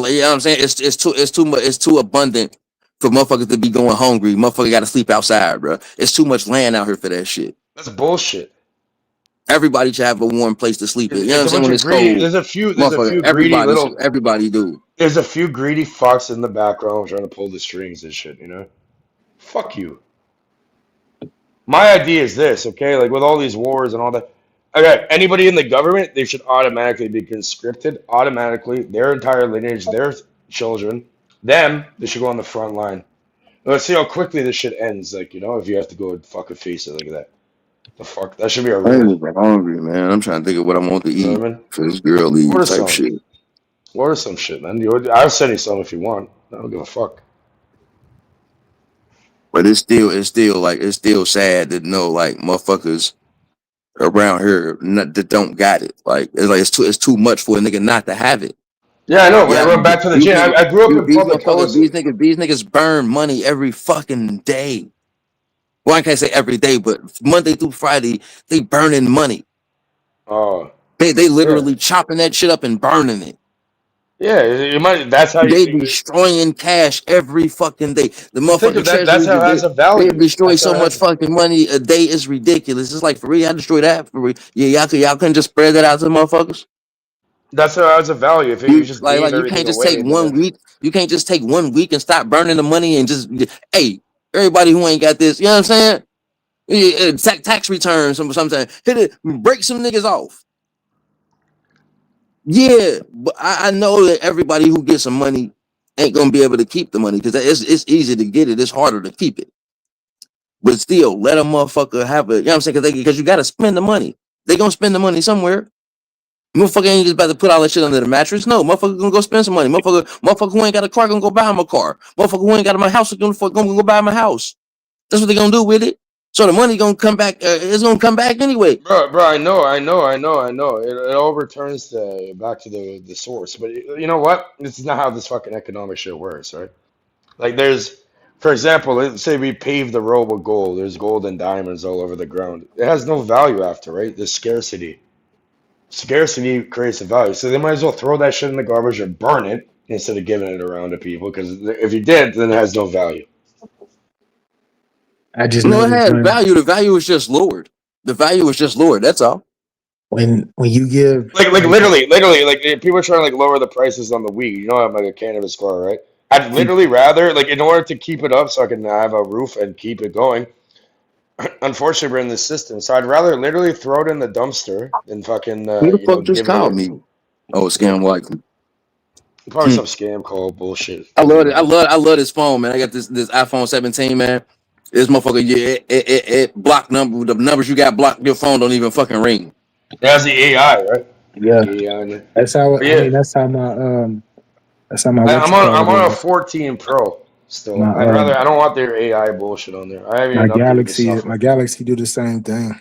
what I'm saying? It's too much. It's too abundant for motherfuckers to be going hungry. Motherfucker got to sleep outside, bro. It's too much land out here for that shit. That's bullshit. Everybody should have a warm place to sleep in. You know what I'm It's a saying? bunch When of it's greedy. cold, There's a few motherfucker, greedy little. everybody do. There's a few greedy fucks in the background trying to pull the strings and shit. You know, fuck you. My idea is this, okay? Like with all these wars and all that. Okay, anybody in the government, they should automatically be conscripted. Automatically, their entire lineage, their children, them, they should go on the front line. Let's see how quickly this shit ends. Like, you know, if you have to go and fucking face it like that. The fuck? That should be a I ain't rule. even hungry, man. I'm trying to think of what I want to You know eat what I mean? for this girl leave Order type some. shit. Order some shit, man. I'll send you some if you want. I don't give a fuck. But it's still sad to know like motherfuckers around here that don't got it. Like it's too much for a nigga not to have it. Yeah, I know. When Yeah, I went back to the these gym, niggas, I grew up in these public motherfuckers, housing. these niggas burn money every fucking day. Well, I can't say every day, but Monday through Friday, they burning money. Oh. They literally chopping that shit up and burning it. Yeah, you might. That's how They you destroying cash every fucking day. The think motherfucking of that. That's treasury, how it has a they value. destroy That's how so it much has. fucking money a day. It's ridiculous. It's like for real, I destroy that for real. Yeah, y'all couldn't just spread that out to the motherfuckers. That's how it has a value. If you just Like gave you everything can't just take away, then 1 week. You can't just take 1 week and stop burning the money and just hey, everybody who ain't got this, you know what I'm saying? Tax returns sometimes hit it, break some niggas off. Yeah, but I know that everybody who gets some money ain't gonna be able to keep the money because it's easy to get it. It's harder to keep it. But still, let a motherfucker have it. You know what I'm saying? Because you gotta spend the money. They gonna spend the money somewhere. Motherfucker ain't just about to put all that shit under the mattress. No, motherfucker gonna go spend some money. Motherfucker who ain't got a car gonna go buy him a car. Motherfucker who ain't got my house gonna go buy him a house. That's what they gonna do with it. So the money gonna come back. It's gonna come back anyway. bro, I know. It all returns back to the source. But you know what? This is not how this fucking economic shit works, right? Like for example, let's say we pave the road with gold. There's gold and diamonds all over the ground. It has no value after, right? There's scarcity. Scarcity creates a value. So they might as well throw that shit in the garbage or burn it instead of giving it around to people. Because if you did, then it has no value. I just No, it noticed has value. The value is just lowered. The value is just lowered. That's all. when you give Like literally, like if people are trying to like lower the prices on the weed. You know, I'm like a cannabis grower, right? I'd literally rather like in order to keep it up so I can have a roof and keep it going. Unfortunately, we're in this system, so I'd rather literally throw it in the dumpster than fucking Who the fuck just give it called away. me? Oh, scam likely. Probably some scam call bullshit. I love it. I love this phone, man. I got this iPhone 17, man. This motherfucker, yeah, it block number. The numbers you got blocked, your phone don't even fucking ring. It has the AI, right? Yeah, AI in it. that's how. But I mean, that's how my I'm on a 14 Pro still. My, I'd rather. I don't want their AI bullshit on there. I haven't my even updated the software. My Galaxy do the same thing.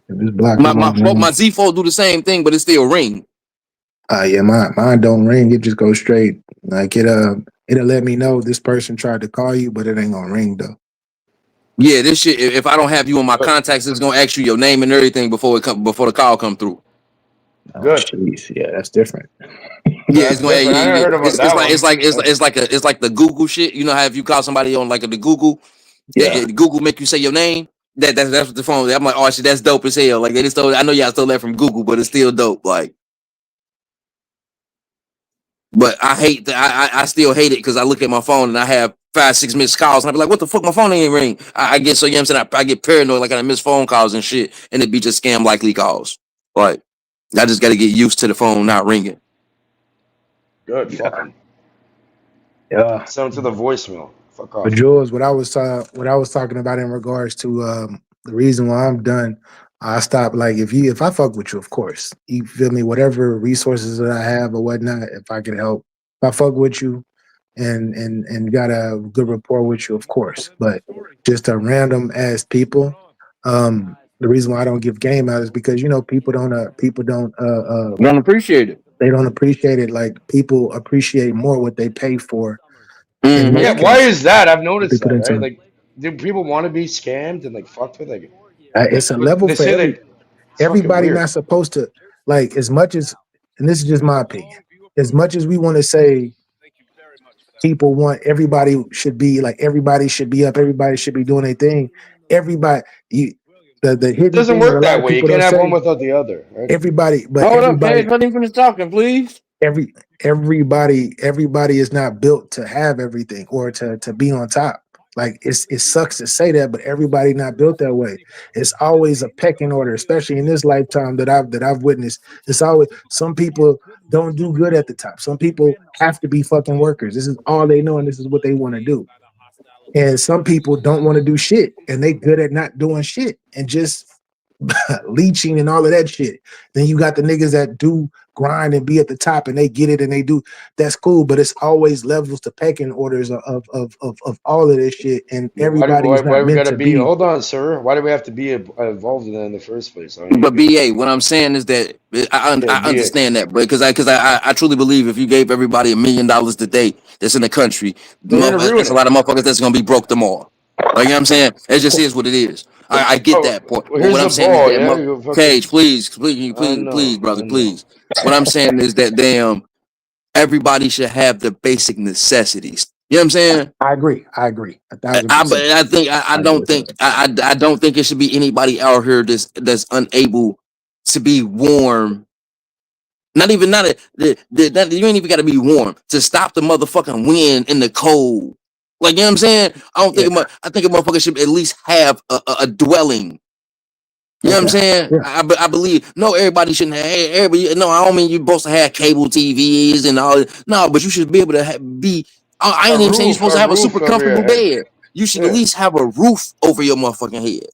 If it's blocked, My Z Fold do the same thing, but it still ring. Yeah, mine don't ring. It just goes straight. Like it'll let me know this person tried to call you, but it ain't gonna ring though. Yeah, this shit. If I don't have you in my contacts, it's gonna ask you your name and everything before the call come through. Good. Jeez, yeah, that's different. Yeah, it's going. I never heard about that one. It's like the Google shit. You know how if you call somebody on like the Google, Google make you say your name. That's what the phone. I'm like, oh shit, that's dope as hell. Like they just stole. I know y'all stole that from Google, but it's still dope. Like, but I hate that. I still hate it because I look at my phone and I have 5-6 missed calls and I be like, what the fuck? My phone ain't ring. I get so you know what I'm saying. I get paranoid like I miss phone calls and shit, and it be just scam likely calls. Like, I just got to get used to the phone not ringing. Good. Fucking. Yeah. Send them to the voicemail. Fuck off. But Jules, what I was talking about in regards to the reason why I'm done, I stopped. Like if I fuck with you, of course, you feel me. Whatever resources that I have or whatnot, if I can help, if I fuck with you, and got a good rapport with you, of course. But just a random ass people, The reason why I don't give game out is because people don't appreciate it. They don't appreciate it. Like people appreciate more what they pay for. Mm-hmm. Yeah, why is that? I've noticed People that, don't right? tell- Like, do people want to be scammed and like fucked with? Like, It's a level they for say every, that it's fucking everybody. weird. Not supposed to like as much as, and this is just my opinion. As much as we want to say people want everybody should be like everybody should be up, everybody should be doing their thing. Everybody, the It hidden doesn't thing that a work lot that of way. You people can't don't have one say. without the other, right? Everybody, but Hold up, everybody, Cage. Let him finish talking, please. everybody is not built to have everything or to be on top. Like it sucks to say that, but everybody not built that way. It's always a pecking order, especially in this lifetime that I've witnessed. It's always some people don't do good at the top. Some people have to be fucking workers. This is all they know, and this is what they want to do. And some people don't want to do shit, and they good at not doing shit and just leeching and all of that shit. Then you got the niggas that do grind and be at the top and they get it and they do. That's cool, but it's always levels to pecking orders of all of this shit, and Yeah, everybody's why not do we meant gotta to be? be. Hold on, sir. Why do we have to be involved in that in the first place? I don't But get it. BA, what I'm saying is that I Yeah, BA. understand that, but because I truly believe if you gave everybody $1 million today that's in the country, They're gonna ruin that's a it. lot of motherfuckers that's gonna be broke tomorrow. Like, you know what I'm saying? It just is what it is. I get Oh, that point. well, But here's what I'm the saying is ball. that Yeah, you fucking. Cage, please, I know. brother, please. What I'm saying is that everybody should have the basic necessities. You know what I'm saying? I agree. 1,000%. I don't think it should be anybody out here that's unable to be warm. You ain't even got to be warm to stop the motherfucking wind in the cold. Like, you know what I'm saying? I think a motherfucker should at least have a dwelling. You know what I'm saying? I believe everybody shouldn't have everybody. No, I don't mean you're supposed to have cable TVs and all. No, but you should be able to be. I ain't even saying you're supposed to have a super over your comfortable head. bed. You should at Yeah. least have a roof over your motherfucking head.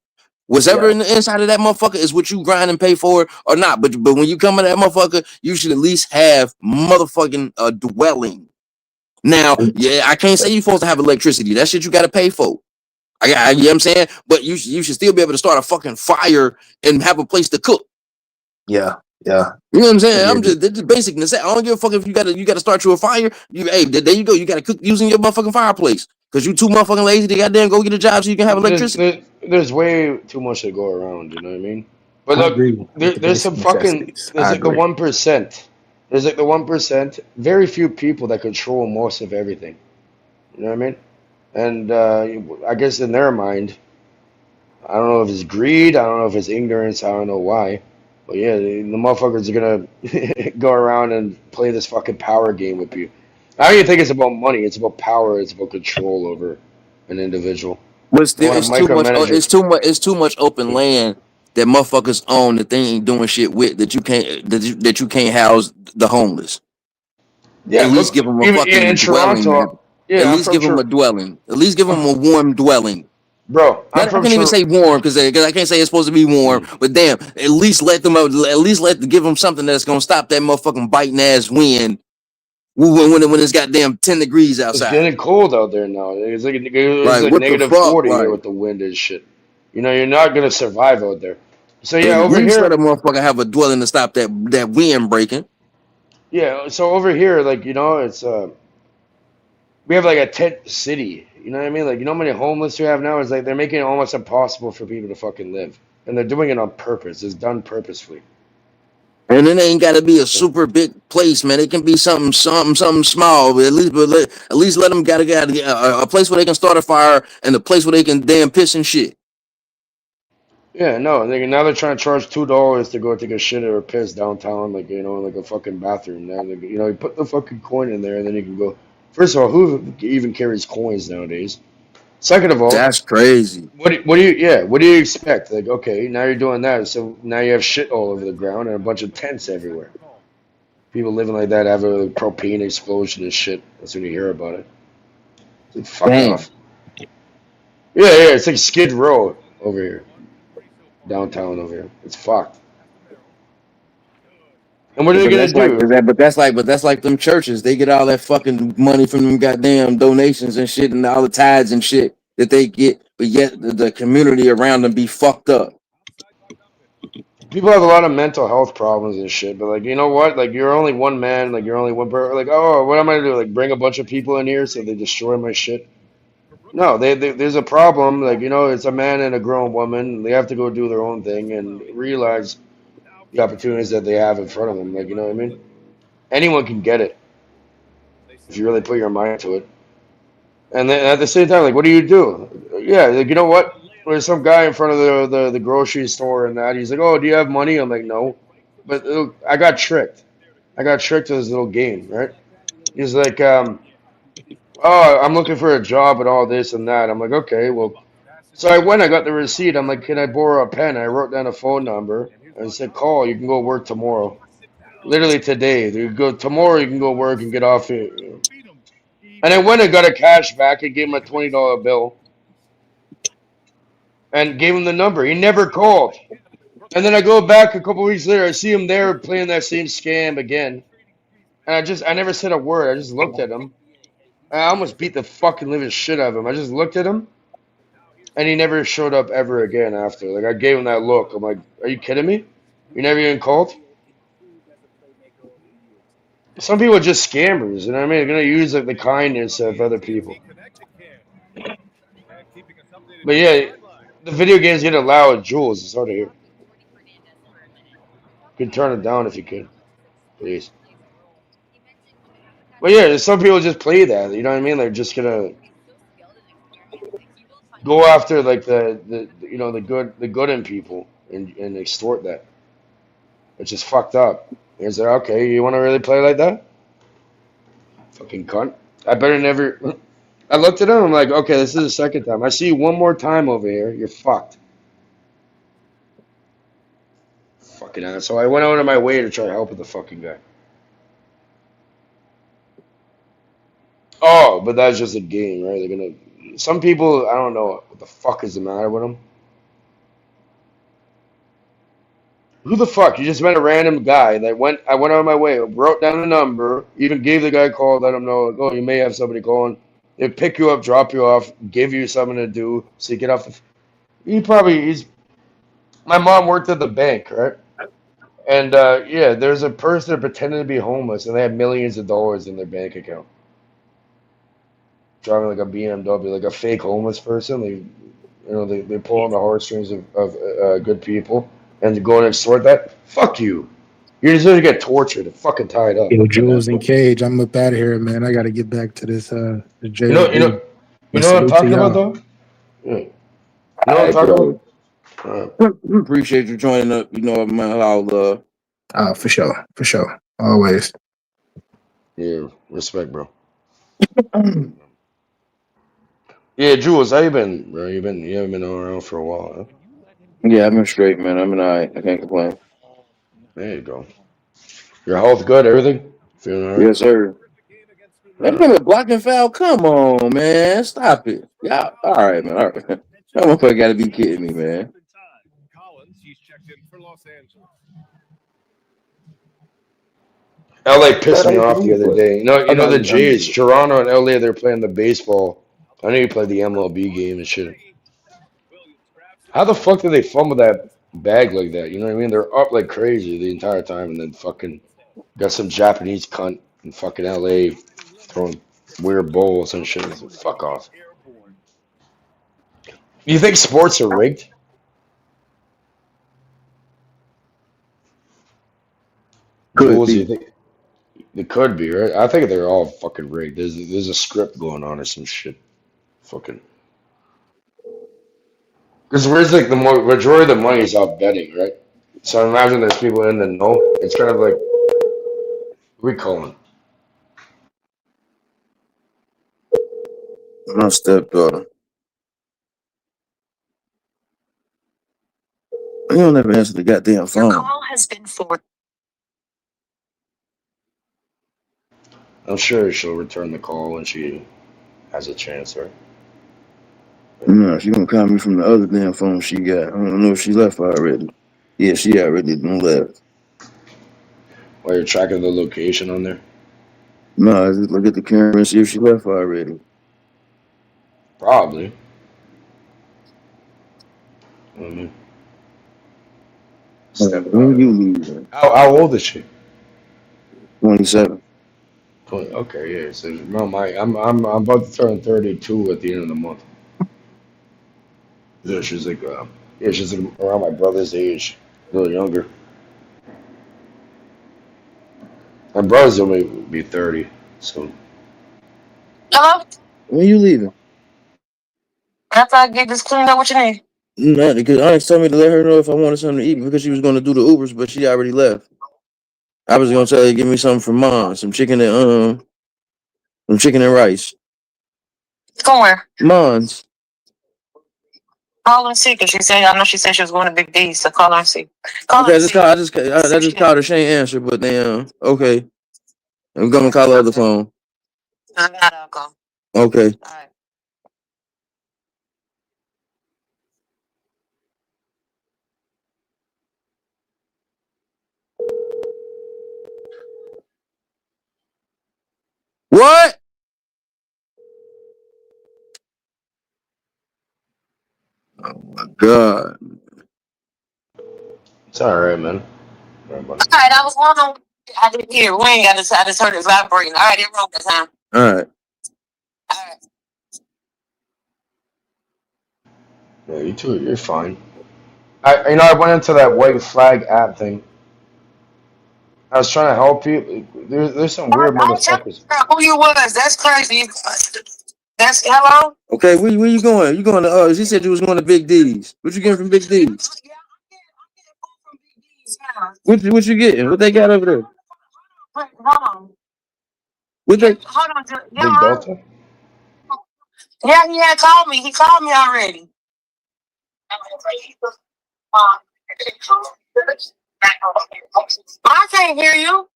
Whatever in the inside of that motherfucker is what you grind and pay for or not. But when you come in that motherfucker, you should at least have motherfucking dwelling. Now, yeah, I can't say you're supposed to have electricity. That shit you got to pay for. You know what I'm saying? But you should still be able to start a fucking fire and have a place to cook. Yeah. You know what I'm saying? This is basic necessity. I don't give a fuck if you gotta start you a fire. There you go. You gotta cook using your motherfucking fireplace. Cause you too motherfucking lazy to goddamn go get a job so you can have electricity. There's way too much to go around. You know what I mean? But I look, agree with the there's some basic fucking. necessities. There's I like the agree. 1%. There's like the 1%. Very few people that control most of everything. You know what I mean? And I guess in their mind, I don't know if it's greed. I don't know if it's ignorance. I don't know why. But yeah, the motherfuckers are gonna go around and play this fucking power game with you. I don't even think it's about money. It's about power. It's about control over an individual. But They still, want to micromanage you. it's too much open land that motherfuckers own that they ain't doing shit with that you can't house the homeless. Yeah, At least look, give them a even fucking in dwelling, man. Toronto. Yeah, At I'm least from give them a dwelling. At least give them a warm dwelling. Bro, I can't even say warm because I can't say it's supposed to be warm. But damn, at least give them something that's gonna stop that motherfucking biting ass wind when it's goddamn 10 degrees It's outside. getting cold out there now. It's like Like, what the negative fuck? 40 here Like, with the wind and shit. You know, you're not gonna survive out there. So yeah, at over least let here. a motherfucker have a dwelling to stop that wind breaking. Yeah, so over here, like it's we have like a tent city. You know what I mean? Like how many homeless you have now? It's like they're making it almost impossible for people to fucking live, and they're doing it on purpose. It's done purposefully. And it ain't got to be a super big place, man. It can be something small. But at least let them get a place where they can start a fire and a place where they can damn piss and shit. Yeah, no. Now they're trying to charge $2 to go take a shit or a piss downtown, like like a fucking bathroom. Now, you put the fucking coin in there, and then you can go. First of all, who even carries coins nowadays? Second of all, that's crazy. What do you expect? Like, okay, now you're doing that, so now you have shit all over the ground and a bunch of tents everywhere. People living like that have a propane explosion and shit. That's when you hear about it. It's like, fuck off. Yeah, it's like Skid Row over here. Downtown over here. It's fucked. And what are they gonna do? But that's like them churches. They get all that fucking money from them goddamn donations and shit and all the tithes and shit that they get but yet the community around them be fucked up. People have a lot of mental health problems and shit, but like, you know what? Like, you're only one man, like, you're only one person. Like, oh, what am I gonna do? Like, bring a bunch of people in here so they destroy my shit? No, there's a problem. Like, you know, it's a man and a grown woman. They have to go do their own thing and realize the opportunities that they have in front of them. Like, you know what I mean? Anyone can get it if you really put your mind to it. And then at the same time, like, what do you do? Yeah, like, you know what? There's some guy in front of the grocery store and that. He's like, oh, do you have money? I'm like, no. But I got tricked. I got tricked to this little game, right? He's like, oh, I'm looking for a job and all this and that. I'm like, okay, well. So I went, I got the receipt. I'm like, can I borrow a pen? I wrote down a phone number and said, call. You can go work tomorrow. Literally today. You go tomorrow. You can go work and get off it. And I went and got a cash back and gave him a $20 bill. And gave him the number. He never called. And then I go back a couple weeks later. I see him there playing that same scam again. And I never said a word. I just looked at him. I almost beat the fucking living shit out of him. I just looked at him. And he never showed up ever again after. Like, I gave him that look. I'm like, are you kidding me? You never even called? Some people are just scammers. You know what I mean? They're going to use like the kindness of other people. But yeah, the video games get loud, Jules. It's hard to hear. You can turn it down if you could, please. But yeah, some people just play that. You know what I mean? They're just gonna go after like the you know the good in people and extort that. It's just fucked up. Is like, okay, you want to really play like that? Fucking cunt. I better never. I looked at him. I'm like, okay, this is the second time. I see you one more time over here. You're fucked. Fucking ass. So I went out of my way to try to help with the fucking guy. Oh, but that's just a game, right? They're gonna. Some people, I don't know what the fuck is the matter with them. Who the fuck? You just met a random guy that went. I went out of my way, wrote down a number, even gave the guy a call, let him know. Like, oh, you may have somebody calling. They pick you up, drop you off, give you something to do, so you get off the. He's. My mom worked at the bank, right? And yeah, there's a person that pretended to be homeless, and they had millions of dollars in their bank account. Driving like a BMW, like a fake homeless person. They pull on the heartstrings of good people, and to go and extort that. Fuck you. You deserve to get tortured and fucking tied up. Yo, Jules and Cage, I'm up out of here, man. I got to get back to this. The you know what I'm talking about, though. Yeah. You know what I'm talking about. Appreciate you joining up. You know, I'll for sure, always. Yeah, respect, bro. Yeah, Jules, how you been, bro? You haven't been around for a while, huh? Yeah, I've been straight, man. I'm an eye. I can't complain. There you go. Your health good? Everything? Feeling all right? Yes, sir. That nigga blocking foul. Come on, man. Stop it. Yeah. All right, man. All right. That motherfucker got to be kidding me, man. LA pissed me off the other day. You know the Jays, Toronto and LA, they're playing the baseball. I know you played the MLB game and shit. How the fuck did they fumble that bag like that? You know what I mean? They're up like crazy the entire time, and then fucking got some Japanese cunt in fucking LA throwing weird bowls and shit. Like, fuck off. You think sports are rigged? Could be. You think it could be, right? I think they're all fucking rigged. There's a script going on or some shit. Fucking. Because where's like the majority of the money is out betting, right? So I imagine there's people in the know. It's kind of like we calling. My stepdaughter. You don't ever answer the goddamn phone. Your call has been forwarded. I'm sure she'll return the call when she has a chance, right? No, she gonna call me from the other damn phone she got. I don't know if she left already. Yeah, she already done left. While you're tracking the location on there? No, I just look at the camera and see if she left already. Probably. You know what I mean? Step When daughter. you leaving? How old is she? 27. 20. Okay, yeah. So no, I'm about to turn 32 at the end of the month. So she's like, yeah, she's like around my brother's age, a little younger. My brother's only be 30, so. Hello? When you leaving? After I get this cleaned up, what you need? Nothing, because Onyx told me to let her know if I wanted something to eat because she was going to do the Ubers, but she already left. I was going to tell her to give me something from mom, some chicken and rice. Somewhere. Mom's. Call her and see, because I know she said she was going to Big D, so call her and see. Call her Okay, and see. I just called her. She ain't answer, but then okay, I'm gonna call her other phone. I'll go. Okay. All right. What? Oh my god. It's all right, man. All right, buddy. All right, I was wondering. I didn't hear. We ain't got this. I just heard it vibrating. All right, it broke this time. All right. Yeah, you too. You're fine. I went into that white flag app thing. I was trying to help you. There's some weird I was trying to motherfuckers. figure out who you was. That's crazy. That's hello. Okay, where you going? You going to she said you was going to Big D's. What you getting from Big D's? What you getting? What they got over there? Hold on. What they Hold on. Yeah, Big Delta? yeah, he had called me. He called me already. I can't hear you.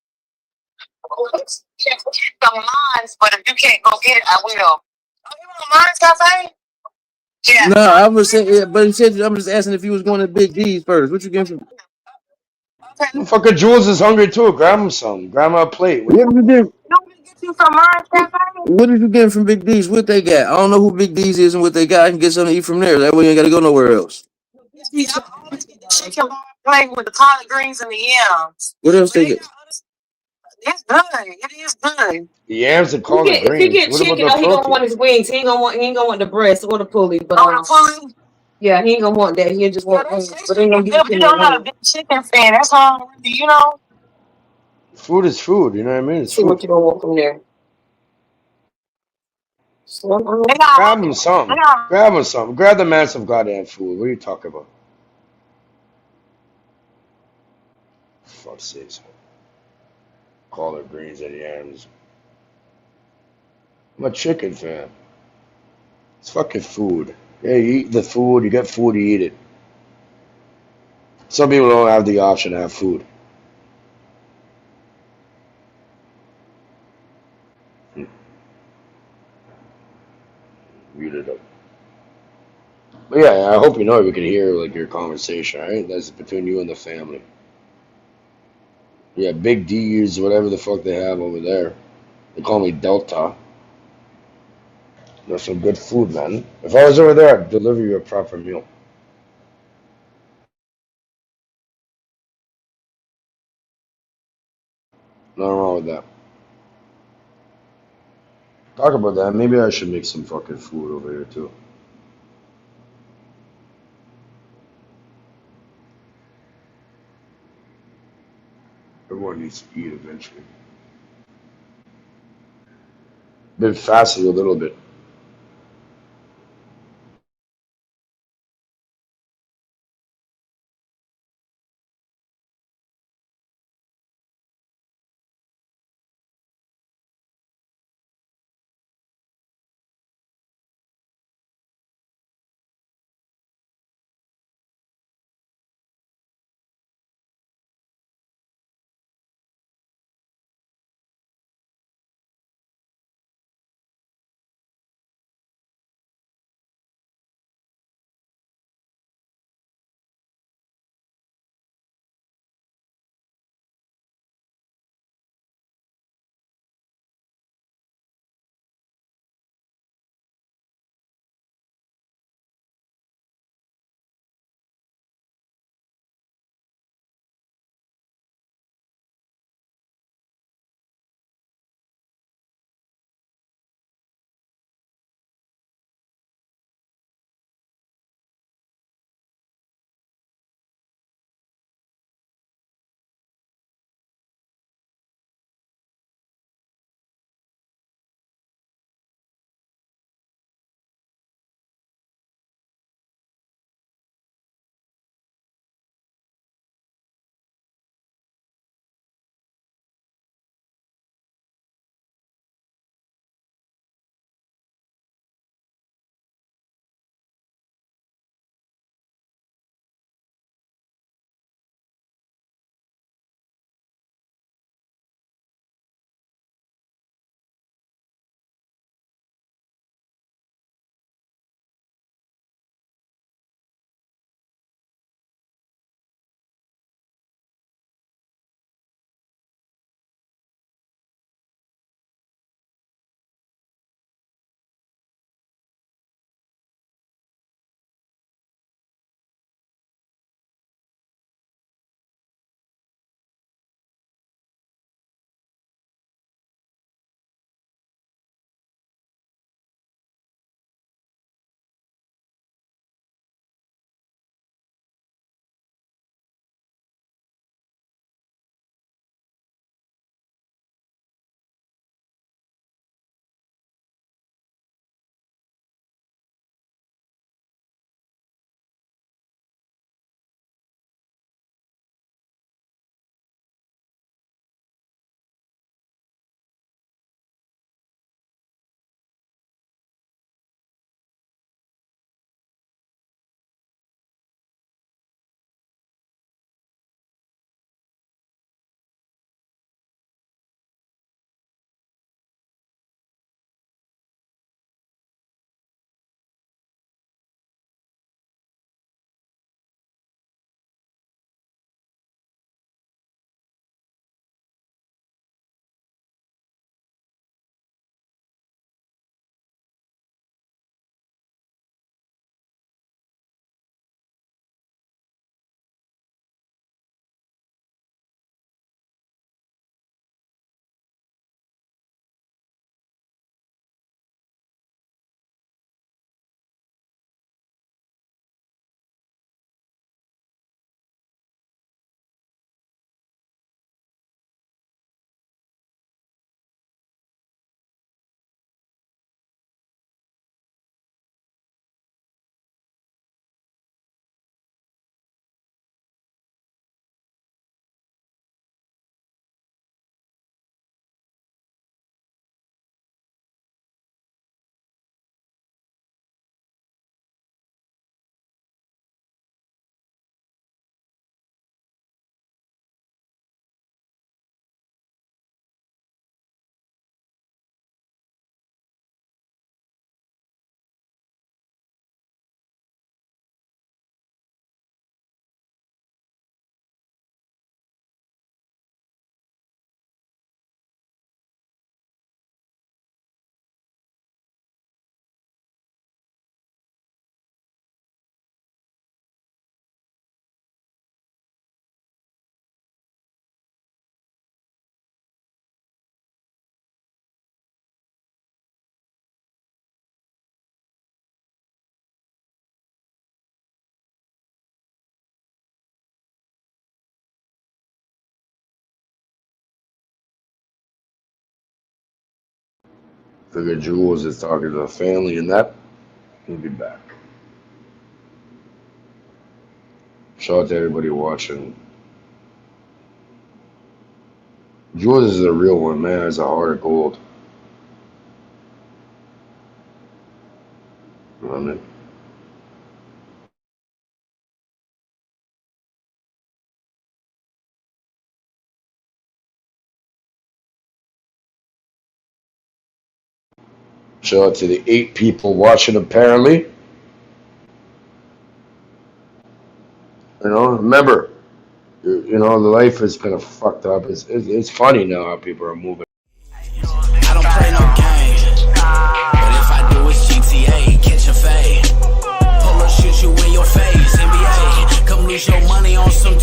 Some lines, but if you can't go get it, I will. Oh, you want Mines Cafe? Yeah. No, I was saying, yeah, but he said I'm just asking if he was going to Big D's first. What you getting from? Fucking Jules is hungry too. Grab him some. Grab him a plate. What did you get? Get you some Mines Cafe? What did you get from Big D's? What they got? I don't know who Big D's is and what they got. I can get something to eat from there. That way you ain't gotta go nowhere else. I always get the chicken plate with the collard greens and the yams. What else they get? It's good. It is good. The yams and He collard get, if he greens. get What about chicken, the oh, he gonna protein? want his wings. He ain't gonna want the breast or the pulley. But Oh, the pulley? yeah, he ain't gonna want that. He just want wings. But they ain't gonna Yeah, give but you him know, that I'm not a wing. big chicken fan. That's all. You know. Food is food. You know what I mean? It's See food. what you gonna want from there. So, They got. Grab him They some. got. Grab him some. Grab the man some goddamn food. What are you talking about? Fuck's sakes. Collard greens and yams. I'm a chicken fan. It's fucking food. Yeah, you eat the food. You get food, you eat it. Some people don't have the option to have food. Read it up. But yeah, I hope you know we can hear like your conversation, right? That's between you and the family. Yeah, Big D's, whatever the fuck they have over there. They call me Delta. There's some good food, man. If I was over there, I'd deliver you a proper meal. Nothing wrong with that. Talk about that. Maybe I should make some fucking food over here too. Everyone needs to eat eventually. Been fasting a little bit. Figure Jules is talking to the family and that. He'll be back. Shout out to everybody watching. Jules is a real one, man. It's a heart of gold. You know what I mean? Shout out to the 8 people watching apparently. You know, remember, you know, the life is kind of fucked up. It's funny now how people are moving. I don't play no games, but if I do, it's GTA, catch a fade. Pull up, shoot you in your face, NBA. Come lose your money on some